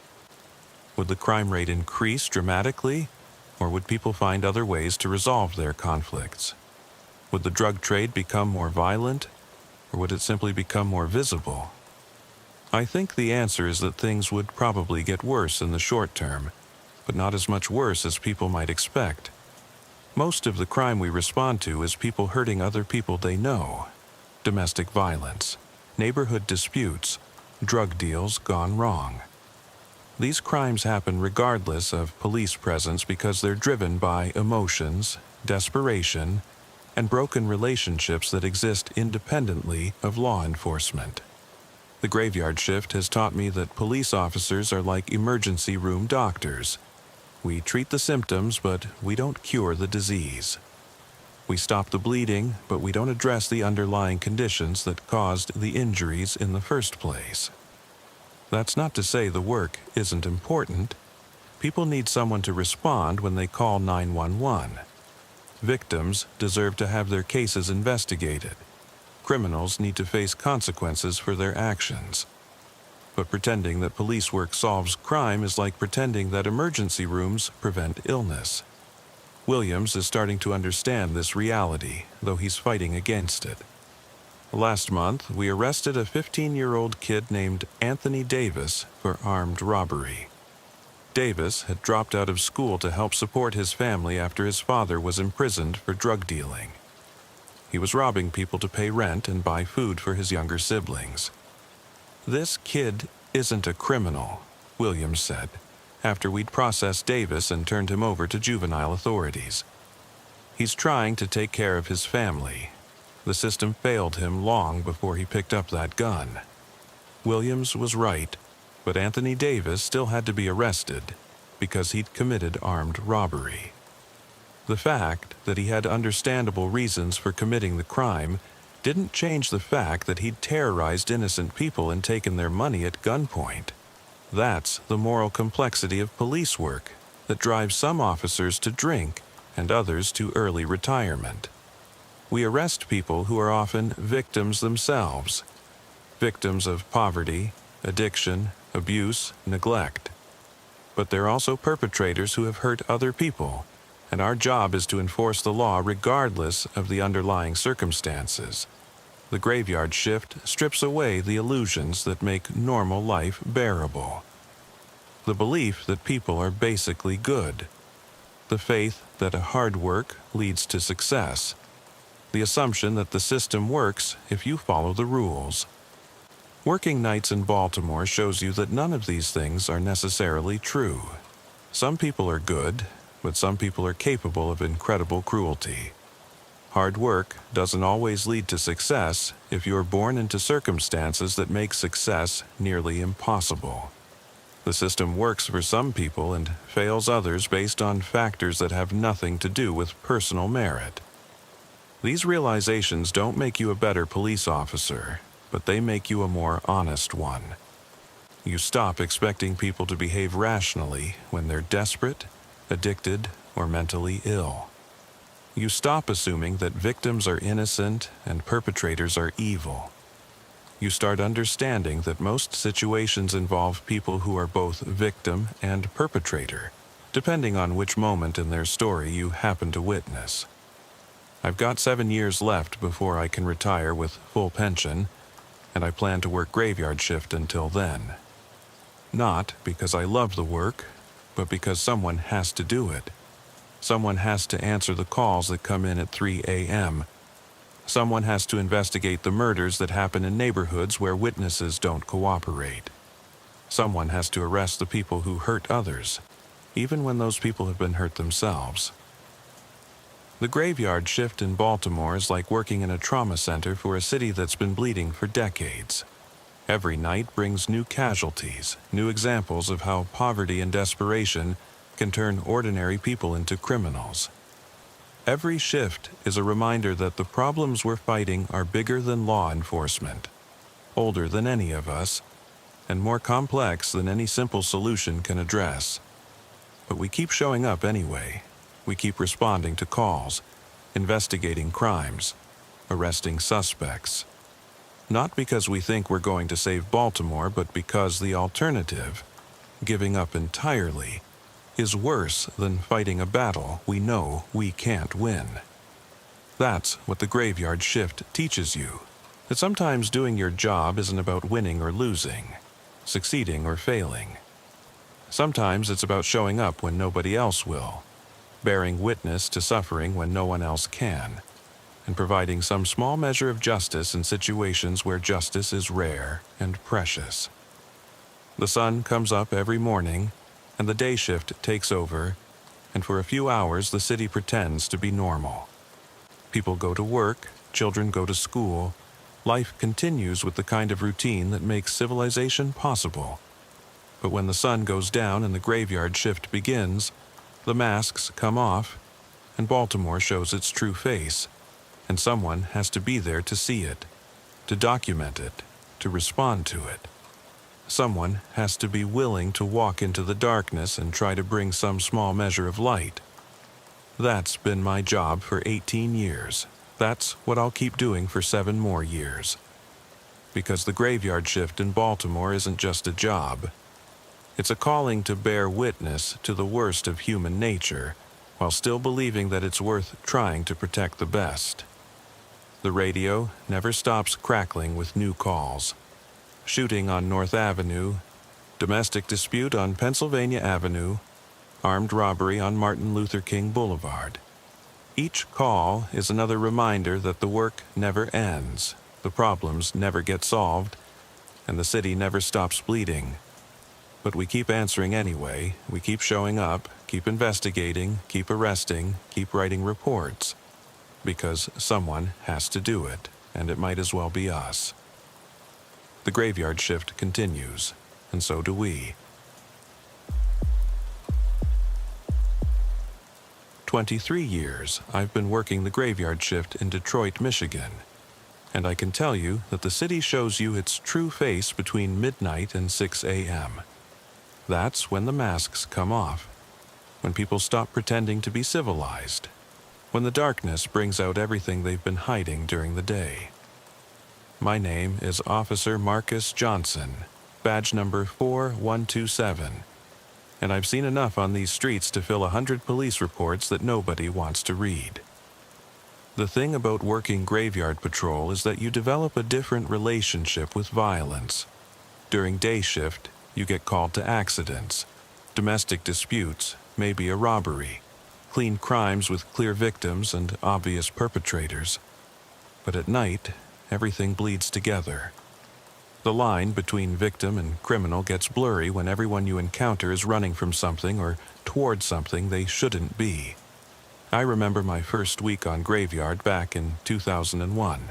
Would the crime rate increase dramatically, or would people find other ways to resolve their conflicts? Would the drug trade become more violent, or would it simply become more visible? I think the answer is that things would probably get worse in the short term, but not as much worse as people might expect. Most of the crime we respond to is people hurting other people they know. Domestic violence, neighborhood disputes, drug deals gone wrong. These crimes happen regardless of police presence because they're driven by emotions, desperation, and broken relationships that exist independently of law enforcement. The graveyard shift has taught me that police officers are like emergency room doctors. We treat the symptoms, but we don't cure the disease. We stop the bleeding, but we don't address the underlying conditions that caused the injuries in the first place. That's not to say the work isn't important. People need someone to respond when they call 911. Victims deserve to have their cases investigated. Criminals need to face consequences for their actions. But pretending that police work solves crime is like pretending that emergency rooms prevent illness. Williams is starting to understand this reality, though he's fighting against it. Last month, we arrested a 15-year-old kid named Anthony Davis for armed robbery. Davis had dropped out of school to help support his family after his father was imprisoned for drug dealing. He was robbing people to pay rent and buy food for his younger siblings. "This kid isn't a criminal," Williams said, after we'd processed Davis and turned him over to juvenile authorities. "He's trying to take care of his family. The system failed him long before he picked up that gun." Williams was right, but Anthony Davis still had to be arrested because he'd committed armed robbery. The fact that he had understandable reasons for committing the crime didn't change the fact that he'd terrorized innocent people and taken their money at gunpoint. That's the moral complexity of police work that drives some officers to drink and others to early retirement. We arrest people who are often victims themselves, victims of poverty, addiction, abuse, neglect. But they're also perpetrators who have hurt other people, and our job is to enforce the law regardless of the underlying circumstances. The graveyard shift strips away the illusions that make normal life bearable. The belief that people are basically good. The faith that hard work leads to success. The assumption that the system works if you follow the rules. Working nights in Baltimore shows you that none of these things are necessarily true. Some people are good, but some people are capable of incredible cruelty. Hard work doesn't always lead to success if you're born into circumstances that make success nearly impossible. The system works for some people and fails others based on factors that have nothing to do with personal merit. These realizations don't make you a better police officer, but they make you a more honest one. You stop expecting people to behave rationally when they're desperate, addicted, or mentally ill. You stop assuming that victims are innocent and perpetrators are evil. You start understanding that most situations involve people who are both victim and perpetrator, depending on which moment in their story you happen to witness. I've got 7 years left before I can retire with full pension, and I plan to work graveyard shift until then. Not because I love the work, but because someone has to do it. Someone has to answer the calls that come in at 3 a.m. Someone has to investigate the murders that happen in neighborhoods where witnesses don't cooperate. Someone has to arrest the people who hurt others, even when those people have been hurt themselves. The graveyard shift in Baltimore is like working in a trauma center for a city that's been bleeding for decades. Every night brings new casualties, new examples of how poverty and desperation can turn ordinary people into criminals. Every shift is a reminder that the problems we're fighting are bigger than law enforcement, older than any of us, and more complex than any simple solution can address. But we keep showing up anyway. We keep responding to calls, investigating crimes, arresting suspects. Not because we think we're going to save Baltimore, but because the alternative, giving up entirely, is worse than fighting a battle we know we can't win. That's what the graveyard shift teaches you, that sometimes doing your job isn't about winning or losing, succeeding or failing. Sometimes it's about showing up when nobody else will, bearing witness to suffering when no one else can, and providing some small measure of justice in situations where justice is rare and precious. The sun comes up every morning, and the day shift takes over, and for a few hours the city pretends to be normal. People go to work, children go to school, life continues with the kind of routine that makes civilization possible. But when the sun goes down and the graveyard shift begins, the masks come off, and Baltimore shows its true face, and someone has to be there to see it, to document it, to respond to it. Someone has to be willing to walk into the darkness and try to bring some small measure of light. That's been my job for 18 years. That's what I'll keep doing for 7 more years. Because the graveyard shift in Baltimore isn't just a job. It's a calling to bear witness to the worst of human nature, while still believing that it's worth trying to protect the best. The radio never stops crackling with new calls. Shooting on North Avenue, domestic dispute on Pennsylvania Avenue, armed robbery on Martin Luther King Boulevard. Each call is another reminder that the work never ends, the problems never get solved, and the city never stops bleeding. But we keep answering anyway. We keep showing up, keep investigating, keep arresting, keep writing reports. Because someone has to do it, and it might as well be us. The graveyard shift continues, and so do we. 23 years I've been working the graveyard shift in Detroit, Michigan, and I can tell you that the city shows you its true face between midnight and 6 a.m. That's when the masks come off, when people stop pretending to be civilized, when the darkness brings out everything they've been hiding during the day. My name is Officer Marcus Johnson, badge number 4127, and I've seen enough on these streets to fill 100 police reports that nobody wants to read. The thing about working graveyard patrol is that you develop a different relationship with violence. During day shift, you get called to accidents, domestic disputes, maybe a robbery, clean crimes with clear victims and obvious perpetrators. But at night, everything bleeds together. The line between victim and criminal gets blurry when everyone you encounter is running from something or toward something they shouldn't be. I remember my first week on graveyard back in 2001.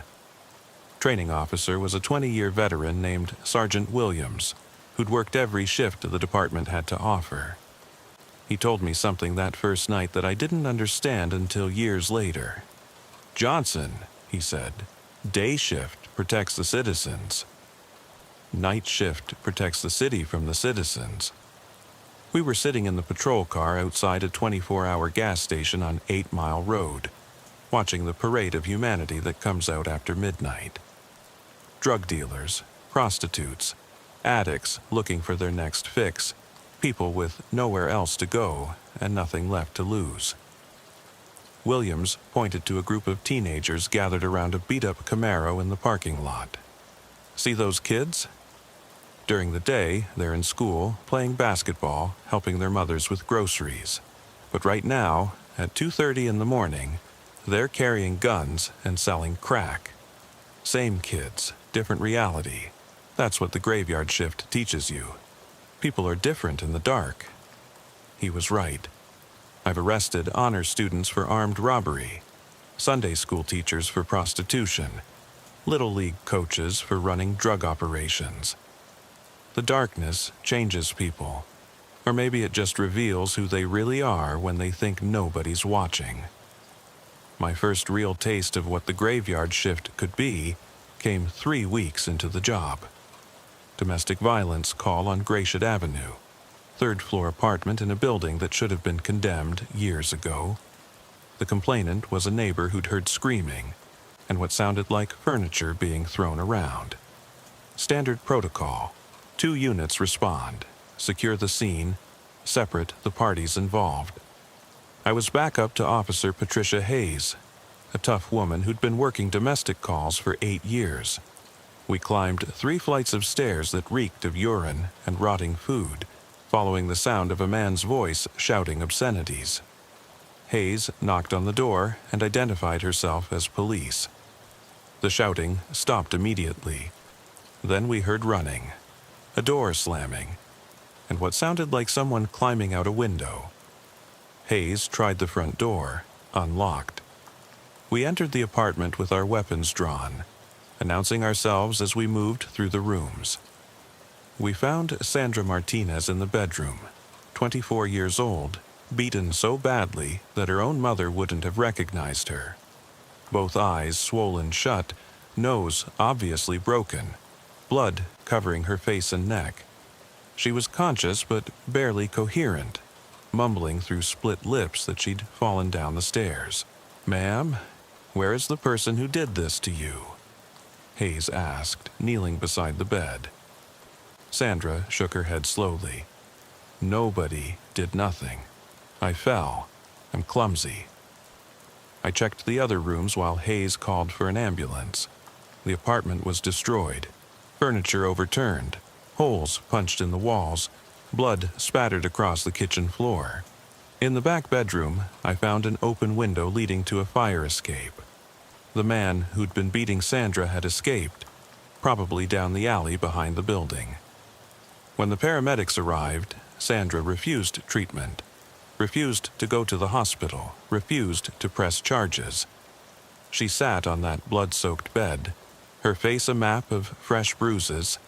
Training officer was a 20-year veteran named Sergeant Williams, who'd worked every shift the department had to offer. He told me something that first night that I didn't understand until years later. "Johnson," he said, "day shift protects the citizens. Night shift protects the city from the citizens." We were sitting in the patrol car outside a 24-hour gas station on 8 Mile Road, watching the parade of humanity that comes out after midnight. Drug dealers, prostitutes, addicts looking for their next fix, people with nowhere else to go and nothing left to lose. Williams pointed to a group of teenagers gathered around a beat-up Camaro in the parking lot. "See those kids? During the day, they're in school, playing basketball, helping their mothers with groceries. But right now, at 2:30 in the morning, they're carrying guns and selling crack. Same kids, different reality. That's what the graveyard shift teaches you. People are different in the dark." He was right. I've arrested honor students for armed robbery, Sunday school teachers for prostitution, Little League coaches for running drug operations. The darkness changes people, or maybe it just reveals who they really are when they think nobody's watching. My first real taste of what the graveyard shift could be came 3 weeks into the job. Domestic violence call on Gratiot Avenue, third-floor apartment in a building that should have been condemned years ago. The complainant was a neighbor who'd heard screaming and what sounded like furniture being thrown around. Standard protocol: 2 units respond, secure the scene, separate the parties involved. I was back up to Officer Patricia Hayes, a tough woman who'd been working domestic calls for 8 years. We climbed 3 flights of stairs that reeked of urine and rotting food, following the sound of a man's voice shouting obscenities. Hayes knocked on the door and identified herself as police. The shouting stopped immediately. Then we heard running, a door slamming, and what sounded like someone climbing out a window. Hayes tried the front door, unlocked. We entered the apartment with our weapons drawn, announcing ourselves as we moved through the rooms. We found Sandra Martinez in the bedroom, 24 years old, beaten so badly that her own mother wouldn't have recognized her. Both eyes swollen shut, nose obviously broken, blood covering her face and neck. She was conscious but barely coherent, mumbling through split lips that she'd fallen down the stairs. "Ma'am, where is the person who did this to you?" Hayes asked, kneeling beside the bed. Sandra shook her head slowly. "Nobody did nothing. I fell. I'm clumsy." I checked the other rooms while Hayes called for an ambulance. The apartment was destroyed, furniture overturned, holes punched in the walls, blood spattered across the kitchen floor. In the back bedroom, I found an open window leading to a fire escape. The man who'd been beating Sandra had escaped, probably down the alley behind the building. When the paramedics arrived, Sandra refused treatment, refused to go to the hospital, refused to press charges. She sat on that blood-soaked bed, her face a map of fresh bruises,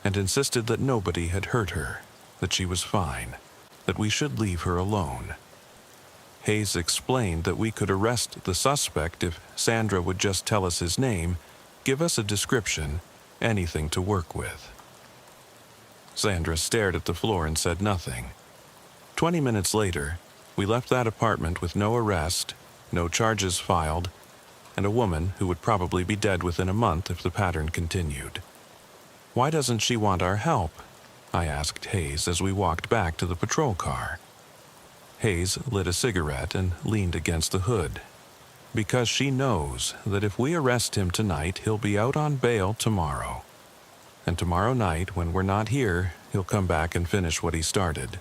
and insisted that nobody had hurt her, that she was fine, that we should leave her alone. Hayes explained that we could arrest the suspect if Sandra would just tell us his name, give us a description, anything to work with. Sandra stared at the floor and said nothing. 20 minutes later, we left that apartment with no arrest, no charges filed, and a woman who would probably be dead within a month if the pattern continued. "Why doesn't she want our help?" I asked Hayes as we walked back to the patrol car. Hayes lit a cigarette and leaned against the hood. "Because she knows that if we arrest him tonight, he'll be out on bail tomorrow. And tomorrow night, when we're not here, he'll come back and finish what he started.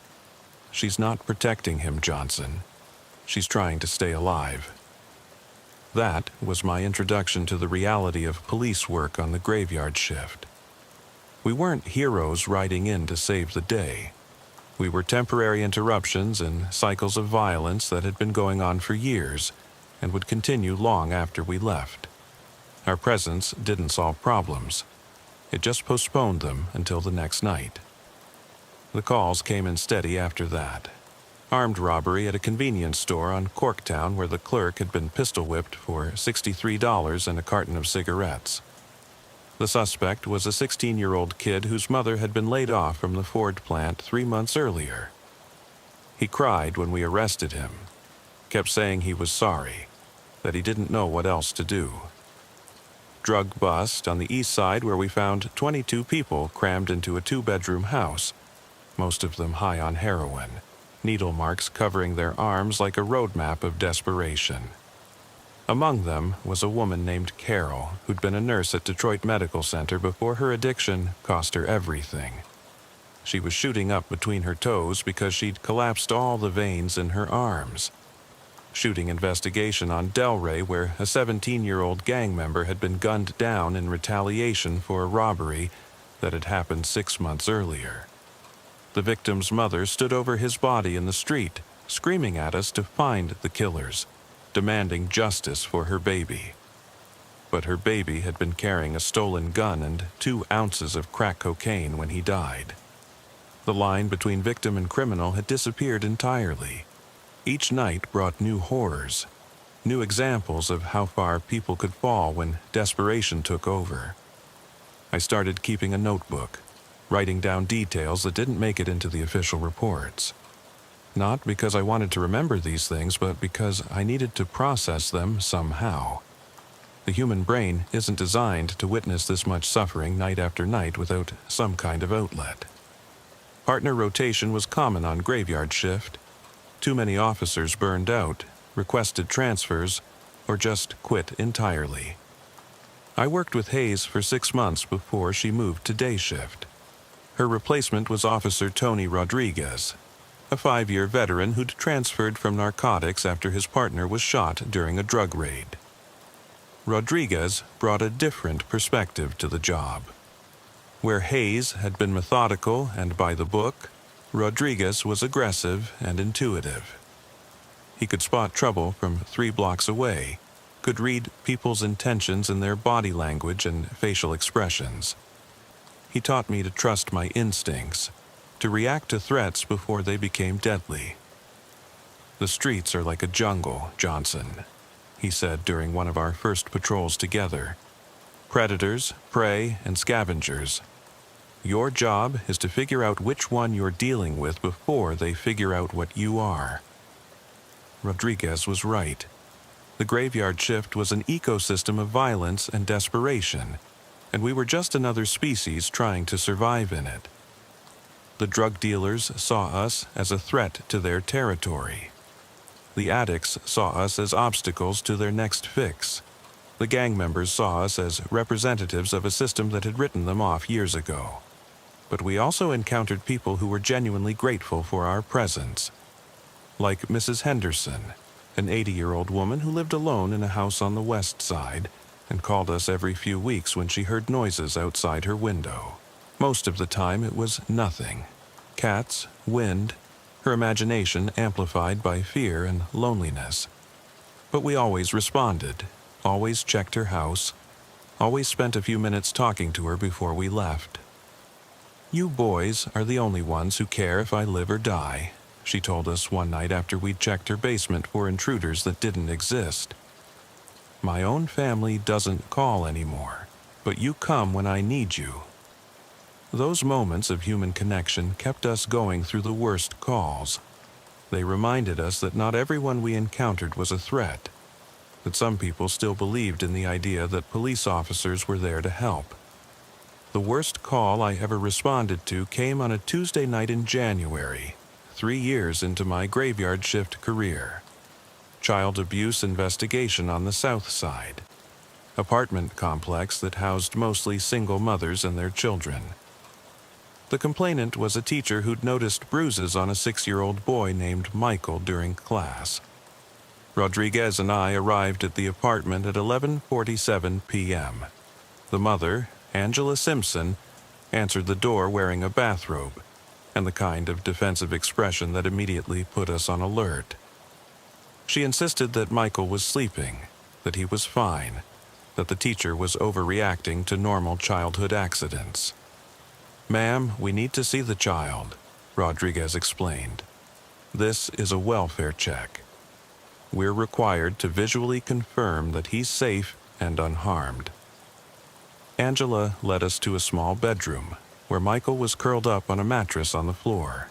She's not protecting him, Johnson. She's trying to stay alive." That was my introduction to the reality of police work on the graveyard shift. We weren't heroes riding in to save the day. We were temporary interruptions in cycles of violence that had been going on for years and would continue long after we left. Our presence didn't solve problems. It just postponed them until the next night. The calls came in steady after that. Armed robbery at a convenience store on Corktown where the clerk had been pistol-whipped for $63 and a carton of cigarettes. The suspect was a 16-year-old kid whose mother had been laid off from the Ford plant 3 months earlier. He cried when we arrested him, kept saying he was sorry, that he didn't know what else to do. Drug bust on the east side where we found 22 people crammed into a 2-bedroom house, most of them high on heroin, needle marks covering their arms like a roadmap of desperation. Among them was a woman named Carol, who'd been a nurse at Detroit Medical Center before her addiction cost her everything. She was shooting up between her toes because she'd collapsed all the veins in her arms. Shooting investigation on Delray, where a 17-year-old gang member had been gunned down in retaliation for a robbery that had happened 6 months earlier. The victim's mother stood over his body in the street, screaming at us to find the killers, demanding justice for her baby. But her baby had been carrying a stolen gun and 2 ounces of crack cocaine when he died. The line between victim and criminal had disappeared entirely. Each night brought new horrors, new examples of how far people could fall when desperation took over. I started keeping a notebook, writing down details that didn't make it into the official reports. Not because I wanted to remember these things, but because I needed to process them somehow. The human brain isn't designed to witness this much suffering night after night without some kind of outlet. Partner rotation was common on graveyard shift. Too many officers burned out, requested transfers, or just quit entirely. I worked with Hayes for 6 months before she moved to day shift. Her replacement was Officer Tony Rodriguez, a 5-year veteran who'd transferred from narcotics after his partner was shot during a drug raid. Rodriguez brought a different perspective to the job. Where Hayes had been methodical and by the book, Rodriguez was aggressive and intuitive. He could spot trouble from 3 blocks away, could read people's intentions in their body language and facial expressions. He taught me to trust my instincts, to react to threats before they became deadly. "The streets are like a jungle, Johnson," he said during one of our first patrols together. "Predators, prey, and scavengers. Your job is to figure out which one you're dealing with before they figure out what you are." Rodriguez was right. The graveyard shift was an ecosystem of violence and desperation, and we were just another species trying to survive in it. The drug dealers saw us as a threat to their territory. The addicts saw us as obstacles to their next fix. The gang members saw us as representatives of a system that had written them off years ago. But we also encountered people who were genuinely grateful for our presence. Like Mrs. Henderson, an 80-year-old woman who lived alone in a house on the west side and called us every few weeks when she heard noises outside her window. Most of the time it was nothing. Cats, wind, her imagination amplified by fear and loneliness. But we always responded, always checked her house, always spent a few minutes talking to her before we left. "You boys are the only ones who care if I live or die," she told us one night after we'd checked her basement for intruders that didn't exist. "My own family doesn't call anymore, but you come when I need you." Those moments of human connection kept us going through the worst calls. They reminded us that not everyone we encountered was a threat, that some people still believed in the idea that police officers were there to help. The worst call I ever responded to came on a Tuesday night in January, 3 years into my graveyard shift career. Child abuse investigation on the South Side. Apartment complex that housed mostly single mothers and their children. The complainant was a teacher who'd noticed bruises on a 6-year-old boy named Michael during class. Rodriguez and I arrived at the apartment at 11:47 p.m. The mother, Angela Simpson, answered the door wearing a bathrobe and the kind of defensive expression that immediately put us on alert. She insisted that Michael was sleeping, that he was fine, that the teacher was overreacting to normal childhood accidents. "Ma'am, we need to see the child," Rodriguez explained. "This is a welfare check. We're required to visually confirm that he's safe and unharmed." Angela led us to a small bedroom, where Michael was curled up on a mattress on the floor.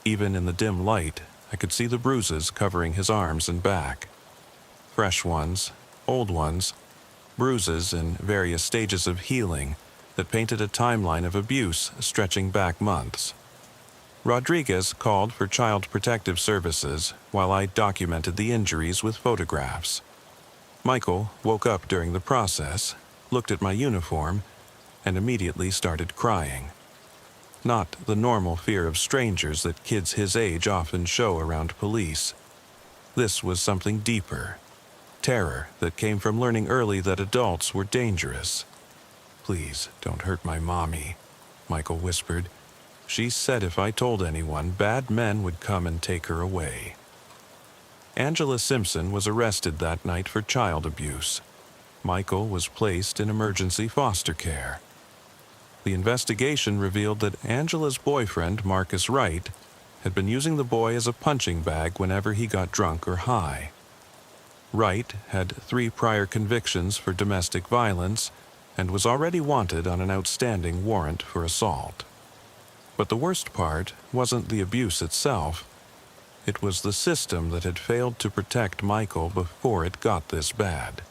Even in the dim light, I could see the bruises covering his arms and back. Fresh ones, old ones, bruises in various stages of healing that painted a timeline of abuse stretching back months. Rodriguez called for Child Protective Services while I documented the injuries with photographs. Michael woke up during the process, looked at my uniform, and immediately started crying. Not the normal fear of strangers that kids his age often show around police. This was something deeper. Terror that came from learning early that adults were dangerous. "Please, don't hurt my mommy," Michael whispered. "She said if I told anyone, bad men would come and take her away." Angela Simpson was arrested that night for child abuse. Michael was placed in emergency foster care. The investigation revealed that Angela's boyfriend, Marcus Wright, had been using the boy as a punching bag whenever he got drunk or high. Wright had 3 prior convictions for domestic violence and was already wanted on an outstanding warrant for assault. But the worst part wasn't the abuse itself. It was the system that had failed to protect Michael before it got this bad.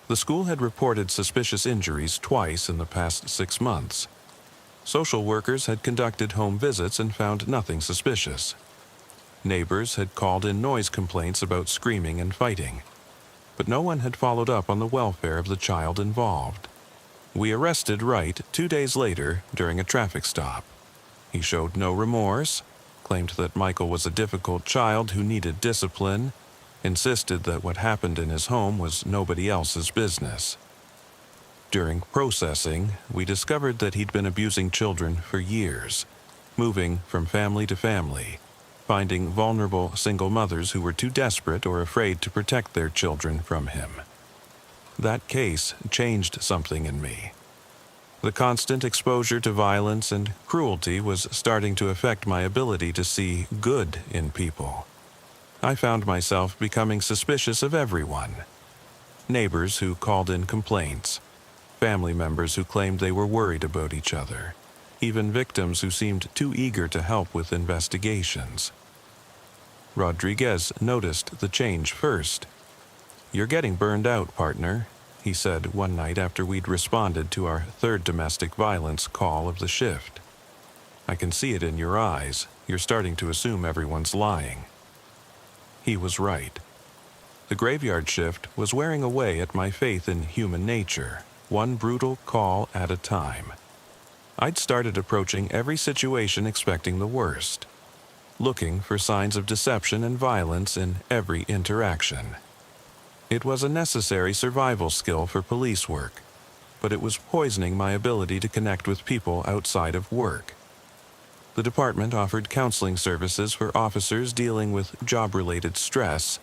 The school had reported suspicious injuries twice in the past 6 months. Social workers had conducted home visits and found nothing suspicious. Neighbors had called in noise complaints about screaming and fighting, but no one had followed up on the welfare of the child involved. We arrested Wright 2 days later during a traffic stop. He showed no remorse, claimed that Michael was a difficult child who needed discipline, insisted that what happened in his home was nobody else's business. During processing, we discovered that he'd been abusing children for years, moving from family to family, finding vulnerable single mothers who were too desperate or afraid to protect their children from him. That case changed something in me. The constant exposure to violence and cruelty was starting to affect my ability to see good in people. I found myself becoming suspicious of everyone. Neighbors who called in complaints, family members who claimed they were worried about each other, even victims who seemed too eager to help with investigations. Rodriguez noticed the change first. "You're getting burned out, partner," he said one night after we'd responded to our third domestic violence call of the shift. "I can see it in your eyes. You're starting to assume everyone's lying." He was right. The graveyard shift was wearing away at my faith in human nature, one brutal call at a time. I'd started approaching every situation expecting the worst, looking for signs of deception and violence in every interaction. It was a necessary survival skill for police work, but it was poisoning my ability to connect with people outside of work. The department offered counseling services for officers dealing with job-related stress,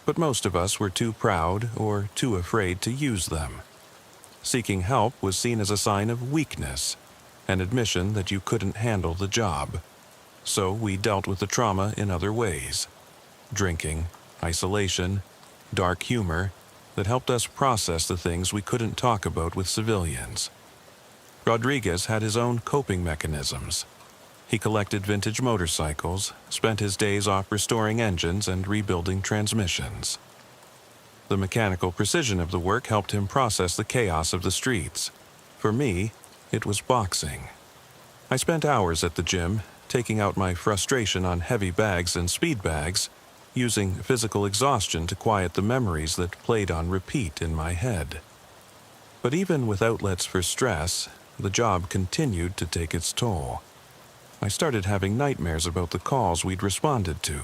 but most of us were too proud or too afraid to use them. Seeking help was seen as a sign of weakness, an admission that you couldn't handle the job. So we dealt with the trauma in other ways: drinking, isolation, dark humor that helped us process the things we couldn't talk about with civilians. Rodriguez had his own coping mechanisms. He collected vintage motorcycles, spent his days off restoring engines and rebuilding transmissions. The mechanical precision of the work helped him process the chaos of the streets. For me, it was boxing. I spent hours at the gym, taking out my frustration on heavy bags and speed bags, using physical exhaustion to quiet the memories that played on repeat in my head. But even with outlets for stress, the job continued to take its toll. I started having nightmares about the calls we'd responded to.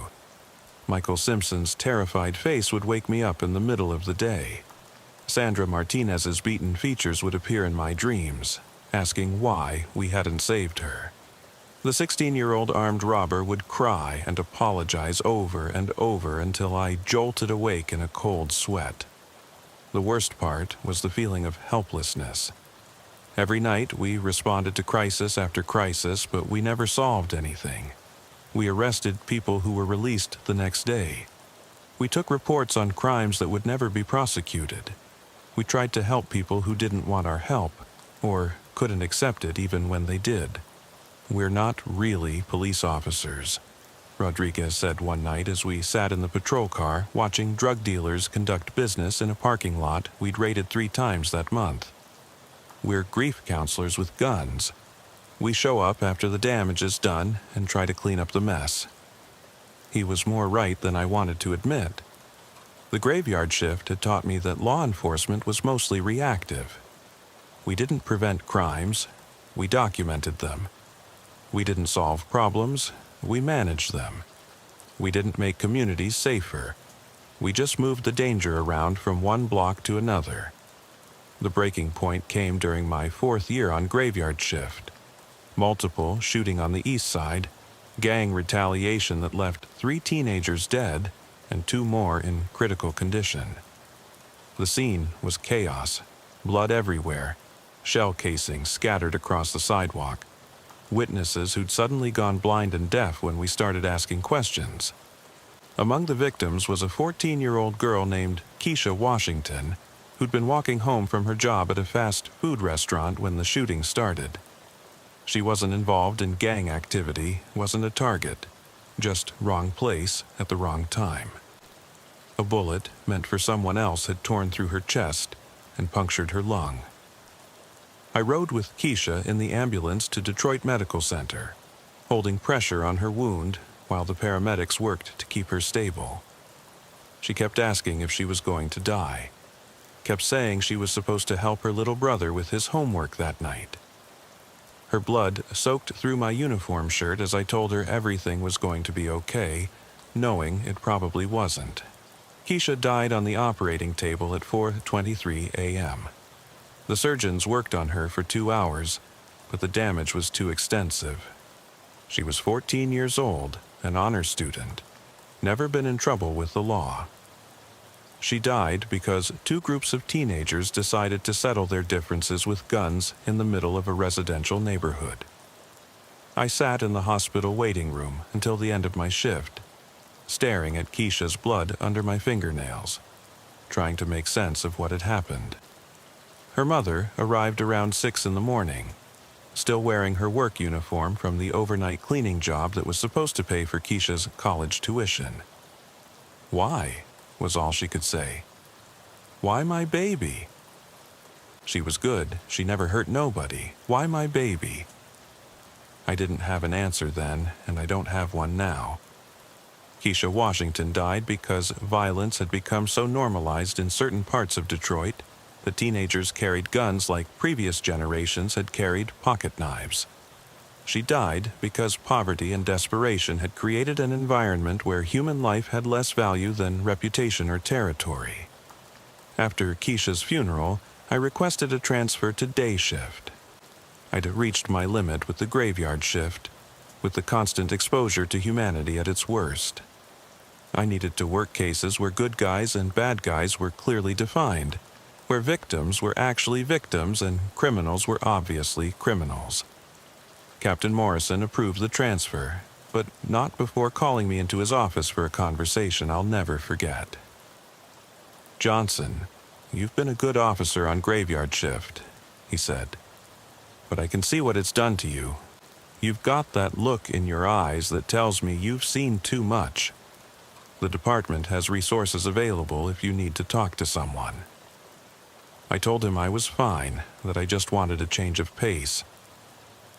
Michael Simpson's terrified face would wake me up in the middle of the day. Sandra Martinez's beaten features would appear in my dreams, asking why we hadn't saved her. The 16-year-old armed robber would cry and apologize over and over until I jolted awake in a cold sweat. The worst part was the feeling of helplessness. Every night we responded to crisis after crisis, but we never solved anything. We arrested people who were released the next day. We took reports on crimes that would never be prosecuted. We tried to help people who didn't want our help, or couldn't accept it even when they did. "We're not really police officers," Rodriguez said one night as we sat in the patrol car watching drug dealers conduct business in a parking lot we'd raided 3 times that month. "We're grief counselors with guns. We show up after the damage is done and try to clean up the mess." He was more right than I wanted to admit. The graveyard shift had taught me that law enforcement was mostly reactive. We didn't prevent crimes, we documented them. We didn't solve problems, we managed them. We didn't make communities safer. We just moved the danger around from one block to another. The breaking point came during my 4th year on graveyard shift. Multiple shooting on the east side, gang retaliation that left 3 teenagers dead and 2 more in critical condition. The scene was chaos, blood everywhere, shell casings scattered across the sidewalk, witnesses who'd suddenly gone blind and deaf when we started asking questions. Among the victims was a 14-year-old girl named Keisha Washington, who'd been walking home from her job at a fast food restaurant when the shooting started. She wasn't involved in gang activity, wasn't a target, just wrong place at the wrong time. A bullet meant for someone else had torn through her chest and punctured her lung. I rode with Keisha in the ambulance to Detroit Medical Center, holding pressure on her wound while the paramedics worked to keep her stable. She kept asking if she was going to die, kept saying she was supposed to help her little brother with his homework that night. Her blood soaked through my uniform shirt as I told her everything was going to be okay, knowing it probably wasn't. Keisha died on the operating table at 4:23 a.m. The surgeons worked on her for 2 hours, but the damage was too extensive. She was 14 years old, an honor student, never been in trouble with the law. She died because 2 groups of teenagers decided to settle their differences with guns in the middle of a residential neighborhood. I sat in the hospital waiting room until the end of my shift, staring at Keisha's blood under my fingernails, trying to make sense of what had happened. Her mother arrived around 6 in the morning, still wearing her work uniform from the overnight cleaning job that was supposed to pay for Keisha's college tuition. "Why?" was all she could say. "Why my baby?" She was good. She never hurt nobody. Why my baby? I didn't have an answer then, and I don't have one now. Keisha Washington died because violence had become so normalized in certain parts of Detroit that teenagers carried guns like previous generations had carried pocket knives. She died because poverty and desperation had created an environment where human life had less value than reputation or territory. After Keisha's funeral, I requested a transfer to day shift. I'd reached my limit with the graveyard shift, with the constant exposure to humanity at its worst. I needed to work cases where good guys and bad guys were clearly defined, where victims were actually victims and criminals were obviously criminals. Captain Morrison approved the transfer, but not before calling me into his office for a conversation I'll never forget. "Johnson, you've been a good officer on graveyard shift," he said, "but I can see what it's done to you. You've got that look in your eyes that tells me you've seen too much. The department has resources available if you need to talk to someone." I told him I was fine, that I just wanted a change of pace.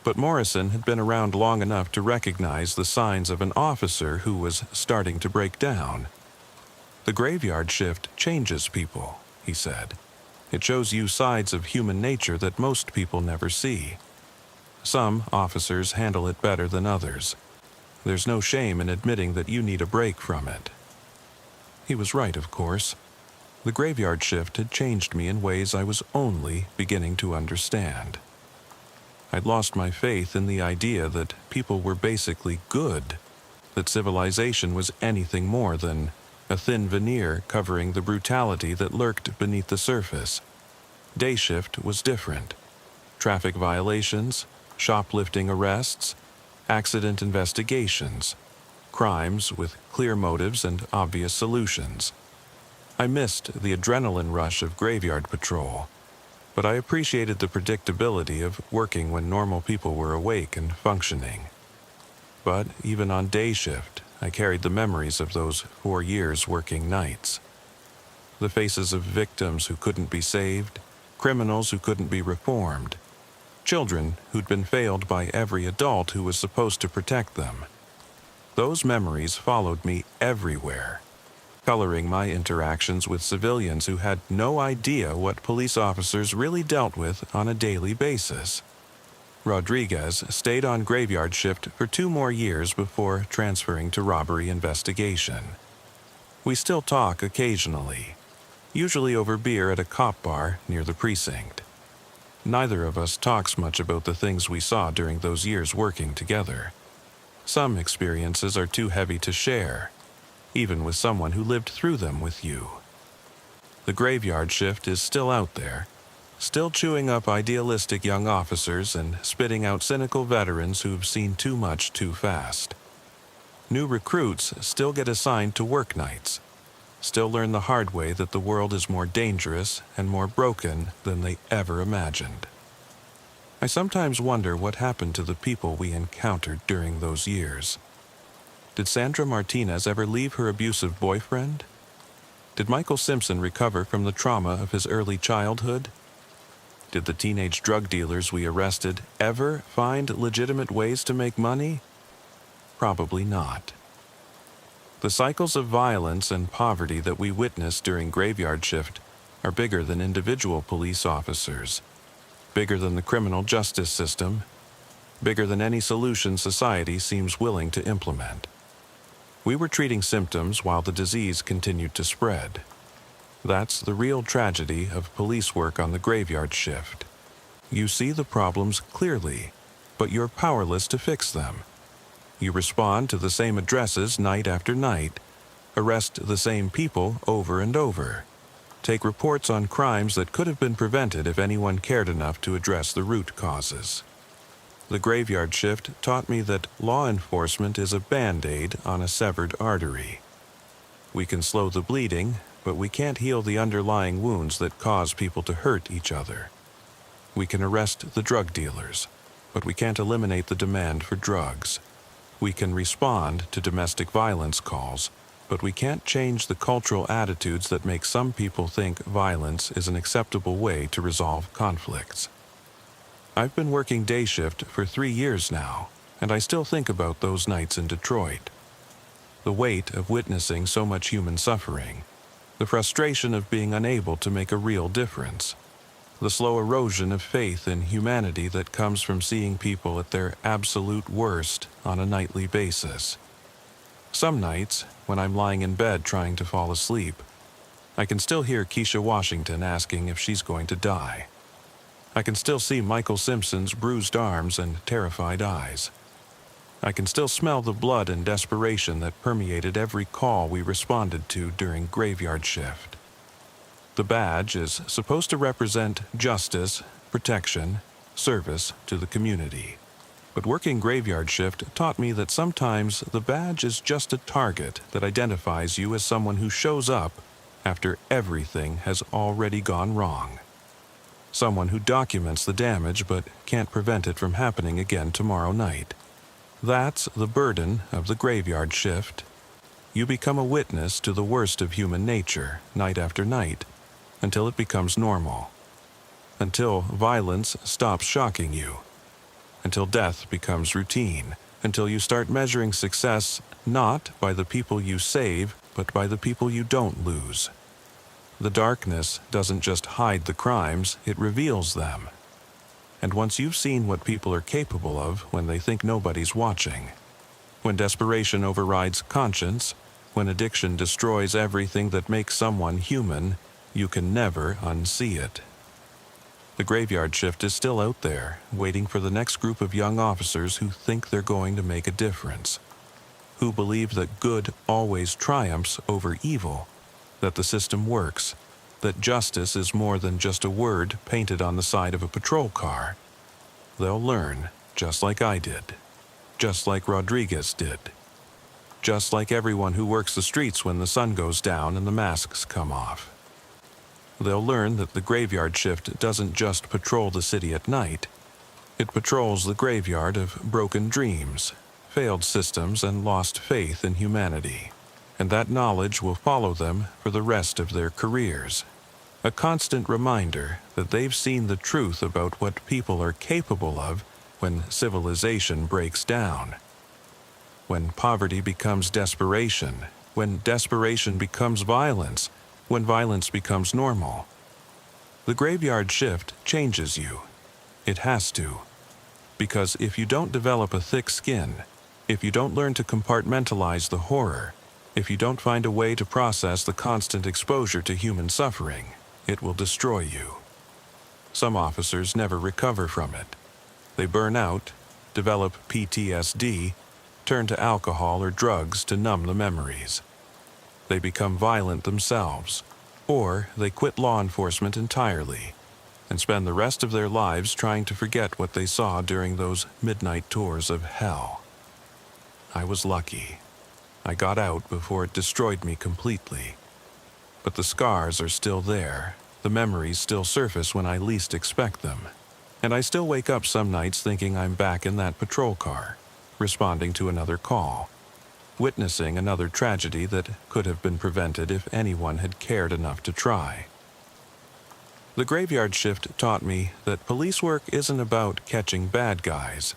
But Morrison had been around long enough to recognize the signs of an officer who was starting to break down. "The graveyard shift changes people," he said. "It shows you sides of human nature that most people never see. Some officers handle it better than others. There's no shame in admitting that you need a break from it." He was right, of course. The graveyard shift had changed me in ways I was only beginning to understand. I'd lost my faith in the idea that people were basically good, that civilization was anything more than a thin veneer covering the brutality that lurked beneath the surface. Day shift was different. Traffic violations, shoplifting arrests, accident investigations, crimes with clear motives and obvious solutions. I missed the adrenaline rush of graveyard patrol, but I appreciated the predictability of working when normal people were awake and functioning. But even on day shift, I carried the memories of those 4 years working nights. The faces of victims who couldn't be saved, criminals who couldn't be reformed, children who'd been failed by every adult who was supposed to protect them. Those memories followed me everywhere, coloring my interactions with civilians who had no idea what police officers really dealt with on a daily basis. Rodriguez stayed on graveyard shift for 2 more years before transferring to robbery investigation. We still talk occasionally, usually over beer at a cop bar near the precinct. Neither of us talks much about the things we saw during those years working together. Some experiences are too heavy to share, even with someone who lived through them with you. The graveyard shift is still out there, still chewing up idealistic young officers and spitting out cynical veterans who've seen too much too fast. New recruits still get assigned to work nights, still learn the hard way that the world is more dangerous and more broken than they ever imagined. I sometimes wonder what happened to the people we encountered during those years. Did Sandra Martinez ever leave her abusive boyfriend? Did Michael Simpson recover from the trauma of his early childhood? Did the teenage drug dealers we arrested ever find legitimate ways to make money? Probably not. The cycles of violence and poverty that we witnessed during graveyard shift are bigger than individual police officers, bigger than the criminal justice system, bigger than any solution society seems willing to implement. We were treating symptoms while the disease continued to spread. That's the real tragedy of police work on the graveyard shift. You see the problems clearly, but you're powerless to fix them. You respond to the same addresses night after night, arrest the same people over and over, take reports on crimes that could have been prevented if anyone cared enough to address the root causes. The graveyard shift taught me that law enforcement is a band-aid on a severed artery. We can slow the bleeding, but we can't heal the underlying wounds that cause people to hurt each other. We can arrest the drug dealers, but we can't eliminate the demand for drugs. We can respond to domestic violence calls, but we can't change the cultural attitudes that make some people think violence is an acceptable way to resolve conflicts. I've been working day shift for 3 years now, and I still think about those nights in Detroit. The weight of witnessing so much human suffering, the frustration of being unable to make a real difference, the slow erosion of faith in humanity that comes from seeing people at their absolute worst on a nightly basis. Some nights, when I'm lying in bed trying to fall asleep, I can still hear Keisha Washington asking if she's going to die. I can still see Michael Simpson's bruised arms and terrified eyes. I can still smell the blood and desperation that permeated every call we responded to during graveyard shift. The badge is supposed to represent justice, protection, service to the community. But working graveyard shift taught me that sometimes the badge is just a target that identifies you as someone who shows up after everything has already gone wrong. Someone who documents the damage but can't prevent it from happening again tomorrow night. That's the burden of the graveyard shift. You become a witness to the worst of human nature, night after night, until it becomes normal. Until violence stops shocking you. Until death becomes routine. Until you start measuring success not by the people you save, but by the people you don't lose. The darkness doesn't just hide the crimes, it reveals them. And once you've seen what people are capable of when they think nobody's watching, when desperation overrides conscience, when addiction destroys everything that makes someone human, you can never unsee it. The graveyard shift is still out there, waiting for the next group of young officers who think they're going to make a difference, who believe that good always triumphs over evil, that the system works, that justice is more than just a word painted on the side of a patrol car. They'll learn, just like I did, just like Rodriguez did, just like everyone who works the streets when the sun goes down and the masks come off. They'll learn that the graveyard shift doesn't just patrol the city at night. It patrols the graveyard of broken dreams, failed systems, and lost faith in humanity. And that knowledge will follow them for the rest of their careers. A constant reminder that they've seen the truth about what people are capable of when civilization breaks down. When poverty becomes desperation, when desperation becomes violence, when violence becomes normal. The graveyard shift changes you. It has to. Because if you don't develop a thick skin, if you don't learn to compartmentalize the horror, if you don't find a way to process the constant exposure to human suffering, it will destroy you. Some officers never recover from it. They burn out, develop PTSD, turn to alcohol or drugs to numb the memories. They become violent themselves, or they quit law enforcement entirely and spend the rest of their lives trying to forget what they saw during those midnight tours of hell. I was lucky. I got out before it destroyed me completely. But the scars are still there. The memories still surface when I least expect them. And I still wake up some nights thinking I'm back in that patrol car, responding to another call, witnessing another tragedy that could have been prevented if anyone had cared enough to try. The graveyard shift taught me that police work isn't about catching bad guys.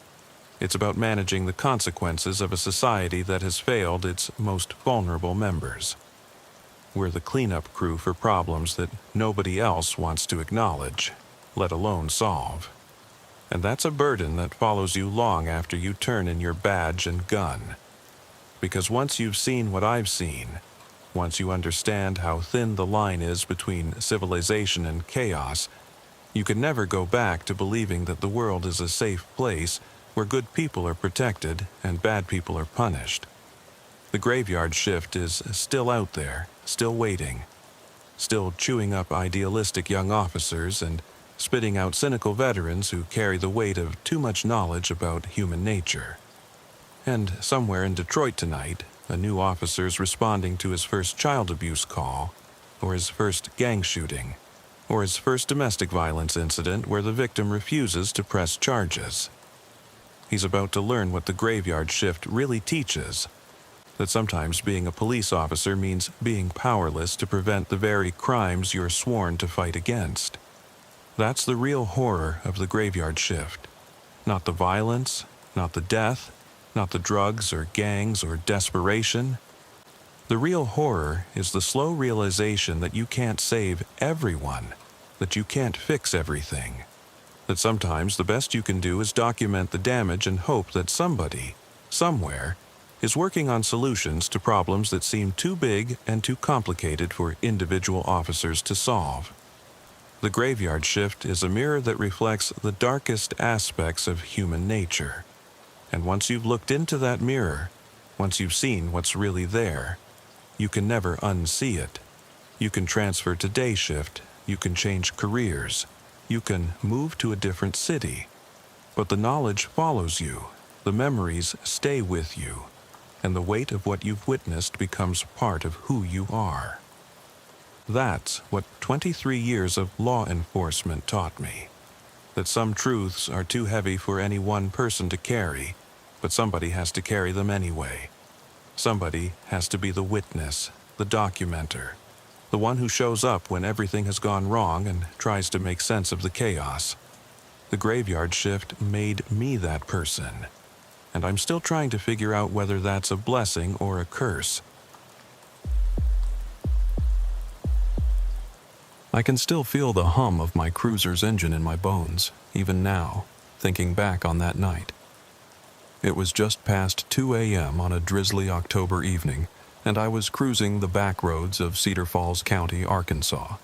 It's about managing the consequences of a society that has failed its most vulnerable members. We're the cleanup crew for problems that nobody else wants to acknowledge, let alone solve. And that's a burden that follows you long after you turn in your badge and gun. Because once you've seen what I've seen, once you understand how thin the line is between civilization and chaos, you can never go back to believing that the world is a safe place where good people are protected and bad people are punished. The graveyard shift is still out there, still waiting, still chewing up idealistic young officers and spitting out cynical veterans who carry the weight of too much knowledge about human nature. And somewhere in Detroit tonight, a new officer's responding to his first child abuse call, or his first gang shooting, or his first domestic violence incident where the victim refuses to press charges. He's about to learn what the graveyard shift really teaches, that sometimes being a police officer means being powerless to prevent the very crimes you're sworn to fight against. That's the real horror of the graveyard shift. Not the violence, not the death, not the drugs or gangs or desperation. The real horror is the slow realization that you can't save everyone, that you can't fix everything, that sometimes the best you can do is document the damage and hope that somebody, somewhere, is working on solutions to problems that seem too big and too complicated for individual officers to solve. The graveyard shift is a mirror that reflects the darkest aspects of human nature. And once you've looked into that mirror, once you've seen what's really there, you can never unsee it. You can transfer to day shift, you can change careers, you can move to a different city. But the knowledge follows you, the memories stay with you, and the weight of what you've witnessed becomes part of who you are. That's what 23 years of law enforcement taught me. That some truths are too heavy for any one person to carry, but somebody has to carry them anyway. Somebody has to be the witness, the documenter, the one who shows up when everything has gone wrong and tries to make sense of the chaos. The graveyard shift made me that person, and I'm still trying to figure out whether that's a blessing or a curse. I can still feel the hum of my cruiser's engine in my bones, even now, thinking back on that night. It was just past 2 a.m. on a drizzly October evening, and I was cruising the back roads of Cedar Falls County, Arkansas,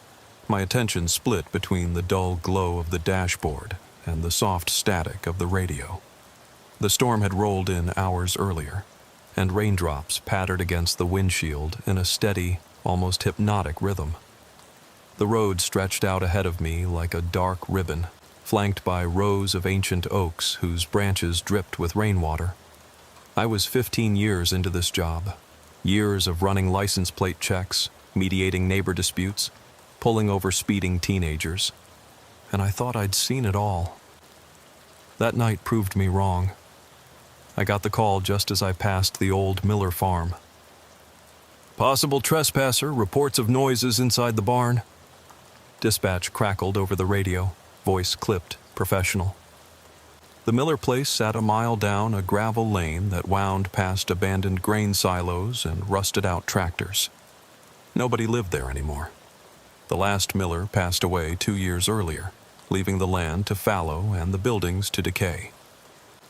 my attention split between the dull glow of the dashboard and the soft static of the radio. The storm had rolled in hours earlier, and raindrops pattered against the windshield in a steady, almost hypnotic rhythm. The road stretched out ahead of me like a dark ribbon, flanked by rows of ancient oaks whose branches dripped with rainwater. I was 15 years into this job, years of running license plate checks, mediating neighbor disputes, pulling over speeding teenagers, and I thought I'd seen it all. That night proved me wrong. I got the call just as I passed the old Miller farm. "Possible trespasser, reports of noises inside the barn." Dispatch crackled over the radio, voice clipped, professional. The Miller place sat a mile down a gravel lane that wound past abandoned grain silos and rusted-out tractors. Nobody lived there anymore. The last Miller passed away 2 years earlier, leaving the land to fallow and the buildings to decay.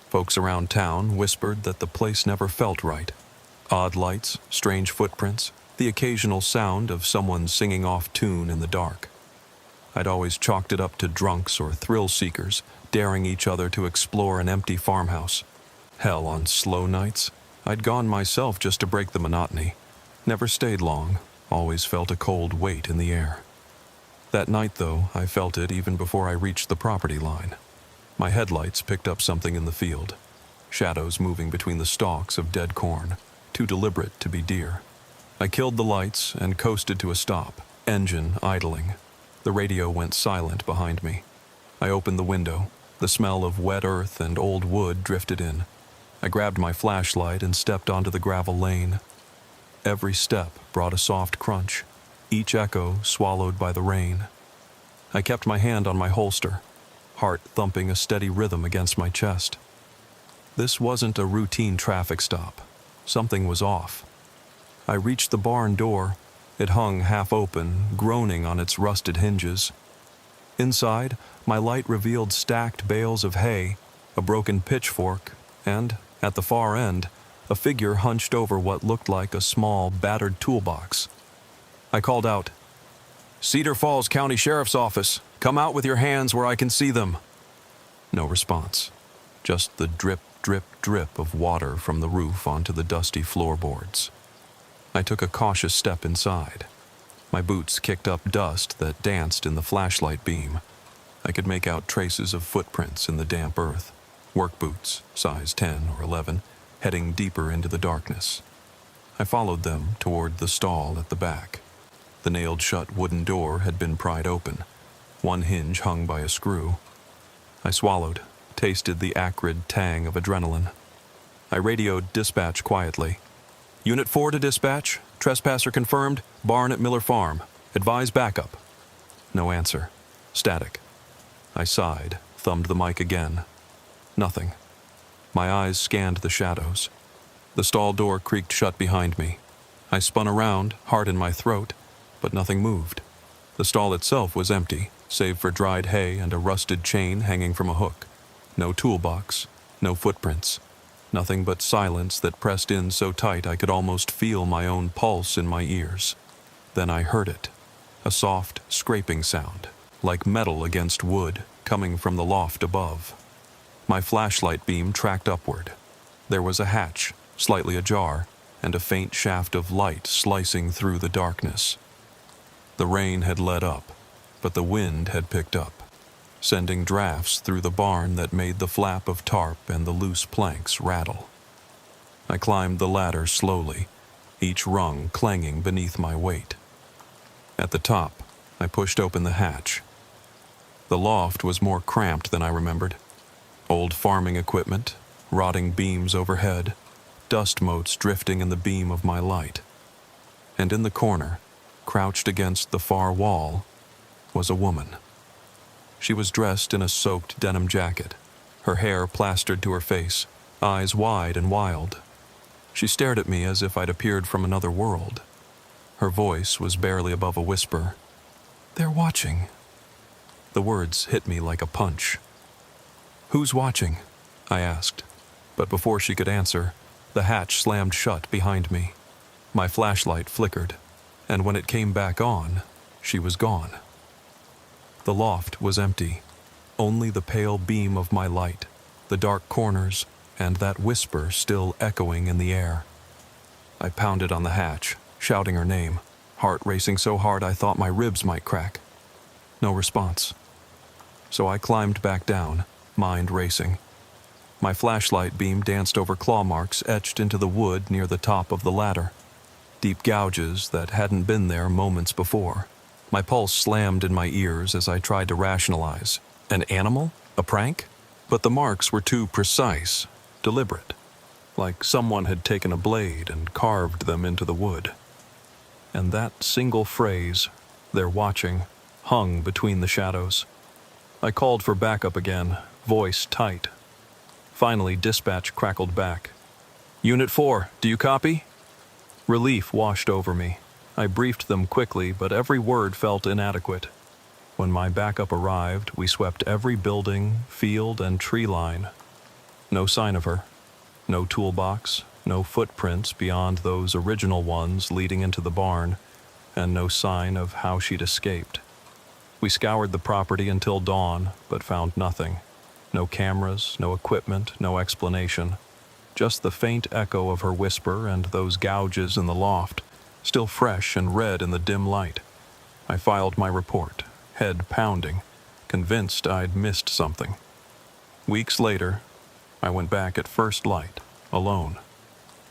Folks around town whispered that the place never felt right. Odd lights, strange footprints, the occasional sound of someone singing off tune in the dark. I'd always chalked it up to drunks or thrill-seekers daring each other to explore an empty farmhouse. Hell, on slow nights, I'd gone myself just to break the monotony. Never stayed long, always felt a cold weight in the air. That night, though, I felt it even before I reached the property line. My headlights picked up something in the field, shadows moving between the stalks of dead corn, too deliberate to be deer. I killed the lights and coasted to a stop, engine idling. The radio went silent behind me. I opened the window. The smell of wet earth and old wood drifted in. I grabbed my flashlight and stepped onto the gravel lane. Every step brought a soft crunch, each echo swallowed by the rain. I kept my hand on my holster, heart thumping a steady rhythm against my chest. This wasn't a routine traffic stop. Something was off. I reached the barn door. It hung half open, groaning on its rusted hinges. Inside, my light revealed stacked bales of hay, a broken pitchfork, and, at the far end, a figure hunched over what looked like a small, battered toolbox. I called out, "Cedar Falls County Sheriff's Office. Come out with your hands where I can see them." No response. Just the drip, drip, drip of water from the roof onto the dusty floorboards. I took a cautious step inside. My boots kicked up dust that danced in the flashlight beam. I could make out traces of footprints in the damp earth. Work boots, size 10 or 11, heading deeper into the darkness. I followed them toward the stall at the back. The nailed-shut wooden door had been pried open. One hinge hung by a screw. I swallowed, tasted the acrid tang of adrenaline. I radioed dispatch quietly. "Unit 4 to dispatch. Trespasser confirmed. Barn at Miller Farm. Advise backup." No answer. Static. I sighed, thumbed the mic again. Nothing. My eyes scanned the shadows. The stall door creaked shut behind me. I spun around, heart in my throat, but nothing moved. The stall itself was empty, save for dried hay and a rusted chain hanging from a hook. No toolbox, no footprints. Nothing but silence that pressed in so tight I could almost feel my own pulse in my ears. Then I heard it, a soft, scraping sound, like metal against wood, coming from the loft above. My flashlight beam tracked upward. There was a hatch, slightly ajar, and a faint shaft of light slicing through the darkness. The rain had let up, but the wind had picked up, sending drafts through the barn that made the flap of tarp and the loose planks rattle. I climbed the ladder slowly, each rung clanging beneath my weight. At the top, I pushed open the hatch. The loft was more cramped than I remembered. Old farming equipment, rotting beams overhead, dust motes drifting in the beam of my light. And in the corner, crouched against the far wall, was a woman. She was dressed in a soaked denim jacket, her hair plastered to her face, eyes wide and wild. She stared at me as if I'd appeared from another world. Her voice was barely above a whisper. "They're watching." The words hit me like a punch. "Who's watching?" I asked, but before she could answer, the hatch slammed shut behind me. My flashlight flickered, and when it came back on, she was gone. The loft was empty. Only the pale beam of my light, the dark corners, and that whisper still echoing in the air. I pounded on the hatch, shouting her name, heart racing so hard I thought my ribs might crack. No response. So I climbed back down, mind racing. My flashlight beam danced over claw marks etched into the wood near the top of the ladder. Deep gouges that hadn't been there moments before. My pulse slammed in my ears as I tried to rationalize. An animal? A prank? But the marks were too precise, deliberate, like someone had taken a blade and carved them into the wood. And that single phrase, "they're watching," hung between the shadows. I called for backup again, voice tight. Finally, dispatch crackled back. "Unit 4, do you copy?" Relief washed over me. I briefed them quickly, but every word felt inadequate. When my backup arrived, we swept every building, field, and tree line. No sign of her. No toolbox, no footprints beyond those original ones leading into the barn, and no sign of how she'd escaped. We scoured the property until dawn, but found nothing. No cameras, no equipment, no explanation. Just the faint echo of her whisper and those gouges in the loft, still fresh and red in the dim light. I filed my report, head pounding, convinced I'd missed something. Weeks later, I went back at first light, alone.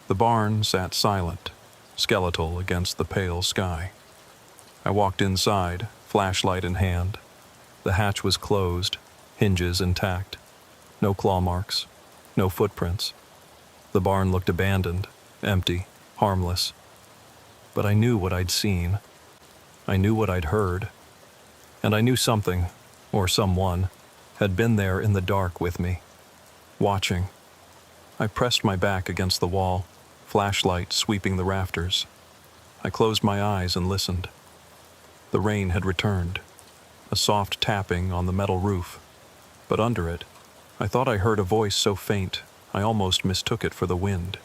The barn sat silent, skeletal against the pale sky. I walked inside, flashlight in hand. The hatch was closed, hinges intact. No claw marks, no footprints. The barn looked abandoned, empty, harmless. But I knew what I'd seen. I knew what I'd heard. And I knew something, or someone, had been there in the dark with me, watching. I pressed my back against the wall, flashlight sweeping the rafters. I closed my eyes and listened. The rain had returned. a soft tapping on the metal roof. But under it, I thought I heard a voice so faint I almost mistook it for the wind.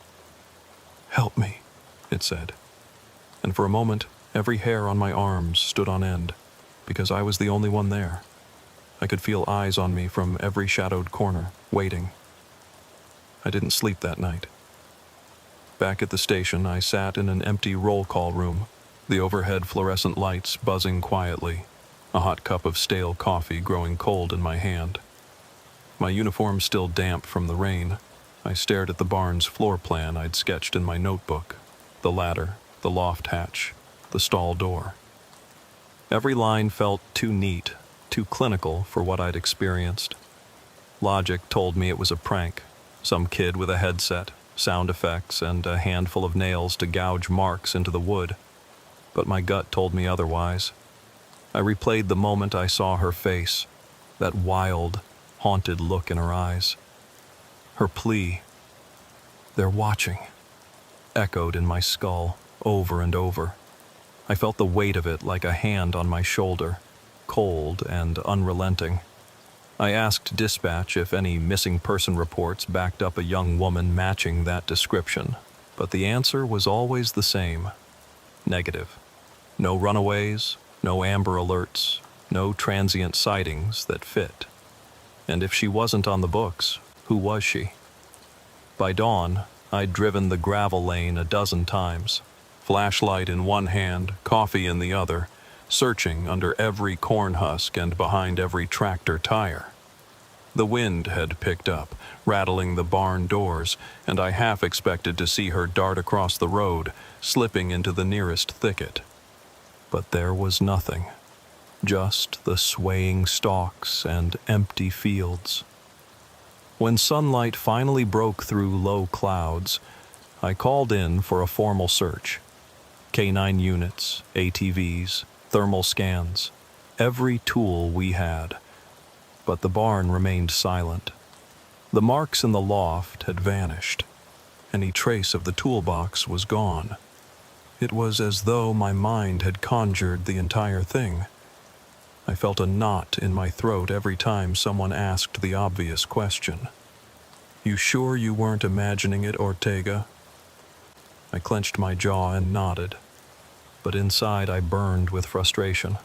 "Help me," it said. And for a moment, every hair on my arms stood on end, because I was the only one there. I could feel eyes on me from every shadowed corner, waiting. I didn't sleep that night. Back at the station, I sat in an empty roll call room, the overhead fluorescent lights buzzing quietly, a hot cup of stale coffee growing cold in my hand. My uniform still damp from the rain, I stared at the barn's floor plan I'd sketched in my notebook, the ladder, the loft hatch, the stall door. Every line felt too neat, too clinical for what I'd experienced. Logic told me it was a prank, some kid with a headset, sound effects, and a handful of nails to gouge marks into the wood. But my gut told me otherwise. I replayed the moment I saw her face, that wild, haunted look in her eyes. Her plea, "They're watching," echoed in my skull over and over. I felt the weight of it like a hand on my shoulder, cold and unrelenting. I asked dispatch if any missing person reports backed up a young woman matching that description, but the answer was always the same: negative. No runaways, no Amber Alerts, no transient sightings that fit. And if she wasn't on the books, who was she? By dawn, I'd driven the gravel lane a dozen times, flashlight in one hand, coffee in the other, searching under every corn husk and behind every tractor tire. The wind had picked up, rattling the barn doors, and I half expected to see her dart across the road, slipping into the nearest thicket. But there was nothing, just the swaying stalks and empty fields. When sunlight finally broke through low clouds, I called in for a formal search. K9 units, ATVs, thermal scans, every tool we had. But the barn remained silent. The marks in the loft had vanished. Any trace of the toolbox was gone. It was as though my mind had conjured the entire thing. I felt a knot in my throat every time someone asked the obvious question. "You sure you weren't imagining it, Ortega?" I clenched my jaw and nodded, but inside I burned with frustration,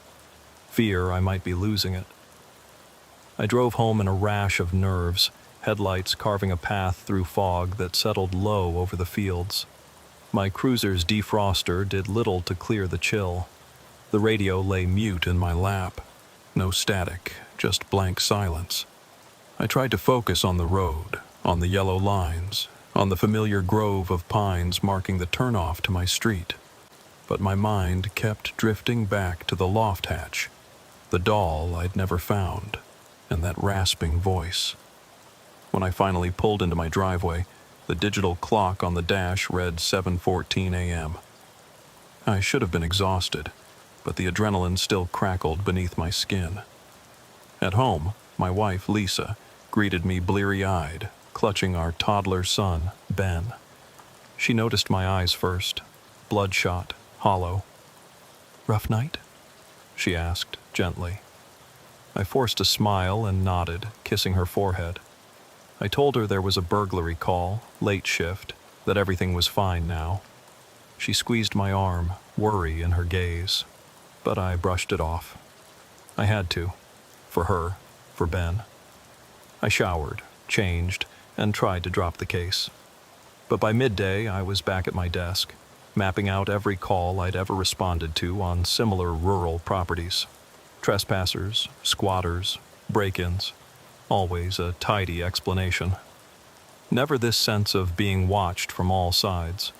fear I might be losing it. I drove home in a rash of nerves, headlights carving a path through fog that settled low over the fields. My cruiser's defroster did little to clear the chill. The radio lay mute in my lap. No static, just blank silence. I tried to focus on the road, on the yellow lines, on the familiar grove of pines marking the turnoff to my street. But my mind kept drifting back to the loft hatch, the doll I'd never found, and that rasping voice. When I finally pulled into my driveway, the digital clock on the dash read 7:14 a.m. I should have been exhausted, but the adrenaline still crackled beneath my skin. At home, my wife, Lisa, greeted me bleary-eyed, clutching our toddler son, Ben. She noticed my eyes first, bloodshot, hollow. "Rough night?" she asked, gently. I forced a smile and nodded, kissing her forehead. I told her there was a burglary call, late shift, that everything was fine now. She squeezed my arm, worry in her gaze, but I brushed it off. I had to, for her, for Ben. I showered, changed, and tried to drop the case. But by midday, I was back at my desk, mapping out every call I'd ever responded to on similar rural properties. Trespassers, squatters, break-ins, always a tidy explanation. Never this sense of being watched from all sides.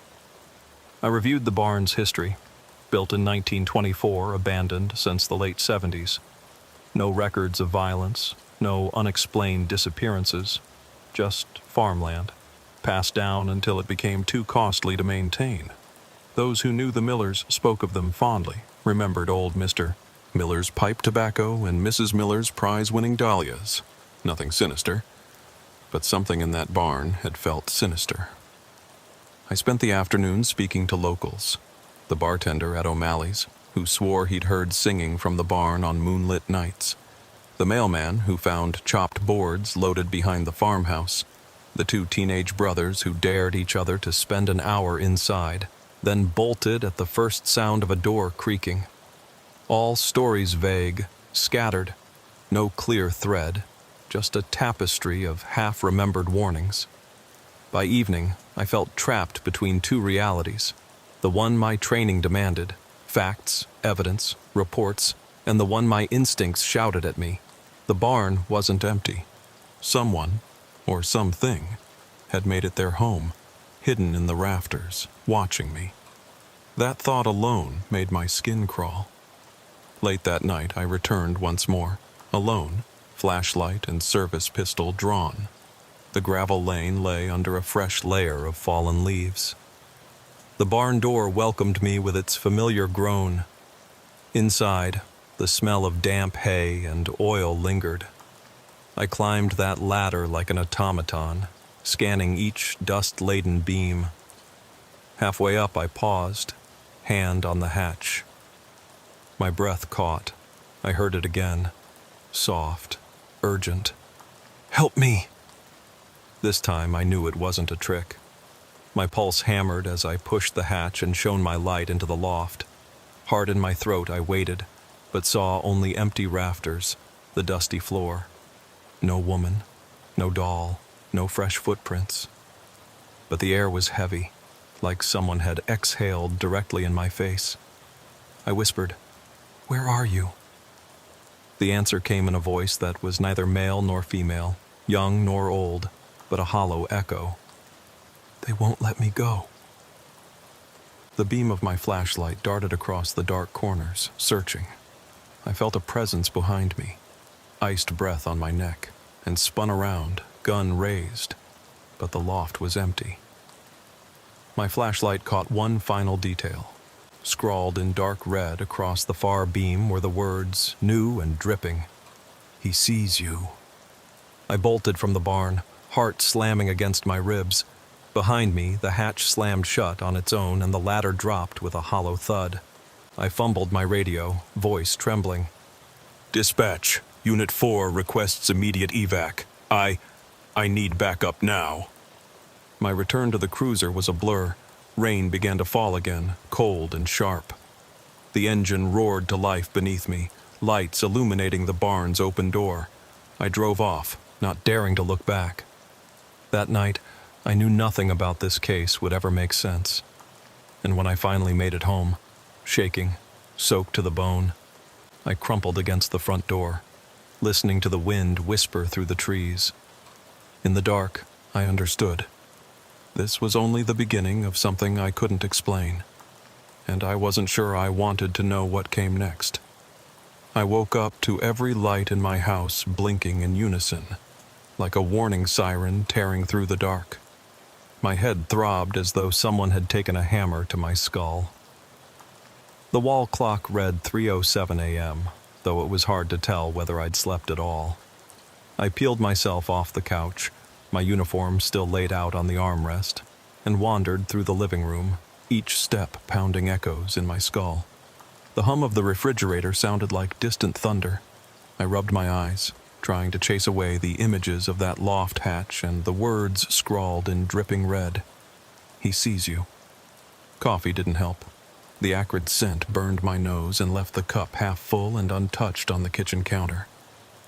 I reviewed the barn's history. Built in 1924, abandoned since the late 70s. No records of violence, no unexplained disappearances, just farmland, passed down until it became too costly to maintain. Those who knew the Millers spoke of them fondly, remembered old Mr. Miller's pipe tobacco and Mrs. Miller's prize-winning dahlias. Nothing sinister, but something in that barn had felt sinister. I spent the afternoon speaking to locals, the bartender at O'Malley's, who swore he'd heard singing from the barn on moonlit nights, the mailman who found chopped boards loaded behind the farmhouse, the two teenage brothers who dared each other to spend an hour inside, then bolted at the first sound of a door creaking. All stories vague, scattered, no clear thread, just a tapestry of half-remembered warnings. By evening, I felt trapped between two realities, the one my training demanded, facts, evidence, reports, and the one my instincts shouted at me. The barn wasn't empty. Someone, or something, had made it their home, hidden in the rafters, watching me. That thought alone made my skin crawl. Late that night, I returned once more, alone, flashlight and service pistol drawn. The gravel lane lay under a fresh layer of fallen leaves. The barn door welcomed me with its familiar groan. Inside, the smell of damp hay and oil lingered. I climbed that ladder like an automaton, scanning each dust-laden beam. Halfway up, I paused, hand on the hatch. My breath caught. I heard it again, soft, urgent. "Help me!" This time I knew it wasn't a trick. My pulse hammered as I pushed the hatch and shone my light into the loft. Hard in my throat, I waited, but saw only empty rafters, the dusty floor. No woman, no doll, no fresh footprints. But the air was heavy, like someone had exhaled directly in my face. I whispered, "Where are you?" The answer came in a voice that was neither male nor female, young nor old, but a hollow echo. "They won't let me go." The beam of my flashlight darted across the dark corners, searching. I felt a presence behind me, iced breath on my neck, and spun around, gun raised, but the loft was empty. My flashlight caught one final detail. Scrawled in dark red across the far beam were the words, new and dripping, "He sees you." I bolted from the barn, heart slamming against my ribs. Behind me, the hatch slammed shut on its own and the ladder dropped with a hollow thud. I fumbled my radio, voice trembling. "Dispatch, Unit 4 requests immediate evac. I need backup now." My return to the cruiser was a blur. Rain began to fall again, cold and sharp. The engine roared to life beneath me, lights illuminating the barn's open door. I drove off, not daring to look back. That night, I knew nothing about this case would ever make sense. And when I finally made it home, shaking, soaked to the bone, I crumpled against the front door, listening to the wind whisper through the trees. In the dark, I understood. This was only the beginning of something I couldn't explain, and I wasn't sure I wanted to know what came next. I woke up to every light in my house blinking in unison, like a warning siren tearing through the dark. My head throbbed as though someone had taken a hammer to my skull. The wall clock read 3:07 a.m., though it was hard to tell whether I'd slept at all. I peeled myself off the couch, my uniform still laid out on the armrest, and wandered through the living room, each step pounding echoes in my skull. The hum of the refrigerator sounded like distant thunder. I rubbed my eyes, trying to chase away the images of that loft hatch and the words scrawled in dripping red. "He sees you." Coffee didn't help. The acrid scent burned my nose and left the cup half full and untouched on the kitchen counter.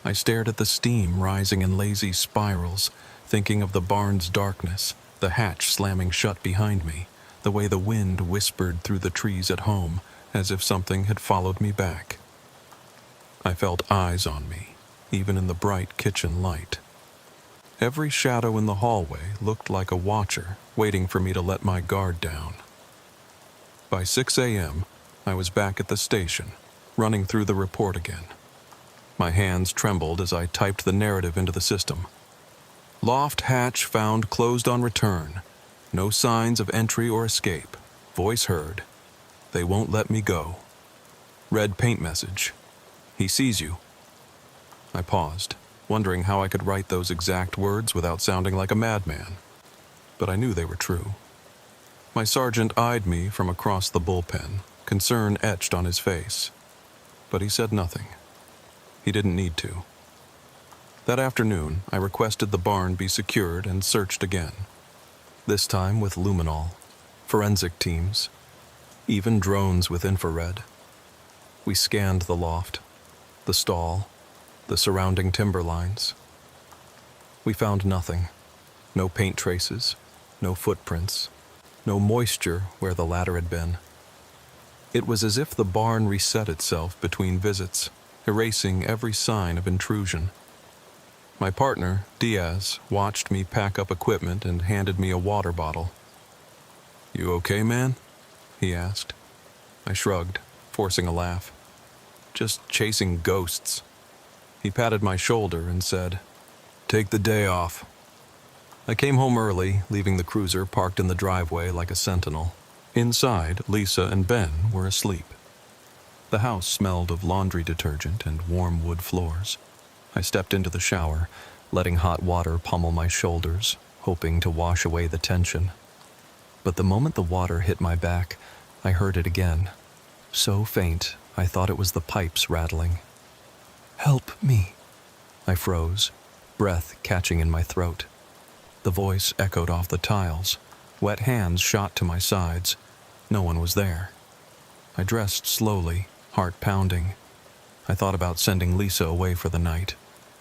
I stared at the steam rising in lazy spirals, thinking of the barn's darkness, the hatch slamming shut behind me, the way the wind whispered through the trees at home, as if something had followed me back. I felt eyes on me, even in the bright kitchen light. Every shadow in the hallway looked like a watcher waiting for me to let my guard down. By 6 a.m., I was back at the station, running through the report again. My hands trembled as I typed the narrative into the system. Loft hatch found closed on return. No signs of entry or escape. Voice heard. They won't let me go. Red paint message. He sees you. I paused, wondering how I could write those exact words without sounding like a madman. But I knew they were true. My sergeant eyed me from across the bullpen, Concern etched on his face, but he said nothing. He didn't need to. That afternoon, I requested the barn be secured and searched again, this time with luminol, forensic teams, even drones with infrared. We scanned the loft, the stall, the surrounding timber lines. We found nothing. No paint traces, no footprints, no moisture where the ladder had been. It was as if the barn reset itself between visits, erasing every sign of intrusion. My partner, Diaz, watched me pack up equipment and handed me a water bottle. "You okay, man?" he asked. I shrugged, forcing a laugh. "Just chasing ghosts." He patted my shoulder and said, "Take the day off." I came home early, leaving the cruiser parked in the driveway like a sentinel. Inside, Lisa and Ben were asleep. The house smelled of laundry detergent and warm wood floors. I stepped into the shower, letting hot water pummel my shoulders, hoping to wash away the tension. But the moment the water hit my back, I heard it again. So faint, I thought it was the pipes rattling. "Help me." I froze, breath catching in my throat. The voice echoed off the tiles. Wet hands shot to my sides. No one was there. I dressed slowly, heart pounding. I thought about sending Lisa away for the night,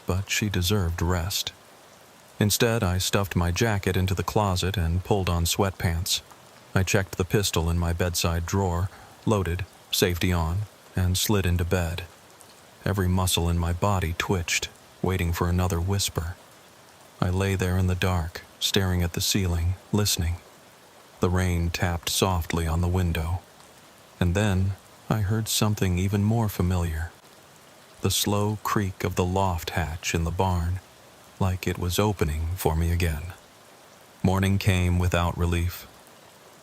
but she deserved rest. Instead, I stuffed my jacket into the closet and pulled on sweatpants. I checked the pistol in my bedside drawer, loaded, safety on, and slid into bed. Every muscle in my body twitched, waiting for another whisper. I lay there in the dark, staring at the ceiling, listening. The rain tapped softly on the window. And then I heard something even more familiar. The slow creak of the loft hatch in the barn, like it was opening for me again. Morning came without relief.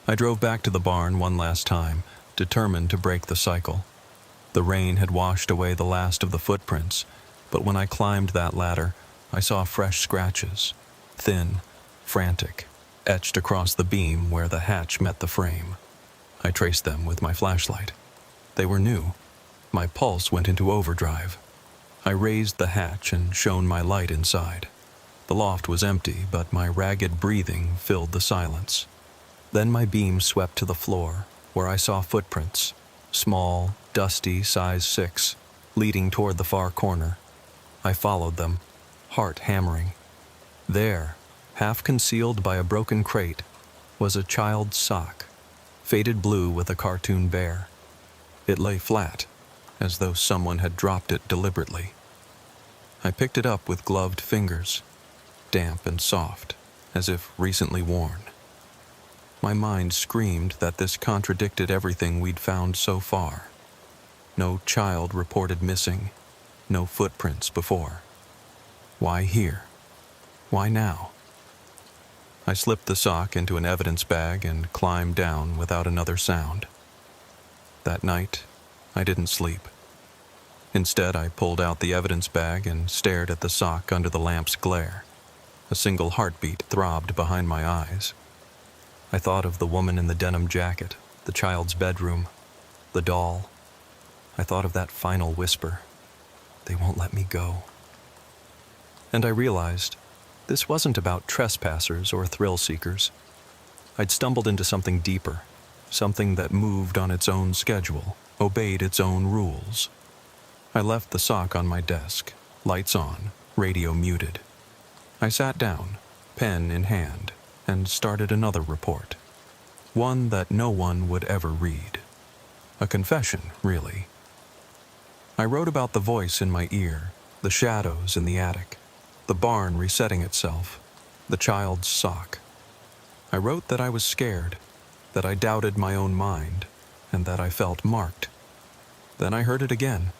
I drove back to the barn one last time, determined to break the cycle. The rain had washed away the last of the footprints, but when I climbed that ladder, I saw fresh scratches, thin, frantic, etched across the beam where the hatch met the frame. I traced them with my flashlight. They were new. My pulse went into overdrive. I raised the hatch and shone my light inside. The loft was empty, but my ragged breathing filled the silence. Then my beam swept to the floor, where I saw footprints, small, dusty, size 6, leading toward the far corner. I followed them, heart hammering. There, half concealed by a broken crate, was a child's sock, faded blue with a cartoon bear. It lay flat, as though someone had dropped it deliberately. I picked it up with gloved fingers, damp and soft, as if recently worn. My mind screamed that this contradicted everything we'd found so far. No child reported missing, no footprints before. Why here? Why now? I slipped the sock into an evidence bag and climbed down without another sound. That night, I didn't sleep. Instead, I pulled out the evidence bag and stared at the sock under the lamp's glare. A single heartbeat throbbed behind my eyes. I thought of the woman in the denim jacket, the child's bedroom, the doll. I thought of that final whisper, "They won't let me go." And I realized this wasn't about trespassers or thrill seekers. I'd stumbled into something deeper, something that moved on its own schedule, obeyed its own rules. I left the sock on my desk, lights on, radio muted. I sat down, pen in hand, and started another report. One that no one would ever read. A confession, really. I wrote about the voice in my ear, the shadows in the attic, the barn resetting itself, the child's sock. I wrote that I was scared, that I doubted my own mind, and that I felt marked. Then I heard it again,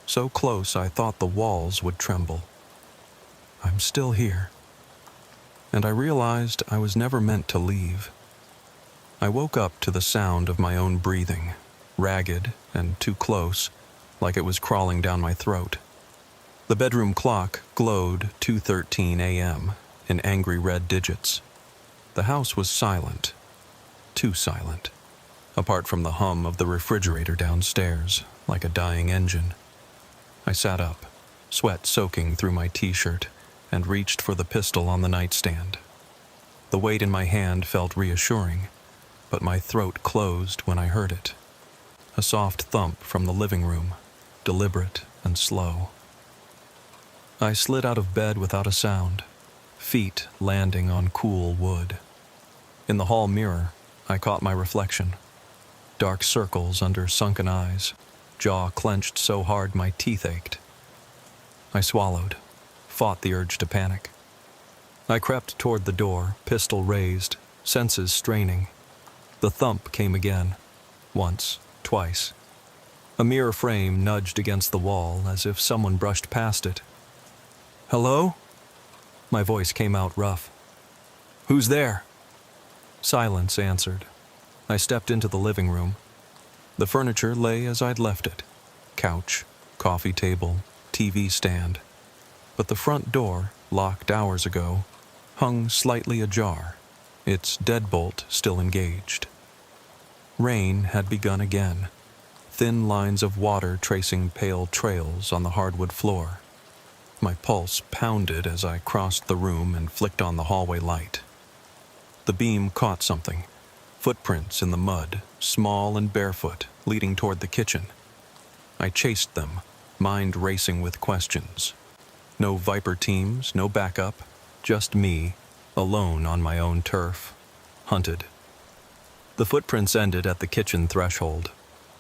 so close I thought the walls would tremble. I'm still here. And I realized I was never meant to leave. I woke up to the sound of my own breathing, ragged and too close, like it was crawling down my throat. The bedroom clock glowed 2:13 a.m. in angry red digits. The house was silent, too silent. apart from the hum of the refrigerator downstairs, like a dying engine. I sat up, sweat soaking through my t-shirt, and reached for the pistol on the nightstand. The weight in my hand felt reassuring, but my throat closed when I heard it. A soft thump from the living room, deliberate and slow. I slid out of bed without a sound, feet landing on cool wood. In the hall mirror, I caught my reflection. Dark circles under sunken eyes, jaw clenched so hard my teeth ached. I swallowed, fought the urge to panic. I crept toward the door, pistol raised, senses straining. The thump came again, once, twice. A mirror frame nudged against the wall as if someone brushed past it. "Hello?" My voice came out rough. "Who's there?" Silence answered. I stepped into the living room. The furniture lay as I'd left it. Couch, coffee table, TV stand. But the front door, locked hours ago, hung slightly ajar, its deadbolt still engaged. Rain had begun again, thin lines of water tracing pale trails on the hardwood floor. My pulse pounded as I crossed the room and flicked on the hallway light. The beam caught something. Footprints in the mud, small and barefoot, leading toward the kitchen. I chased them, mind racing with questions. No Viper teams, no backup, just me, alone on my own turf. Hunted. The footprints ended at the kitchen threshold.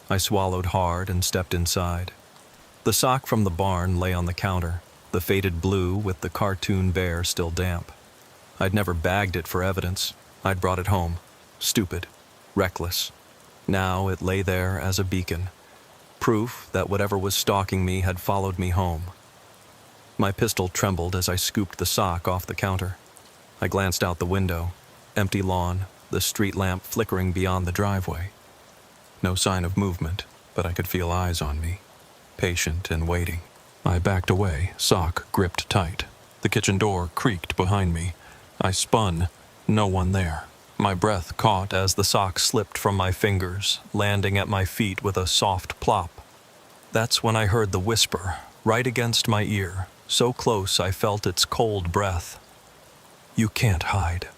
I swallowed hard and stepped inside. The sock from the barn lay on the counter, the faded blue with the cartoon bear still damp. I'd never bagged it for evidence. I'd brought it home. Stupid. Reckless. Now it lay there as a beacon. Proof that whatever was stalking me had followed me home. My pistol trembled as I scooped the sock off the counter. I glanced out the window. Empty lawn, the street lamp flickering beyond the driveway. No sign of movement, but I could feel eyes on me, patient and waiting. I backed away, sock gripped tight. The kitchen door creaked behind me. I spun, no one there. My breath caught as the sock slipped from my fingers, landing at my feet with a soft plop. That's when I heard the whisper, right against my ear, so close I felt its cold breath. "You can't hide."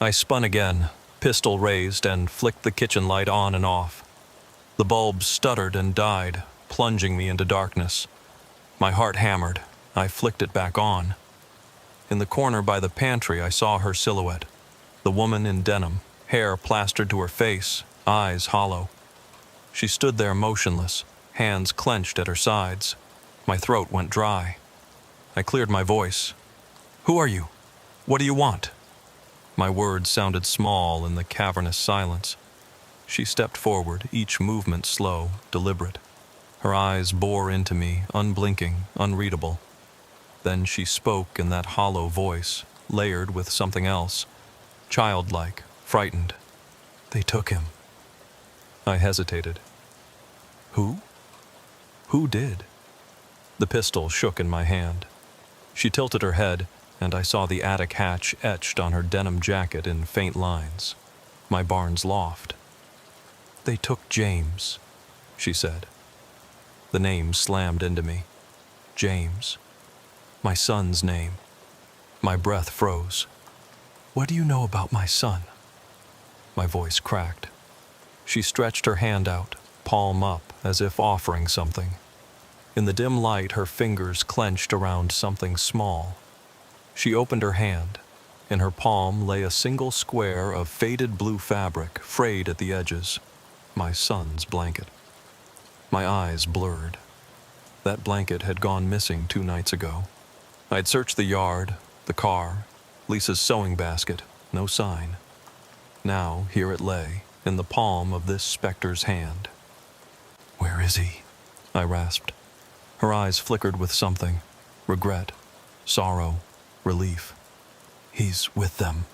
I spun again, pistol raised, and flicked the kitchen light on and off. The bulb stuttered and died, plunging me into darkness. My heart hammered. I flicked it back on. In the corner by the pantry, I saw her silhouette. The woman in denim, hair plastered to her face, eyes hollow. She stood there motionless, hands clenched at her sides. My throat went dry. I cleared my voice. "Who are you? What do you want?" My words sounded small in the cavernous silence. She stepped forward, each movement slow, deliberate. Her eyes bore into me, unblinking, unreadable. Then she spoke in that hollow voice, layered with something else. Childlike, frightened. "They took him." I hesitated. "Who?" "Who did?" The pistol shook in my hand. She tilted her head, and I saw the attic hatch etched on her denim jacket in faint lines. My barn's loft. "They took James," she said. The name slammed into me. James. My son's name. My breath froze. "What do you know about my son?" My voice cracked. She stretched her hand out, palm up, as if offering something. In the dim light, her fingers clenched around something small. She opened her hand. In her palm lay a single square of faded blue fabric, frayed at the edges. My son's blanket. My eyes blurred. That blanket had gone missing 2 nights ago. I'd searched the yard, the car, Lisa's sewing basket, no sign. Now, here it lay, in the palm of this specter's hand. "Where is he?" I rasped. Her eyes flickered with something. Regret, sorrow, relief. "He's with them."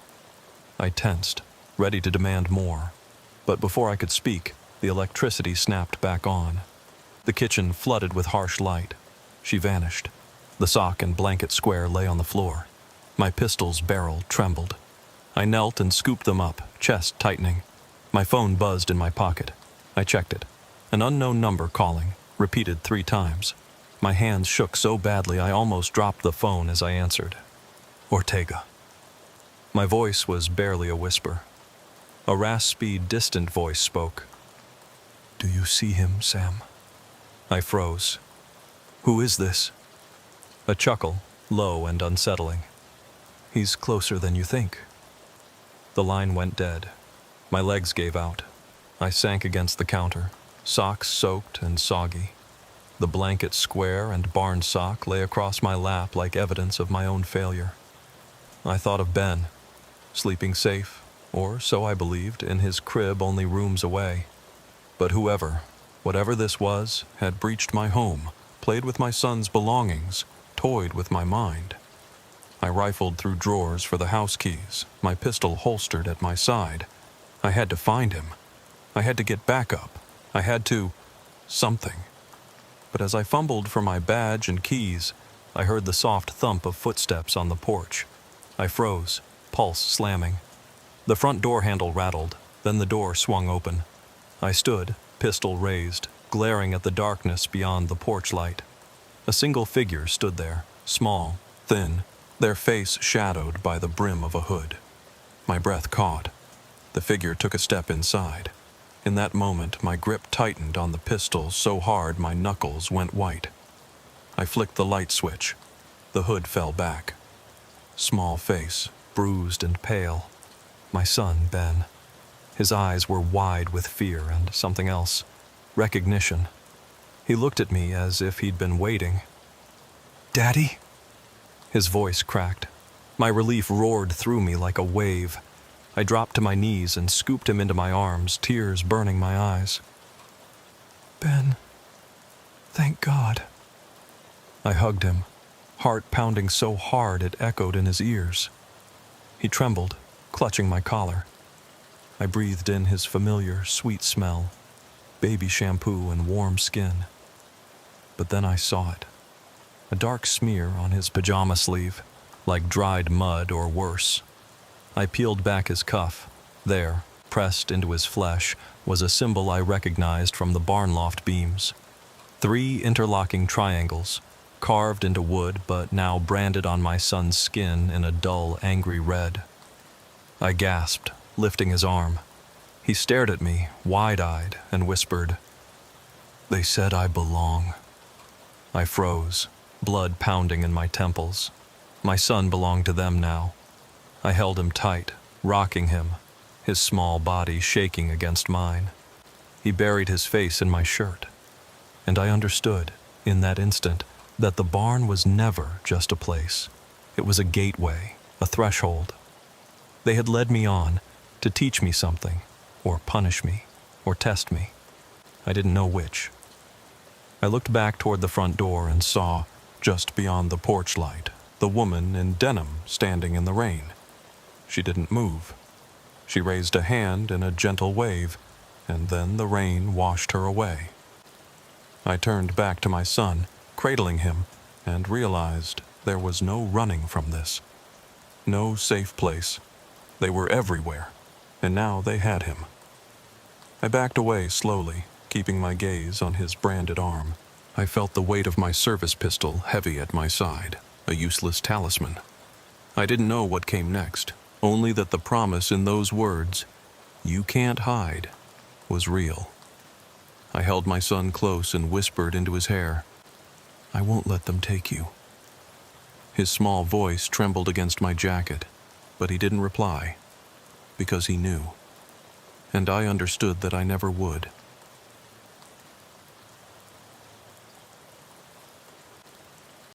I tensed, ready to demand more. But before I could speak, the electricity snapped back on. The kitchen flooded with harsh light. She vanished. The sock and blanket square lay on the floor. My pistol's barrel trembled. I knelt and scooped them up, chest tightening. My phone buzzed in my pocket. I checked it. An unknown number calling, repeated 3 times. My hands shook so badly I almost dropped the phone as I answered. Ortega. My voice was barely a whisper. A raspy, distant voice spoke. Do you see him, Sam? I froze. Who is this? A chuckle, low and unsettling. He's closer than you think. The line went dead. My legs gave out. I sank against the counter, socks soaked and soggy. The blanket square and barn sock lay across my lap like evidence of my own failure. I thought of Ben, sleeping safe, or so I believed, in his crib only rooms away. But whoever, whatever this was, had breached my home, played with my son's belongings, toyed with my mind. I rifled through drawers for the house keys, my pistol holstered at my side. I had to find him. I had to get back up. I had to... something. But as I fumbled for my badge and keys, I heard the soft thump of footsteps on the porch. I froze, pulse slamming. The front door handle rattled, then the door swung open. I stood, pistol raised, glaring at the darkness beyond the porch light. A single figure stood there, small, thin, their face shadowed by the brim of a hood. My breath caught. The figure took a step inside. In that moment, my grip tightened on the pistol so hard my knuckles went white. I flicked the light switch. The hood fell back. Small face, bruised and pale. My son, Ben. His eyes were wide with fear and something else. Recognition. He looked at me as if he'd been waiting. Daddy? His voice cracked. My relief roared through me like a wave. I dropped to my knees and scooped him into my arms, tears burning my eyes. Ben, thank God. I hugged him, heart pounding so hard it echoed in his ears. He trembled, clutching my collar. I breathed in his familiar, sweet smell, baby shampoo and warm skin. But then I saw it. A dark smear on his pajama sleeve, like dried mud or worse. I peeled back his cuff. There, pressed into his flesh, was a symbol I recognized from the barn loft beams. 3 interlocking triangles, carved into wood but now branded on my son's skin in a dull, angry red. I gasped, lifting his arm. He stared at me, wide-eyed, and whispered, They said I belong. I froze, blood pounding in my temples. My son belonged to them now. I held him tight, rocking him, his small body shaking against mine. He buried his face in my shirt. And I understood, in that instant, that the barn was never just a place. It was a gateway, a threshold. They had led me on to teach me something, or punish me, or test me. I didn't know which. I looked back toward the front door and saw, just beyond the porch light, the woman in denim standing in the rain. She didn't move. She raised a hand in a gentle wave, and then the rain washed her away. I turned back to my son, cradling him, and realized there was no running from this. No safe place. They were everywhere, and now they had him. I backed away slowly, keeping my gaze on his branded arm. I felt the weight of my service pistol heavy at my side, a useless talisman. I didn't know what came next, only that the promise in those words, "You can't hide," was real. I held my son close and whispered into his hair, "I won't let them take you." His small voice trembled against my jacket, but he didn't reply, because he knew. And I understood that I never would.